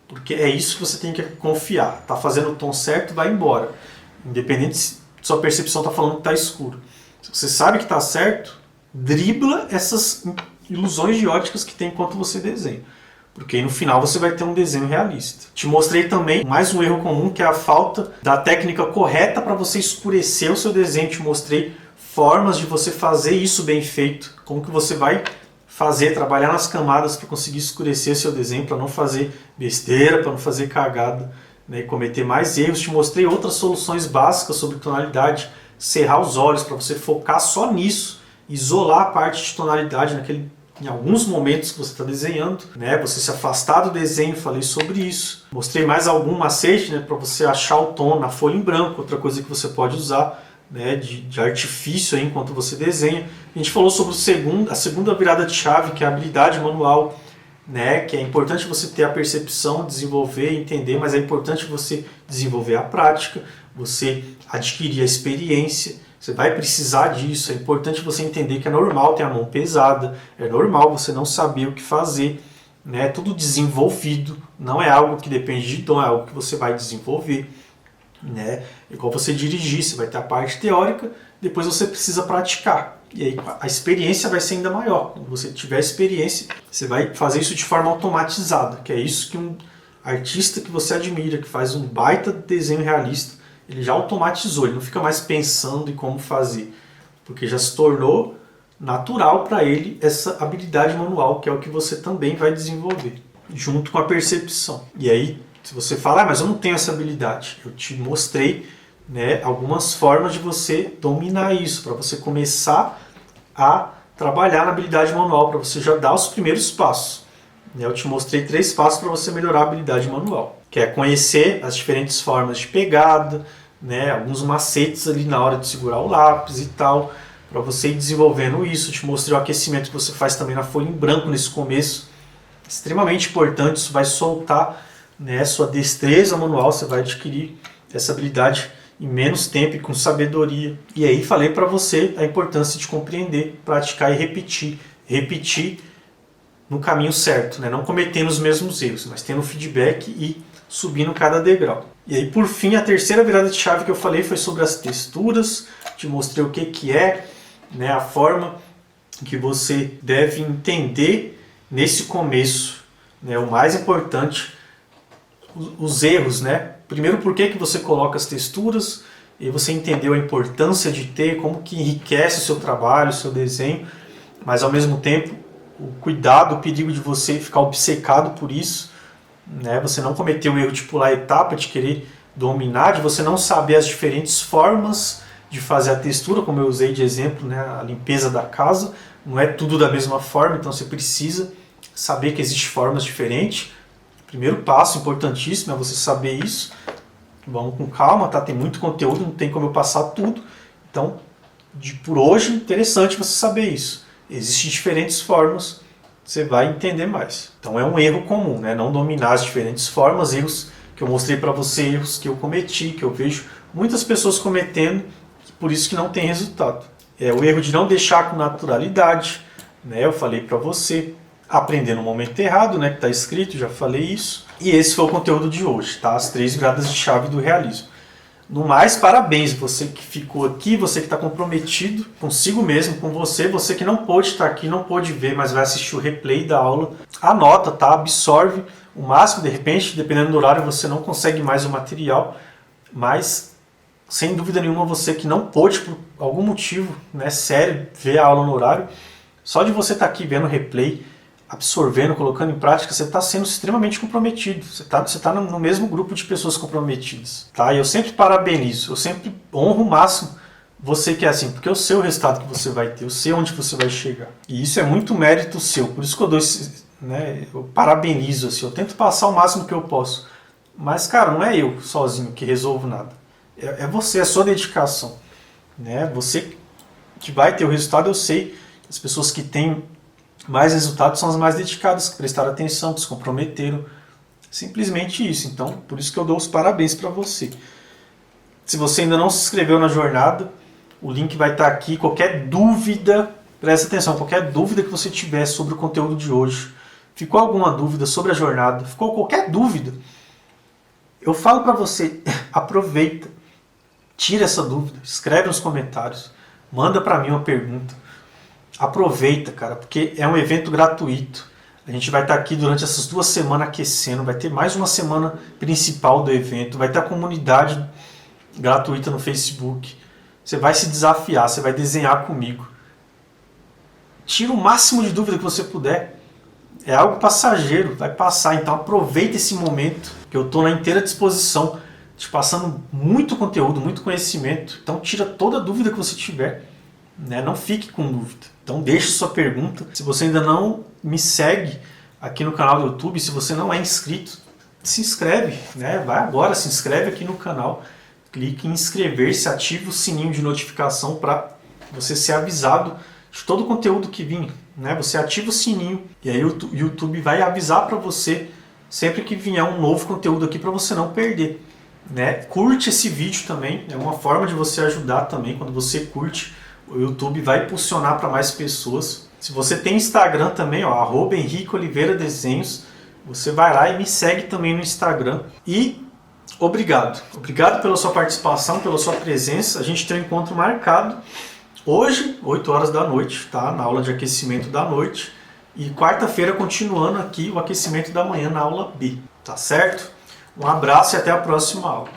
porque é isso que você tem que confiar. Está fazendo o tom certo, vai embora. Independente se sua percepção está falando que está escuro. Se você sabe que está certo, dribla essas ilusões de óticas que tem enquanto você desenha. Porque aí no final você vai ter um desenho realista. Te mostrei também mais um erro comum, que é a falta da técnica correta para você escurecer o seu desenho. Te mostrei formas de você fazer isso bem feito. Como que você vai fazer, trabalhar nas camadas para conseguir escurecer seu desenho, para não fazer besteira, para não fazer cagada, né, e cometer mais erros. Te mostrei outras soluções básicas sobre tonalidade. Cerrar os olhos para você focar só nisso. Isolar a parte de tonalidade em alguns momentos que você está desenhando, né? Você se afastar do desenho, falei sobre isso. Mostrei mais algum macete, né, para você achar o tom na folha em branco, outra coisa que você pode usar, né, de artifício aí enquanto você desenha. A gente falou sobre a segunda virada de chave, que é a habilidade manual, né, que é importante você ter a percepção, desenvolver, entender, mas é importante você desenvolver a prática, você adquirir a experiência. Você vai precisar disso, é importante você entender que é normal ter a mão pesada, é normal você não saber o que fazer, né? Tudo desenvolvido, não é algo que depende de dom, é algo que você vai desenvolver, né? Igual você dirigir, você vai ter a parte teórica, depois você precisa praticar, e aí a experiência vai ser ainda maior. Quando você tiver experiência, você vai fazer isso de forma automatizada, que é isso que um artista que você admira, que faz um baita desenho realista, ele já automatizou, ele não fica mais pensando em como fazer, porque já se tornou natural para ele essa habilidade manual, que é o que você também vai desenvolver, junto com a percepção. E aí, se você falar, mas eu não tenho essa habilidade, eu te mostrei, né, algumas formas de você dominar isso, para você começar a trabalhar na habilidade manual, para você já dar os primeiros passos. Eu te mostrei 3 passos para você melhorar a habilidade manual, que é conhecer as diferentes formas de pegada, né, alguns macetes ali na hora de segurar o lápis e tal, para você ir desenvolvendo isso. Eu te mostrei o aquecimento que você faz também na folha em branco nesse começo, extremamente importante. Isso vai soltar, né, sua destreza manual, você vai adquirir essa habilidade em menos tempo e com sabedoria. E aí falei para você a importância de compreender, praticar e repetir no caminho certo, né? Não cometendo os mesmos erros, mas tendo feedback e subindo cada degrau. E aí, por fim, a terceira virada de chave que eu falei foi sobre as texturas. Te mostrei o que é, né, a forma que você deve entender nesse começo, né, o mais importante, os erros, né? Primeiro, por que você coloca as texturas, e você entendeu a importância de ter, como que enriquece o seu trabalho, o seu desenho, mas ao mesmo tempo o cuidado, o perigo de você ficar obcecado por isso, né? Você não cometer o erro de pular a etapa, de querer dominar, de você não saber as diferentes formas de fazer a textura, como eu usei de exemplo, né? A limpeza da casa, não é tudo da mesma forma, então você precisa saber que existem formas diferentes, Primeiro passo importantíssimo é você saber isso. Vamos com calma, tá? Tem muito conteúdo, não tem como eu passar tudo. Então, por hoje, interessante você saber isso. Existem diferentes formas, você vai entender mais. Então é um erro comum, né? Não dominar as diferentes formas, erros que eu mostrei para você, erros que eu cometi, que eu vejo muitas pessoas cometendo, por isso que não tem resultado. É o erro de não deixar com naturalidade, né? Eu falei para você, aprender no momento errado, né? Que está escrito, já falei isso. E esse foi o conteúdo de hoje, tá? As 3 viradas de chave do realismo. No mais, parabéns, você que ficou aqui, você que está comprometido consigo mesmo, com você, você que não pôde estar aqui, não pôde ver, mas vai assistir o replay da aula. Anota, tá? Absorve o máximo, de repente, dependendo do horário, você não consegue mais o material, mas sem dúvida nenhuma você que não pôde, por algum motivo, né, sério, ver a aula no horário, só de você estar aqui vendo o replay, absorvendo, colocando em prática, você está sendo extremamente comprometido. Você tá no mesmo grupo de pessoas comprometidas. Tá? E eu sempre parabenizo, eu sempre honro o máximo você que é assim, porque eu sei o resultado que você vai ter, eu sei onde você vai chegar. E isso é muito mérito seu, por isso que eu dou eu parabenizo, assim, eu tento passar o máximo que eu posso. Mas, cara, não é eu sozinho que resolvo nada. É você, a sua dedicação. Né? Você que vai ter o resultado, eu sei. As pessoas que têm mais resultados são as mais dedicadas, que prestaram atenção, que se comprometeram. Simplesmente isso. Então, por isso que eu dou os parabéns para você. Se você ainda não se inscreveu na jornada, o link vai estar aqui. Qualquer dúvida, presta atenção, qualquer dúvida que você tiver sobre o conteúdo de hoje, ficou alguma dúvida sobre a jornada, ficou qualquer dúvida, eu falo para você, aproveita, tira essa dúvida, escreve nos comentários, manda para mim uma pergunta. Aproveita, cara, porque é um evento gratuito. A gente vai estar aqui durante essas 2 semanas aquecendo, vai ter mais uma semana principal do evento, vai ter a comunidade gratuita no Facebook. Você vai se desafiar, você vai desenhar comigo. Tira o máximo de dúvida que você puder. É algo passageiro, vai passar, então aproveita esse momento, que eu estou na inteira disposição, te passando muito conteúdo, muito conhecimento. Então tira toda a dúvida que você tiver, né? Não fique com dúvida. Então deixe sua pergunta. Se você ainda não me segue aqui no canal do YouTube, se você não é inscrito, se inscreve, né? Vai agora, se inscreve aqui no canal, clique em inscrever-se, ative o sininho de notificação para você ser avisado de todo o conteúdo que vir, né? Você ativa o sininho e aí o YouTube vai avisar para você sempre que vier um novo conteúdo aqui para você não perder, né? Curte esse vídeo também, é uma forma de você ajudar também. Quando você curte, o YouTube vai impulsionar para mais pessoas. Se você tem Instagram também, ó, @HenriqueOliveiraDesenhos, você vai lá e me segue também no Instagram. E obrigado. Obrigado pela sua participação, pela sua presença. A gente tem um encontro marcado hoje, 8 horas da noite, tá? Na aula de aquecimento da noite. E quarta-feira continuando aqui o aquecimento da manhã na aula B. Tá certo? Um abraço e até a próxima aula.